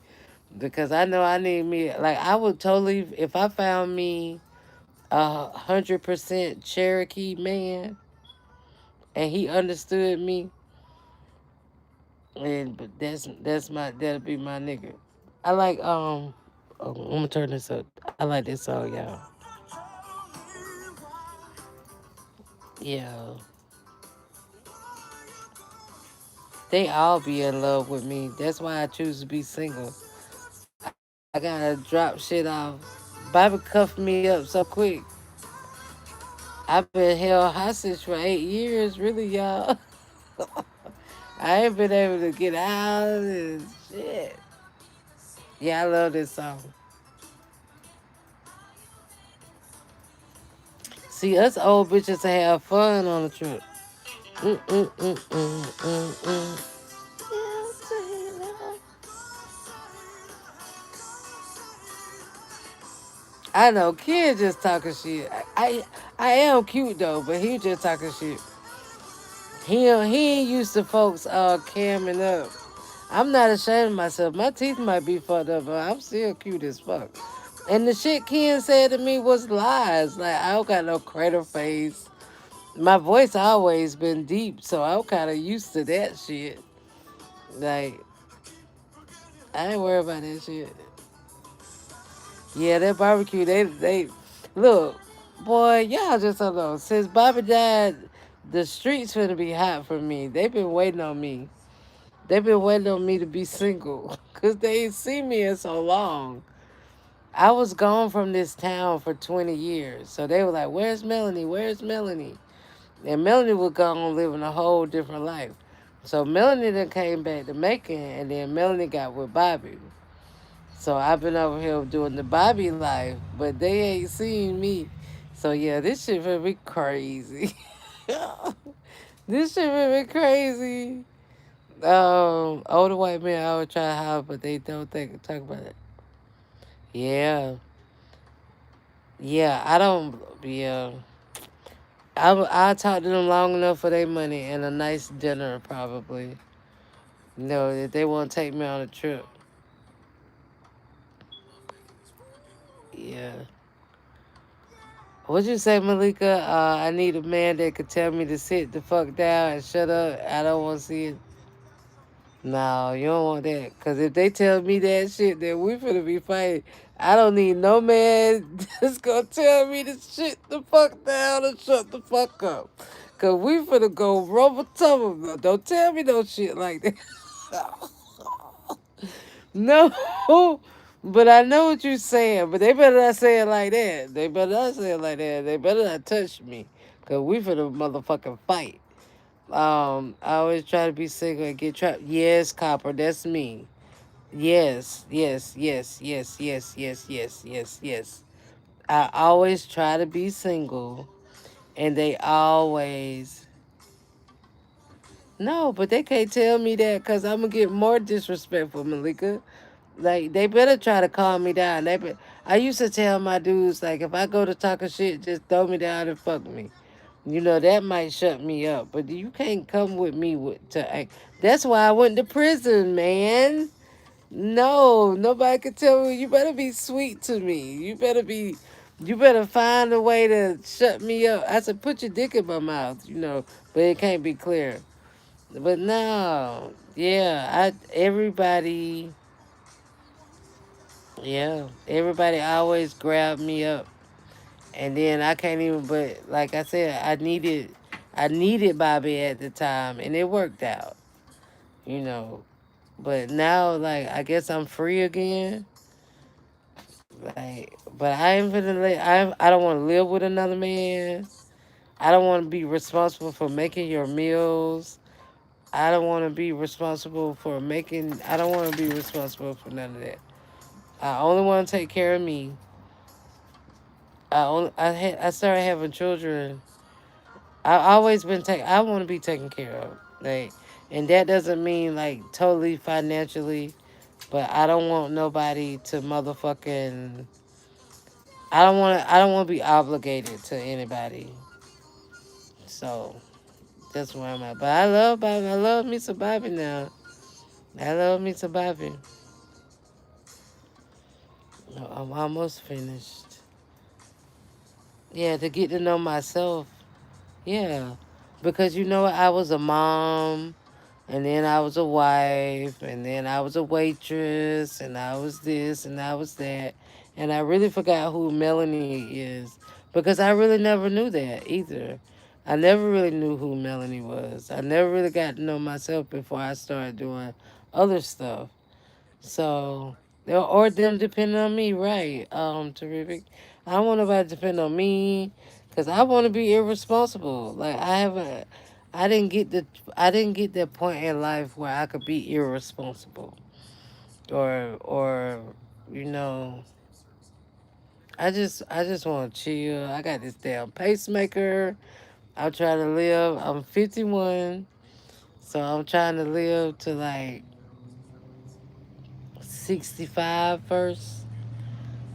because I know I need me. Like I would totally if I found me 100% Cherokee man and he understood me. And but that'll be my nigga. I like oh, I'm gonna turn this up. I like this song, y'all. Yeah. They all be in love with me. That's why I choose to be single. I gotta drop shit off. Bobby cuffed me up so quick. I've been held hostage for 8 years, really, y'all. I ain't been able to get out and shit. Yeah, I love this song. See, us old bitches to have fun on the trip. Mm, mm, mm, mm, mm, mm. I know, kid just talking shit. I am cute though, but he just talking shit. He ain't used to folks camming up. I'm not ashamed of myself. My teeth might be fucked up, but I'm still cute as fuck. And the shit Ken said to me was lies. Like I don't got no crater face. My voice always been deep, so I'm kind of used to that shit. Like I ain't worried about that shit. Yeah, that barbecue, they look, boy, y'all just don't know. Since Bobby died, the streets finna be hot for me. They been waiting on me. They been waiting on me to be single, cause they ain't seen me in so long. I was gone from this town for 20 years, so they were like, "Where's Melanie? Where's Melanie?" And Melanie was gone living a whole different life. So Melanie then came back to Macon, and then Melanie got with Bobby. So I've been over here doing the Bobby life, but they ain't seen me. So yeah, this shit gonna be crazy. This shit gonna be crazy. Older white men always try to hide, but they don't think talk about it. Yeah, yeah. I don't. Yeah, I talk to them long enough for their money and a nice dinner probably. No, if they want to take me on a trip. Yeah. What'd you say, Malika? I need a man that could tell me to sit the fuck down and shut up. I don't want to see it. No, you don't want that. Because if they tell me that shit, then we finna be fighting. I don't need no man that's gonna tell me to shit the fuck down and shut the fuck up. Because we finna go rubber tubber. Don't tell me no shit like that. No, but I know what you're saying. But they better not say it like that. They better not say it like that. They better not touch me, cause we finna motherfucking fight. I always try to be single and get trapped. Yes, Copper, that's me. Yes, yes, yes, yes, yes, yes, yes, yes, yes. I always try to be single, and they always no, but they can't tell me that because I'm gonna get more disrespectful, Malika. Like they better try to calm me down. I used to tell my dudes like if I go to talking shit, just throw me down and fuck me. You know that might shut me up, but you can't come with me to act. That's why I went to prison, man. No, nobody can tell me. You better be sweet to me. You better find a way to shut me up. I said, put your dick in my mouth, but it can't be clear. But no, yeah, everybody always grab me up, and then I can't even. But like I said, I needed Bobby at the time, and it worked out, you know. But now, like, I guess I'm free again. Like, but I ain't gonna I don't want to live with another man. I don't want to be responsible for making your meals. I don't want to be responsible for making. I don't want to be responsible for none of that. I only want to take care of me. I started having children. I always been take. I want to be taken care of. Like, and that doesn't mean like totally financially, but I don't want nobody to motherfucking. I don't want to. I don't want to be obligated to anybody. So that's where I'm at. But I love Bobby. I love me some Bobby now. I love me some Bobby. I'm almost finished. Yeah, to get to know myself. Yeah. Because you know what? I was a mom. And then I was a wife, and then I was a waitress, and I was this, and I was that. And I really forgot who Melanie is because I really never knew that either. I never really knew who Melanie was. I never really got to know myself before I started doing other stuff. So, or them depending on me, right? Terrific. I don't want nobody to depend on me, cause I want to be irresponsible. Like I haven't, I didn't get that point in life where I could be irresponsible, or, you know, I just want to chill. I got this damn pacemaker. I'm trying to live. I'm 51, so I'm trying to live to like 65 first.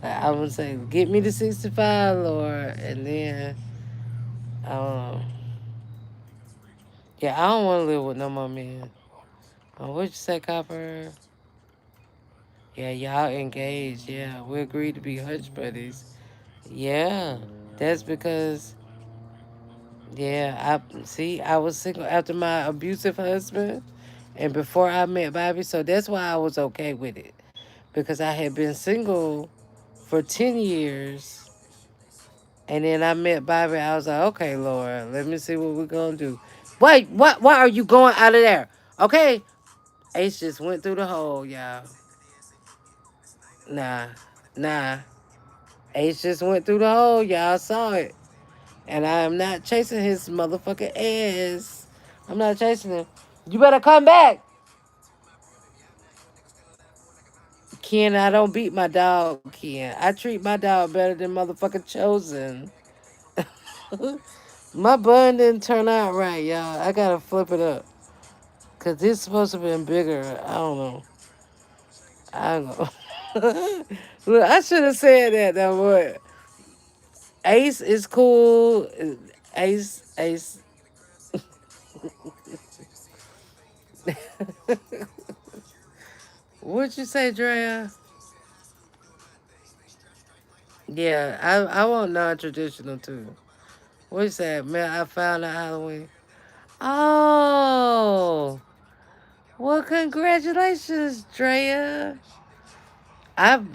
I would say, get me to 65, Lord, and then, um, yeah, I don't want to live with no more men. What'd you say, Copper? Yeah, y'all engaged. Yeah, we agreed to be hush buddies. Yeah, that's because, yeah, I see. I was single after my abusive husband, and before I met Bobby, so that's why I was okay with it because I had been single for 10 years. And then I met Bobby. I was like, okay, Lord, let me see what we're gonna do. Wait, what? Why are you going out of there? Okay, Ace just went through the hole, y'all. Nah, nah. Ace just went through the hole. Y'all saw it, and I am not chasing his motherfucking ass. I'm not chasing him. You better come back, Ken. I don't beat my dog, Ken. I treat my dog better than motherfucking Chosen. My bun didn't turn out right, y'all. I gotta flip it up. Cause this supposed to been bigger. I don't know. I don't know. Look, I should have said that though. What? Ace is cool. Ace. What'd you say, Drea? Yeah, I want non-traditional too. What you say, man? I found out Halloween. Oh, well, congratulations, Drea.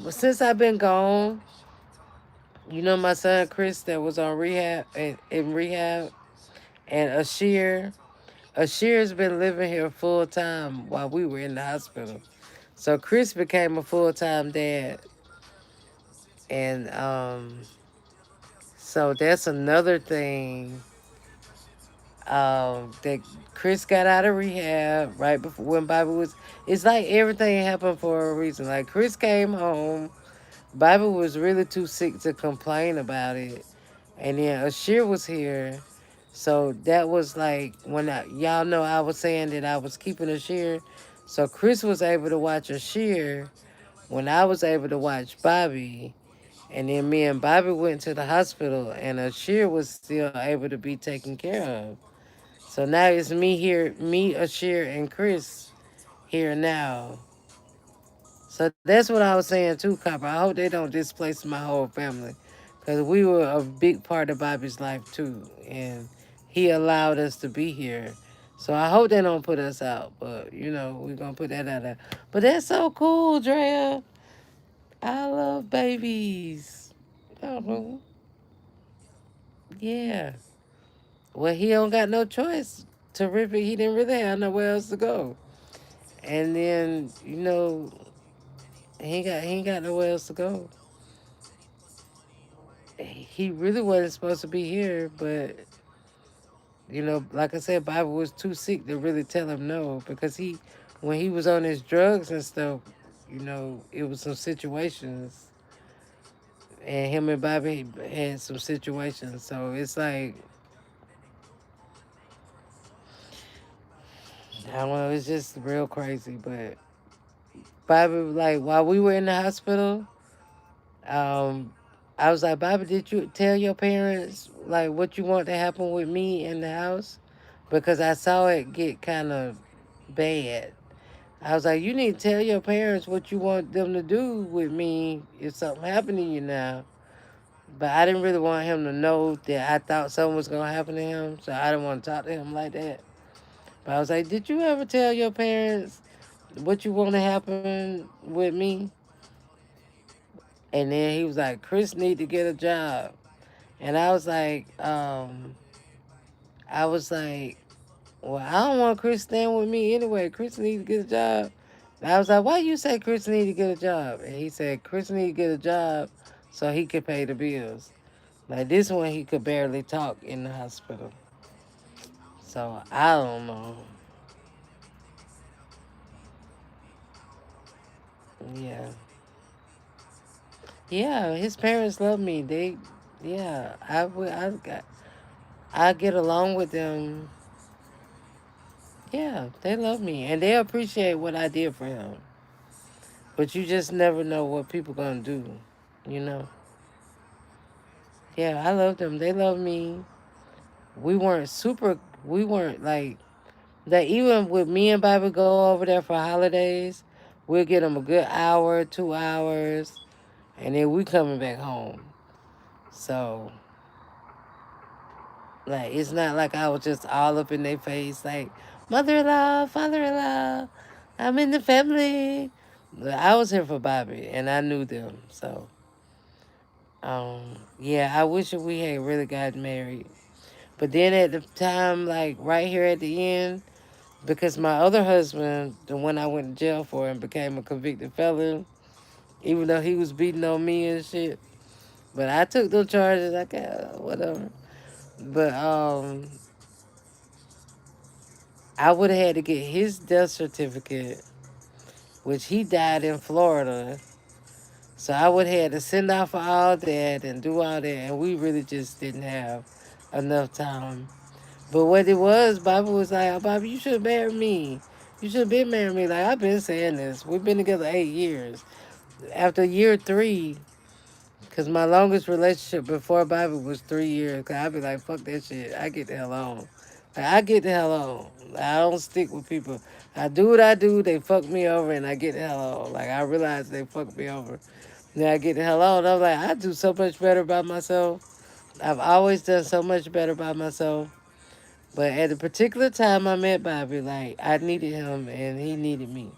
Since I've been gone. You know my son Chris that was on rehab in rehab, and Ashir. Ashir's been living here full time while we were in the hospital. So Chris became a full time dad, and so that's another thing. That Chris got out of rehab right before when Bobby was. It's like everything happened for a reason. Like Chris came home, Bobby was really too sick to complain about it, and then Ashir was here. So that was like when y'all know I was saying that I was keeping Ashir. So Chris was able to watch Ashir when I was able to watch Bobby. And then me and Bobby went to the hospital and Ashir was still able to be taken care of. So now it's me here, me, Ashir, and Chris here now. So that's what I was saying too, Copper. I hope they don't displace my whole family. Because we were a big part of Bobby's life too. And he allowed us to be here. So I hope they don't put us out. But, you know, we're going to put that out there. But that's so cool, Drea. I love babies. Oh, yeah. Well, he don't got no choice. Terrific. He didn't really have nowhere else to go. And then, you know, he ain't got nowhere else to go. He really wasn't supposed to be here, but you know, like I said, Bobby was too sick to really tell him no because when he was on his drugs and stuff, you know, it was some situations, and him and Bobby had some situations. So it's like I don't know, it's just real crazy. But Bobby, like while we were in the hospital, um, I was like, Bobby, did you tell your parents like what you want to happen with me in the house? Because I saw it get kind of bad. I was like, you need to tell your parents what you want them to do with me if something happened to you now. But I didn't really want him to know that I thought something was going to happen to him. So I didn't want to talk to him like that. But I was like, did you ever tell your parents what you want to happen with me? And then he was like, Chris need to get a job. And I was like, well, I don't want Chris staying with me anyway. Chris need to get a job. And I was like, why you say Chris need to get a job? And he said, Chris need to get a job so he could pay the bills. Like this one, he could barely talk in the hospital. So I don't know. Yeah, yeah. His parents love me. Yeah. I get along with them. Yeah, they love me and they appreciate what I did for him. But you just never know what people gonna do. You know. Yeah, I love them. They love me. We weren't super. We weren't like that. Even with me and Bobby go over there for holidays, we'll get them a good hour, 2 hours, and then we coming back home. So like it's not like I was just all up in their face like mother-in-law, father-in-law, I'm in the family. I was here for Bobby and I knew them. So yeah, I wish we had really got married. But then at the time, like right here at the end, because my other husband, the one I went to jail for and became a convicted felon, even though he was beating on me and shit. But I took those charges. I got whatever. But I would have had to get his death certificate, which he died in Florida. So I would have had to send out for all that and do all that, and we really just didn't have enough time. But what it was, Bobby was like, oh, Bobby, you should have married me. You should have been married me. Like, I've been saying this. We've been together 8 years. After year three, because my longest relationship before Bobby was 3 years, because I'd be like, fuck that shit. I get the hell on. Like, I get the hell on. I don't stick with people. I do what I do. They fuck me over, and I get the hell on. Like, I realize they fuck me over. Then I get the hell on. I'm like, I do so much better by myself. I've always done so much better by myself. But at a particular time I met Bobby, like I needed him and he needed me.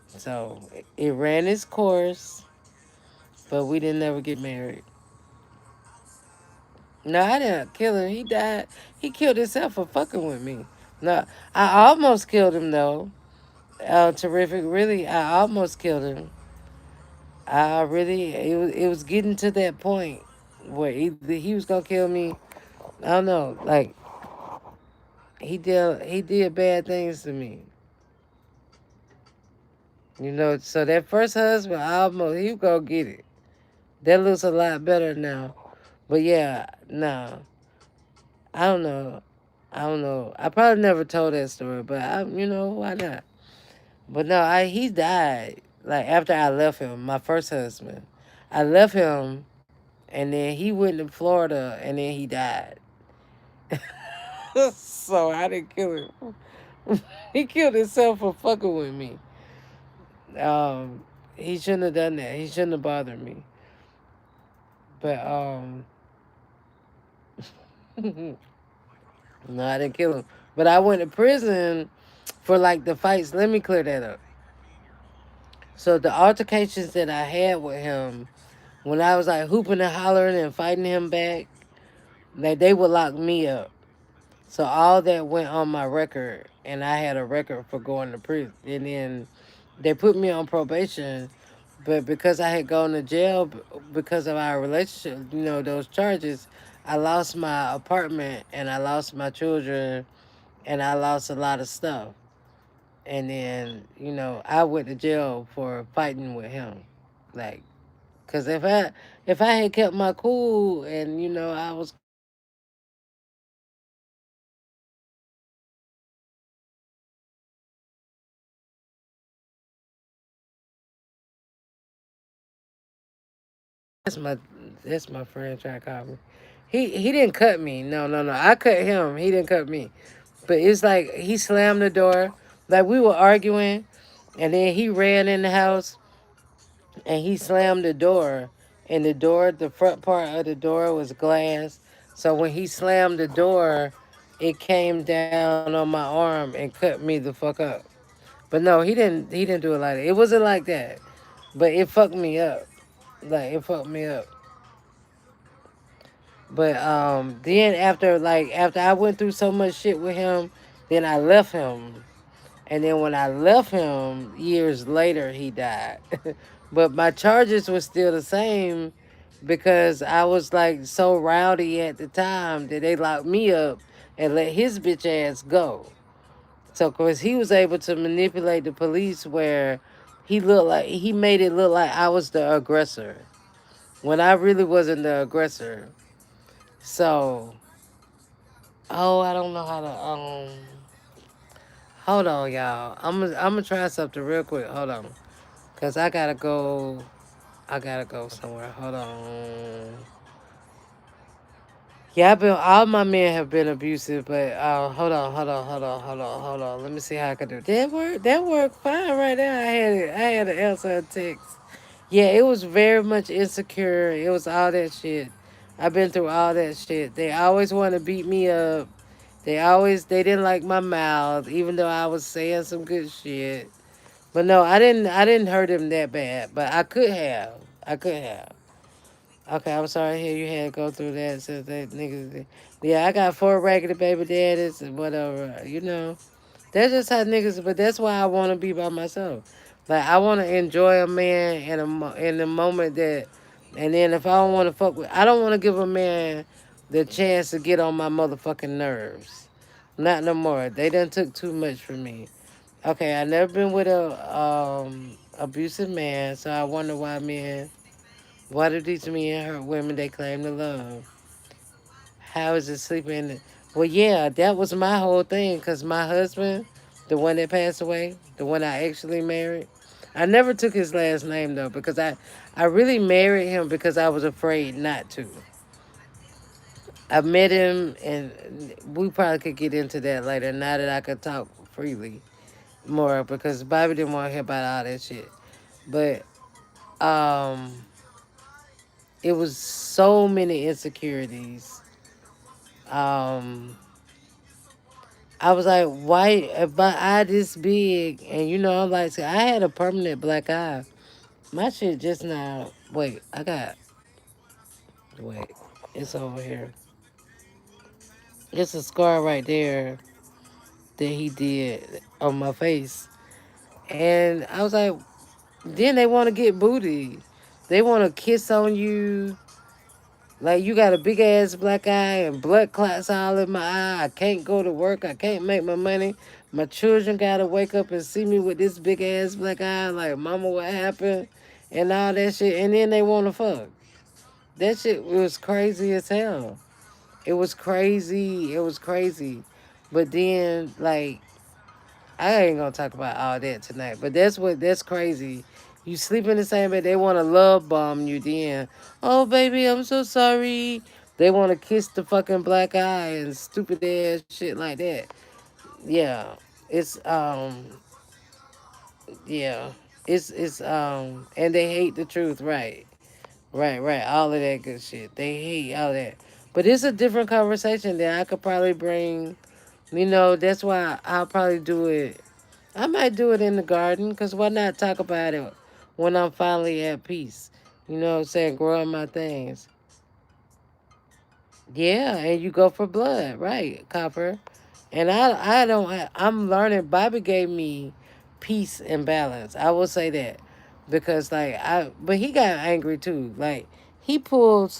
So it ran its course, but we didn't ever get married. No, I didn't kill him. He died. He killed himself for fucking with me. No, I almost killed him though. Terrific. Really, I almost killed him. I really, it was getting to that point where either he was gonna kill me. I don't know. Like he did bad things to me. So that first husband, almost he go get it. That looks a lot better now. But yeah, no, I don't know. I don't know. I probably never told that story, but why not? But no, he died like after I left him, my first husband. I left him, and then he went to Florida, and then he died. So I didn't kill him. He killed himself for fucking with me. He shouldn't have done that. He shouldn't have bothered me. But no, I didn't kill him. But I went to prison for like the fights. Let me clear that up. So the altercations that I had with him, when I was like hooping and hollering and fighting him back, like they would lock me up. So all that went on my record, and I had a record for going to prison. And then they put me on probation, but because I had gone to jail because of our relationship, those charges, I lost my apartment and I lost my children and I lost a lot of stuff. And then, I went to jail for fighting with him. Like, cause if I had kept my cool and I was that's my that's my friend trying to call me. He didn't cut me. No, no, no. I cut him. He didn't cut me. But it's like he slammed the door. Like we were arguing, and then he ran in the house and he slammed the door. And the front part of the door was glass. So when he slammed the door, it came down on my arm and cut me the fuck up. But no, he didn't do it like that. It wasn't like that. But it fucked me up. Like it fucked me up. But then after I went through so much shit with him, then I left him. And then when I left him, years later he died. But my charges were still the same because I was like so rowdy at the time that they locked me up and let his bitch ass go. So, cause he was able to manipulate the police where he made it look like I was the aggressor when I really wasn't the aggressor. So, oh, I don't know how to hold on, y'all. I'm gonna try something real quick. Hold on, cause I gotta go. I gotta go somewhere. Hold on. Yeah, all my men have been abusive, but hold on. Let me see how I can do it. That worked fine right there. I had to answer a text. Yeah, it was very much insecure. It was all that shit. I've been through all that shit. They always want to beat me up. They didn't like my mouth, even though I was saying some good shit. But no, I didn't hurt him that bad. But I could have. I could have. Okay, I'm sorry to hear you had to go through that. Since that niggas, yeah, I got four raggedy baby daddies and whatever. That's just how niggas. But that's why I want to be by myself. Like I want to enjoy a man in the moment that, and then if I don't want to fuck with, I don't want to give a man the chance to get on my motherfucking nerves. Not no more. They done took too much from me. Okay, I never been with a abusive man, so I wonder why do these men hurt women they claim to love? How is it sleeping? Well, yeah, that was my whole thing. Cause my husband, the one that passed away, the one I actually married, I never took his last name though because I really married him because I was afraid not to. I met him, and we probably could get into that later. Now that I could talk freely more, because Bobby didn't want to hear about all that shit. But um, it was so many insecurities. Um, I was like, why if my eye this big? And I'm like, see, I had a permanent black eye. My shit just now. Wait, it's over here. It's a scar right there that he did on my face. And I was like, then they want to get booty. They want to kiss on you. Like you got a big ass black eye and blood clots all in my eye. I can't go to work. I can't make my money. My children gotta wake up and see me with this big ass black eye. Like, mama, what happened? And all that shit. And then they wanna fuck. That shit was crazy as hell. It was crazy. It was crazy. But then, like, I ain't gonna talk about all that tonight, but that's crazy. You sleep in the same bed, they wanna love bomb you then. Oh baby, I'm so sorry. They wanna kiss the fucking black eye and stupid ass shit like that. Yeah. It's yeah. It's and they hate the truth, right. Right. All of that good shit. They hate all that. But it's a different conversation that I could probably bring. That's why I'll probably do it. I might do it in the garden because why not talk about it when I'm finally at peace? You know what I'm saying? Growing my things. Yeah, and you go for blood, right, Copper? And I don't, I'm learning. Bobby gave me peace and balance. I will say that because but he got angry too. Like he pulled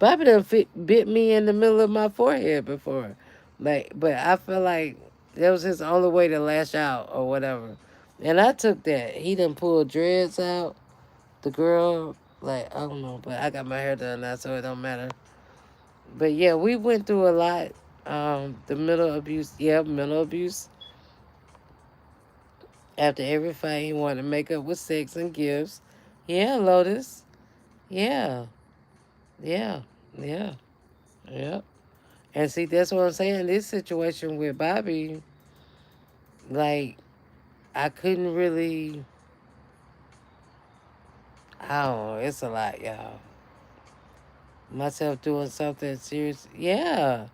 Bobby done bit me in the middle of my forehead before. But I feel like that was his only way to lash out or whatever. And I took that. He done pulled dreads out. The girl, like I don't know, but I got my hair done now, so it don't matter. But yeah, we went through a lot. The mental abuse, yeah, mental abuse. After every fight, he wanted to make up with sex and gifts. Yeah, Lotus. Yeah, yeah, yeah, yeah. And see, that's what I'm saying. This situation with Bobby, like, I couldn't really. I don't know. It's a lot, y'all. Myself doing something serious. Yeah.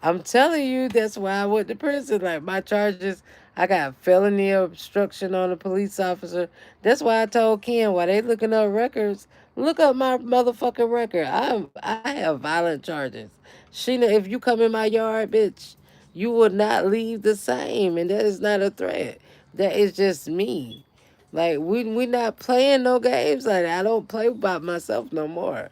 I'm telling you, that's why I went to prison. Like my charges, I got felony obstruction on a police officer. That's why I told Ken while they looking up records, look up my motherfucking record. I have violent charges. Sheena, if you come in my yard, bitch, you will not leave the same, and that is not a threat. That is just me. Like we not playing no games like that. I don't play by myself no more.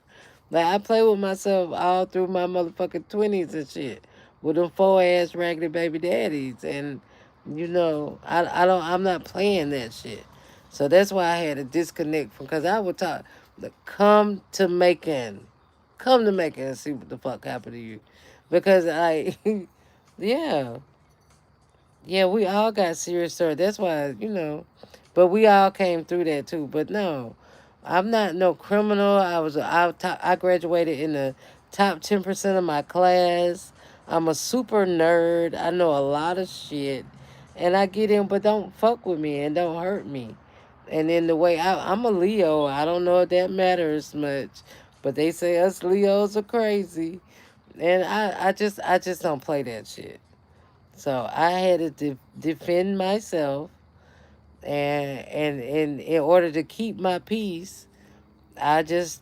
Like I play with myself all through my motherfucking 20s and shit with them 4 ass raggedy baby daddies, and I'm not playing that shit. So that's why I had to disconnect from because I would talk. Like, come to Macon and see what the fuck happened to you, because yeah, yeah, we all got serious story. That's why. But we all came through that too. But no, I'm not no criminal. I graduated in the top 10% of my class. I'm a super nerd. I know a lot of shit, and I get in, but don't fuck with me and don't hurt me. And then the way I'm a Leo, I don't know if that matters much, but they say us Leos are crazy, and I just don't play that shit. So I had to defend myself, and in order to keep my peace, I just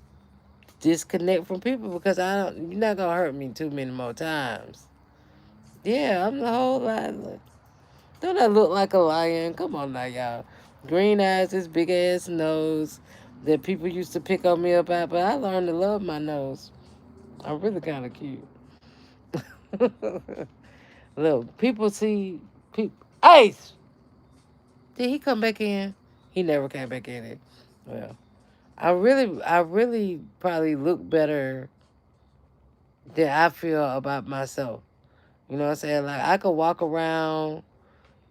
disconnect from people because I don't. You're not gonna hurt me too many more times. Yeah, I'm the whole lot. Don't I look like a lion? Come on now, y'all. Green eyes, this big ass nose that people used to pick on me about, but I learned to love my nose. I'm really kind of cute. Look, people see people. Ace, did he come back in? He never came back in it. Well, I really probably look better than I feel about myself. You know what I'm saying? Like I could walk around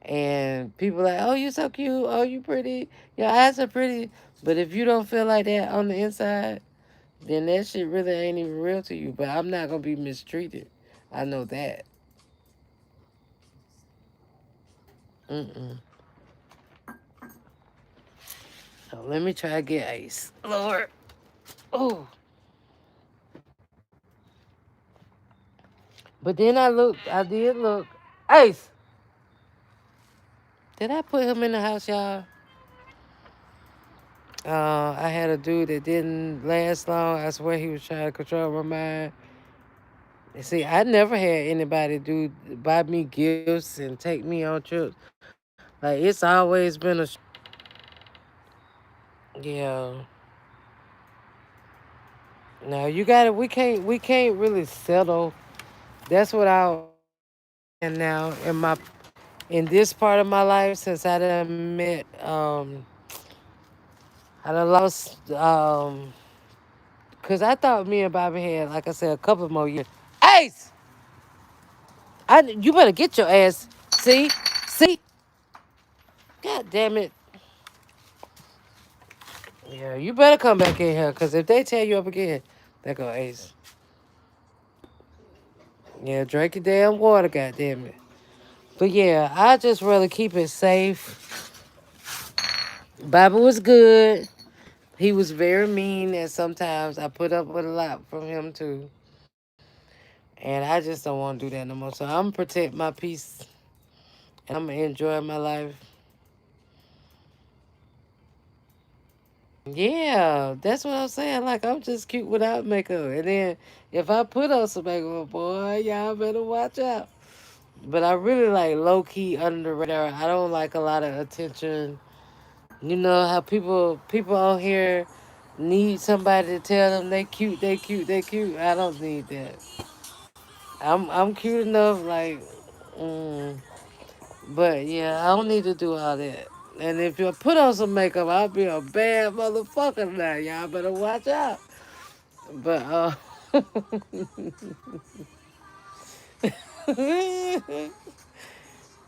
and people like, oh, you so cute. Oh, you pretty. Your eyes are pretty. But if you don't feel like that on the inside, then that shit really ain't even real to you. But I'm not gonna be mistreated. I know that. Mm-mm. So let me try to get Ace. Lord. Oh. But then I looked. I did look. Ace. Did I put him in the house, y'all? I had a dude that didn't last long. I swear he was trying to control my mind. And see, I never had anybody buy me gifts and take me on trips. Like it's always been a yeah. Now you got it. We can't really settle. That's what I and now in this part of my life since I done met I done lost because I thought me and Bobby had, like I said, a couple more years. Ace, you better get your ass. See, God damn it. Yeah, you better come back in here, cause if they tear you up again, there go Ace. Yeah, drink your damn water, God damn it. But yeah, I just rather keep it safe. Bobby was good. He was very mean, and sometimes I put up with a lot from him too. And I just don't want to do that no more. So I'm gonna protect my peace, and I'm gonna enjoy my life. Yeah, that's what I'm saying. Like I'm just cute without makeup, and then if I put on some makeup, boy, y'all better watch out. But I really like low key under the radar. I don't like a lot of attention. You know how people on here need somebody to tell them they cute, they cute, they cute. I don't need that. I'm cute enough, like, mm, but yeah, I don't need to do all that. And if you put on some makeup, I'll be a bad motherfucker now. Y'all better watch out. But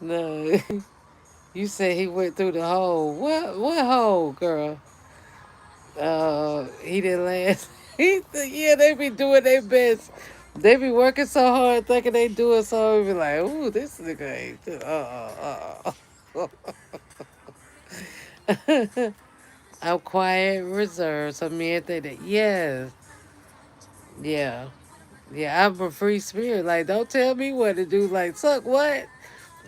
no, you said he went through the hole. What hole, girl? He didn't last. He said, yeah, they be doing their best. They be working so hard, thinking they doing so. We be like, ooh, this nigga ain't. I'm quiet, reserved. So men think that, yes, yeah. Yeah, I'm a free spirit. Like, don't tell me what to do. Like, suck what?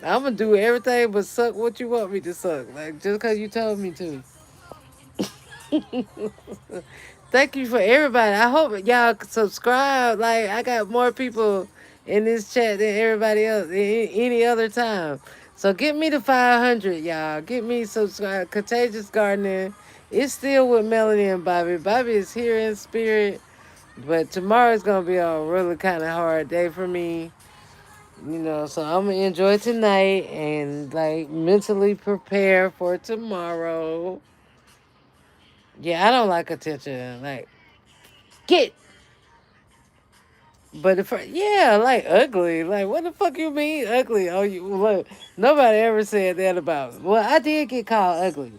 I'm gonna do everything but suck what you want me to suck. Like, just because you told me to. Thank you for everybody. I hope y'all subscribe. Like, I got more people in this chat than everybody else any other time. So get me to 500, y'all. Get me subscribe. Contagious Gardening. It's still with Melanie and Bobby. Bobby is here in spirit, but tomorrow's gonna be a really kind of hard day for me. So I'm gonna enjoy tonight and like mentally prepare for tomorrow. Yeah, I don't like attention. Like, get. But if yeah, like ugly. Like, what the fuck you mean ugly? Oh, you look. Nobody ever said that about me. Well, I did get called ugly.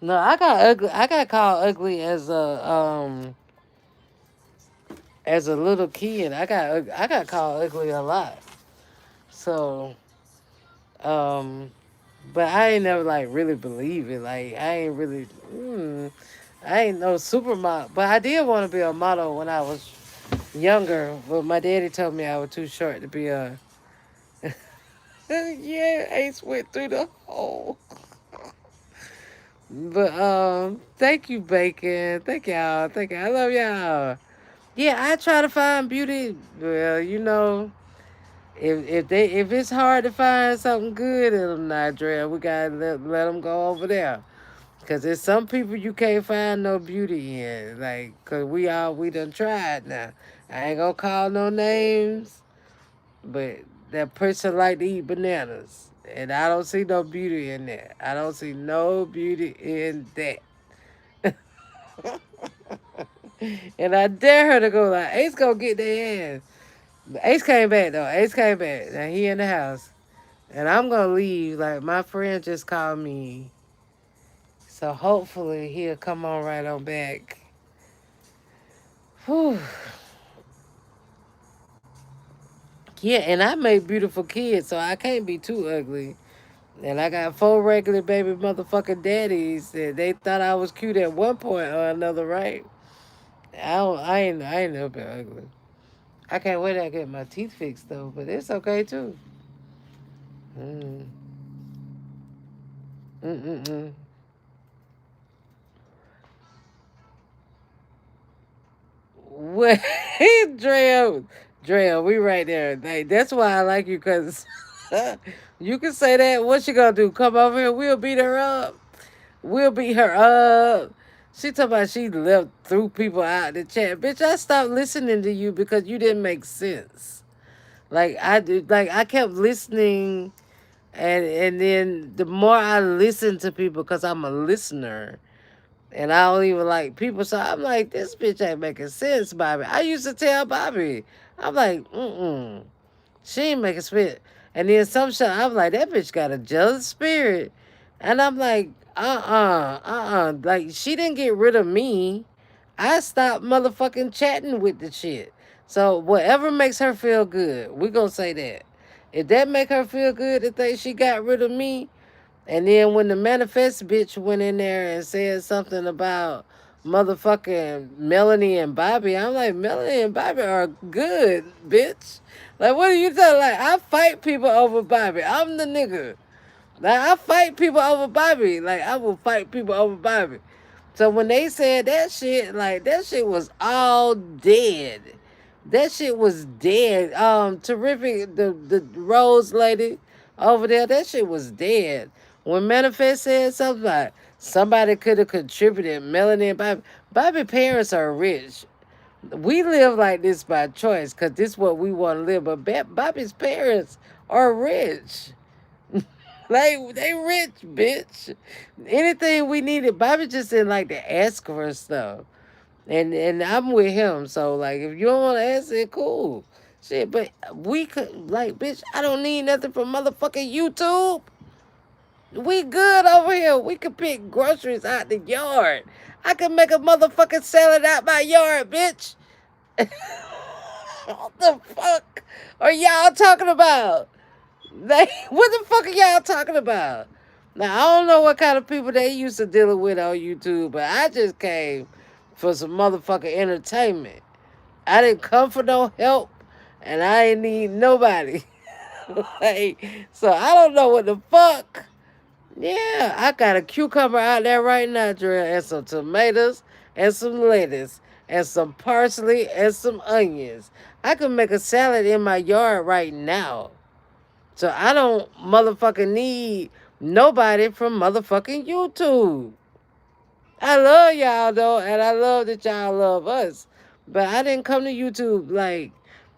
No, I got ugly. I got called ugly as a little kid. I got called ugly a lot. So um, but I ain't never like really believe it. Like I ain't really. I ain't no supermodel, but I did want to be a model when I was younger. But my daddy told me I was too short to be a. Yeah, Ace went through the hole. But thank you, Bacon. Thank y'all. Thank you. I love y'all. Yeah, I try to find beauty. Well, if it's hard to find something good in them, Nigel, we gotta let them go over there. Cause there's some people you can't find no beauty in, like, cause we done tried now. I ain't gonna call no names, but that person like to eat bananas, and I don't see no beauty in that. I don't see no beauty in that. And I dare her to go like, Ace gonna get their ass. But Ace came back though. Ace came back. Now he in the house, and I'm gonna leave. Like my friend just called me, so hopefully he'll come on right on back. Whew. Yeah, and I make beautiful kids, so I can't be too ugly. And I got four regular baby motherfucking daddies that they thought I was cute at one point or another, right? I ain't never been ugly. I can't wait to get my teeth fixed though, but it's okay too. Mm. Mm-mm-mm. What? Drea, we right there. Like, that's why I like you, cause you can say that. What she gonna do? Come over here? We'll beat her up. We'll beat her up. She talking about she left threw people out the chat. Bitch, I stopped listening to you because you didn't make sense. Like I did, like I kept listening, and then the more I listen to people, because I'm a listener, and I don't even like people. So I'm like, this bitch ain't making sense, Bobby. I used to tell Bobby, I'm like, she ain't making spit. And then some shit, I'm like, that bitch got a jealous spirit. And I'm like, Like, she didn't get rid of me. I stopped motherfucking chatting with the shit. So whatever makes her feel good, we gonna say that. If that make her feel good to think she got rid of me, and then when the manifest bitch went in there and said something about motherfucking Melanie and Bobby, I'm like, Melanie and Bobby are good, bitch. Like, what are you talking? Like, I fight people over Bobby. I'm the nigga. Like, I fight people over Bobby. Like, I will fight people over Bobby. So when they said that shit, like, that shit was all dead. That shit was dead. Terrific. The Rose lady over there, that shit was dead. When Manifest said something like somebody could have contributed, Melanie and Bobby. Bobby parents are rich. We live like this by choice because this is what we want to live. But Bobby's parents are rich. Like they rich, bitch. Anything we needed, Bobby just didn't like to ask for stuff. And I'm with him. So like if you don't want to ask it, cool. Shit, but we could like, bitch, I don't need nothing from motherfucking YouTube. We good over here. We could pick groceries out the yard. I can make a motherfucking salad out my yard, bitch. What the fuck are y'all talking about? Like, what the fuck are y'all talking about? Now, I don't know what kind of people they used to dealing with on YouTube, but I just came for some motherfucking entertainment. I didn't come for no help. and I ain't need nobody. Like, so I don't know what the fuck. Yeah, I got a cucumber out there right now, Dre, and some tomatoes and some lettuce and some parsley and some onions. I can make a salad in my yard right now. So I don't motherfucking need nobody from motherfucking YouTube. I love y'all though, and I love that y'all love us. But I didn't come to YouTube like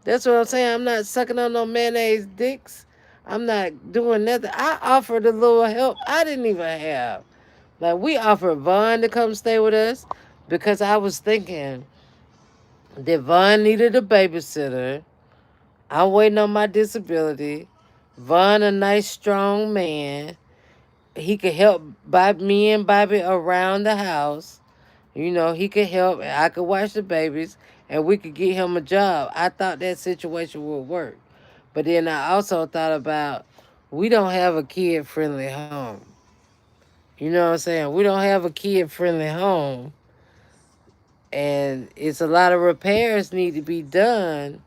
that's what I'm saying. I'm not sucking on no mayonnaise dicks. I'm not doing nothing. I offered a little help I didn't even have. Like we offered Vaughn to come stay with us because I was thinking that Vaughn needed a babysitter. I'm waiting on my disability. Vaughn a nice strong man. He could help me and Bobby around the house. You know, he could help. I could watch the babies, and we could get him a job. I thought that situation would work. But then I also thought about we don't have a kid friendly home. You know what I'm saying? We don't have a kid friendly home, and it's a lot of repairs need to be done.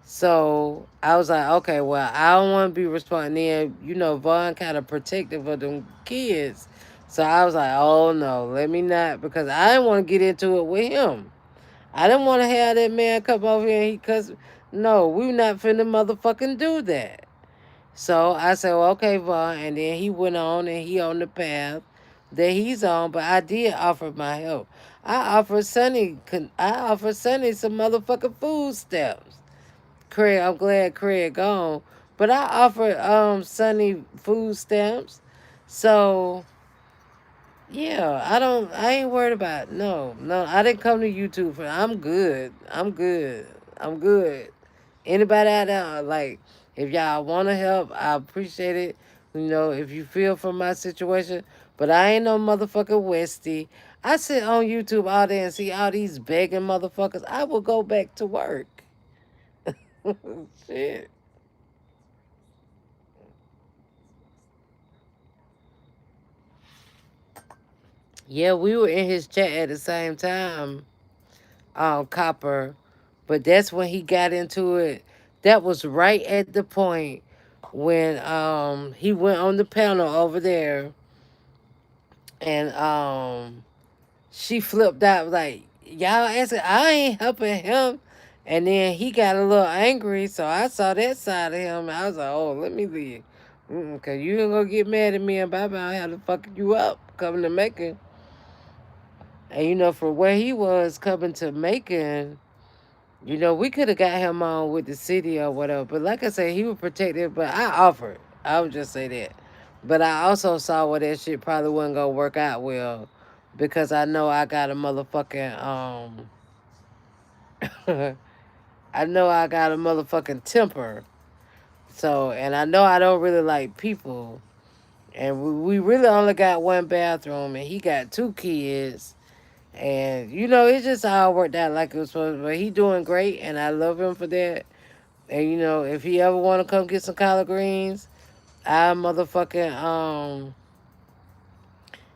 So I was like, okay, well, I don't want to be responsible. Then, you know, Vaughn kind of protective of them kids. So I was like, oh no, let me not, because I didn't want to get into it with him. I didn't want to have that man come over here and he cuss. No, we not finna motherfucking do that. So I said, well, okay, Vaughn. And then he went on and he on the path that he's on. But I did offer my help. I offered Sonny some motherfucking food stamps. Craig, I'm glad Craig gone. But I offered Sonny food stamps. So yeah, I ain't worried about it. No, I didn't come to YouTube for I'm good. I'm good. Anybody out there, like, if y'all want to help, I appreciate it. You know, if you feel for my situation, but I ain't no motherfucker Westy. I sit on YouTube all day and see all these begging motherfuckers. I will go back to work. Shit. Yeah, we were in his chat at the same time, Copper. But that's when he got into it. That was right at the point when he went on the panel over there and she flipped out like y'all asking I ain't helping him, and then he got a little angry, so I saw that side of him and I was like, oh, let me leave. Cause you ain't gonna get mad at me and Bobby. I had to fuck you up coming to Macon. And you know, for where he was coming to Macon, you know, we could have got him on with the city or whatever. But like I said, he was protected. But I offered. I would just say that. But I also saw where that shit probably wasn't gonna work out well, because I know I got a motherfucking I know I got a motherfucking temper. So, and I know I don't really like people. And we really only got one bathroom, and he got two kids. And you know, it just all worked out like it was supposed to. But he doing great, and I love him for that. And you know, if he ever want to come get some collard greens, I motherfucking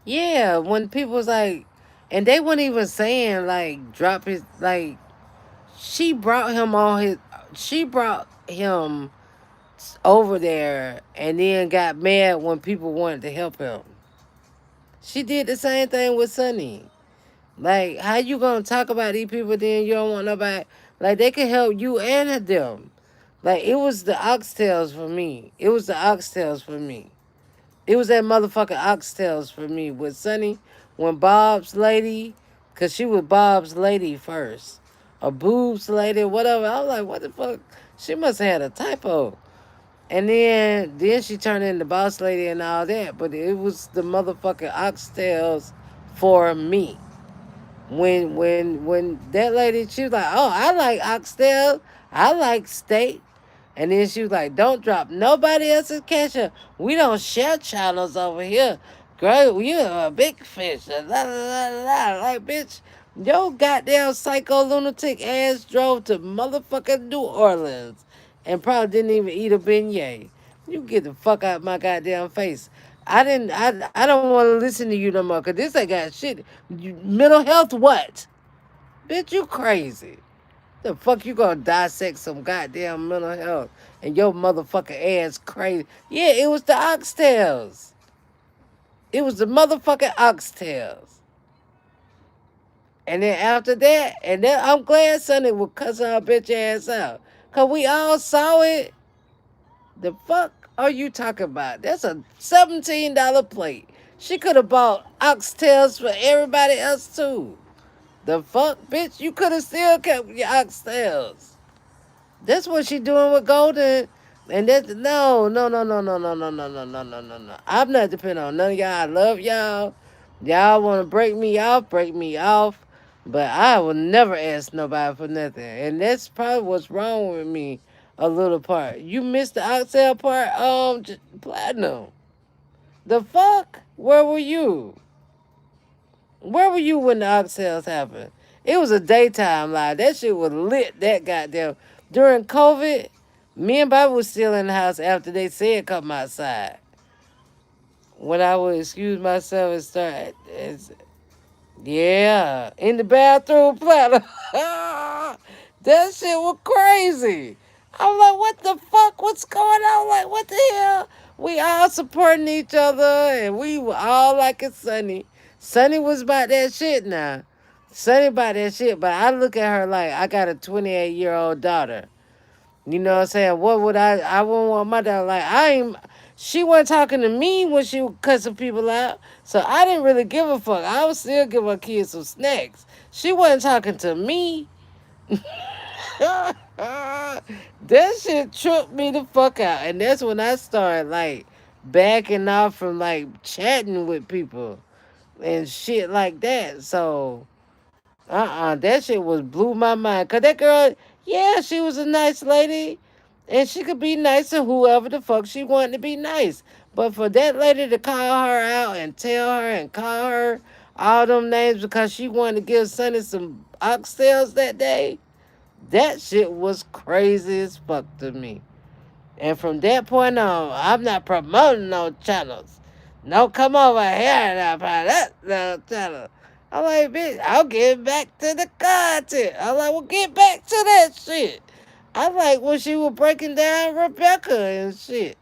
yeah. When people was like, and they weren't even saying like drop his like. She brought him on his. She brought him over there, and then got mad when people wanted to help him. She did the same thing with Sonny. Like, how you gonna talk about these people then you don't want nobody? Like, they can help you and them. Like, it was the oxtails for me. It was the oxtails for me. It was that motherfucking oxtails for me with Sonny when Bob's lady, cause she was Bob's lady first, a boobs lady, whatever. I was like, what the fuck? She must have had a typo. And then she turned into boss lady and all that. But it was the motherfucking oxtails for me. When that lady, she was like, oh, I like oxtail, I like steak. And then she was like, don't drop nobody else's ketchup. We don't share channels over here. Girl, you're a big fish. La, la, la, la. Like, bitch, your goddamn psycho lunatic ass drove to motherfucking New Orleans and probably didn't even eat a beignet. You get the fuck out of my goddamn face. I don't want to listen to you no more, because this ain't got shit. Mental health what? Bitch, you crazy. The fuck you gonna dissect some goddamn mental health and your motherfucking ass crazy? Yeah, it was the oxtails. It was the motherfucking oxtails. And then after that, and then I'm glad Sonny would cuss our bitch ass out. Cause we all saw it. The fuck are you talking about? That's a $17 plate. She could have bought oxtails for everybody else too. The fuck, bitch? You could have still kept your oxtails. That's what she doing with Golden. And that's no. I'm not depending on none of y'all. I love y'all. Y'all want to break me off, break me off. But I will never ask nobody for nothing. And that's probably what's wrong with me a little part. You missed the oxtail part, Platinum. The fuck? Where were you? Where were you when the oxtails happened? It was a daytime live. That shit was lit. That goddamn during COVID. Me and Bobby was still in the house after they said come outside. When I would excuse myself and start, yeah, in the bathroom platter. That shit was crazy. I'm like, what the fuck? What's going on? Like, what the hell? We all supporting each other, and we were all like it's Sunny. Sunny was about that shit now. Sunny about that shit, but I look at her like I got a 28-year-old daughter. You know what I'm saying? What would I wouldn't want my daughter like I ain't she wasn't talking to me when she was cussing people out. So I didn't really give a fuck. I would still give her kids some snacks. She wasn't talking to me. That shit tripped me the fuck out. And that's when I started like backing off from like chatting with people and shit like that. So that shit was blew my mind. Cause that girl, yeah, she was a nice lady. And she could be nice to whoever the fuck she wanted to be nice. But for that lady to call her out and tell her and call her all them names because she wanted to give Sonny some oxtails that day, that shit was crazy as fuck to me. And from that point on, I'm not promoting no channels. No, come over here and I that no channel. I'm like, bitch, I'll get back to the content. I'm like, well, get back to that shit. I like when she was breaking down Rebecca and shit.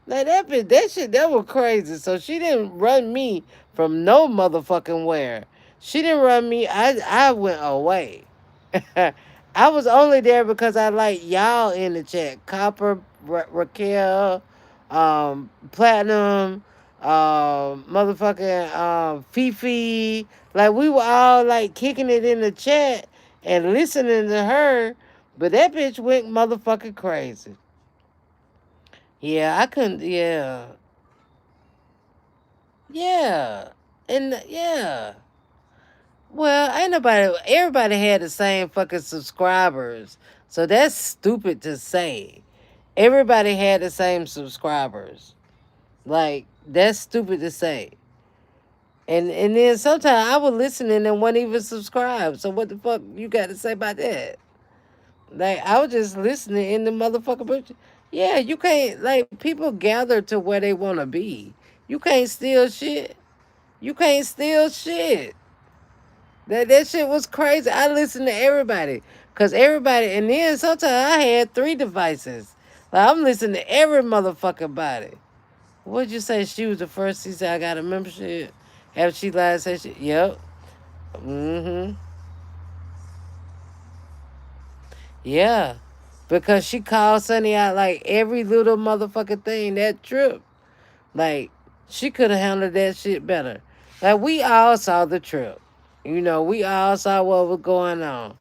Like that bitch, that shit, that was crazy. So she didn't run me from no motherfucking where. She didn't run me. I went away. I was only there because I like y'all in the chat. Copper, Raquel, Platinum, motherfucking Fifi. Like we were all like kicking it in the chat and listening to her. But that bitch went motherfucking crazy. Yeah, I couldn't. Yeah, yeah, and yeah. Well, ain't nobody. Everybody had the same fucking subscribers, so that's stupid to say. Everybody had the same subscribers. Like that's stupid to say. And then sometimes I was listening and wasn't even subscribed. So what the fuck you got to say about that? Like I was just listening in the motherfucker. Yeah, you can't like people gather to where they want to be. You can't steal shit. You can't steal shit. That shit was crazy. I listened to everybody. Cause everybody and then sometimes I had 3 devices. Like I'm listening to every motherfucking body. What'd you say? She was the first. She said I got a membership. Have she lied? Said she? Yep. Mm-hmm. Yeah. Because she called Sonny out like every little motherfucking thing that trip. Like she could have handled that shit better. Like we all saw the trip. You know, we all saw what was going on.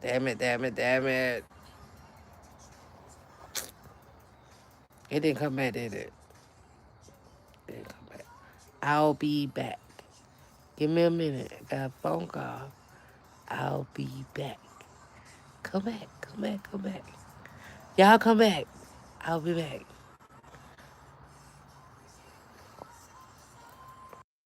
Damn it. It didn't come back, did it? It didn't come back. I'll be back. Give me a minute. I got a phone call. I'll be back. Come back. Y'all come back. I'll be back.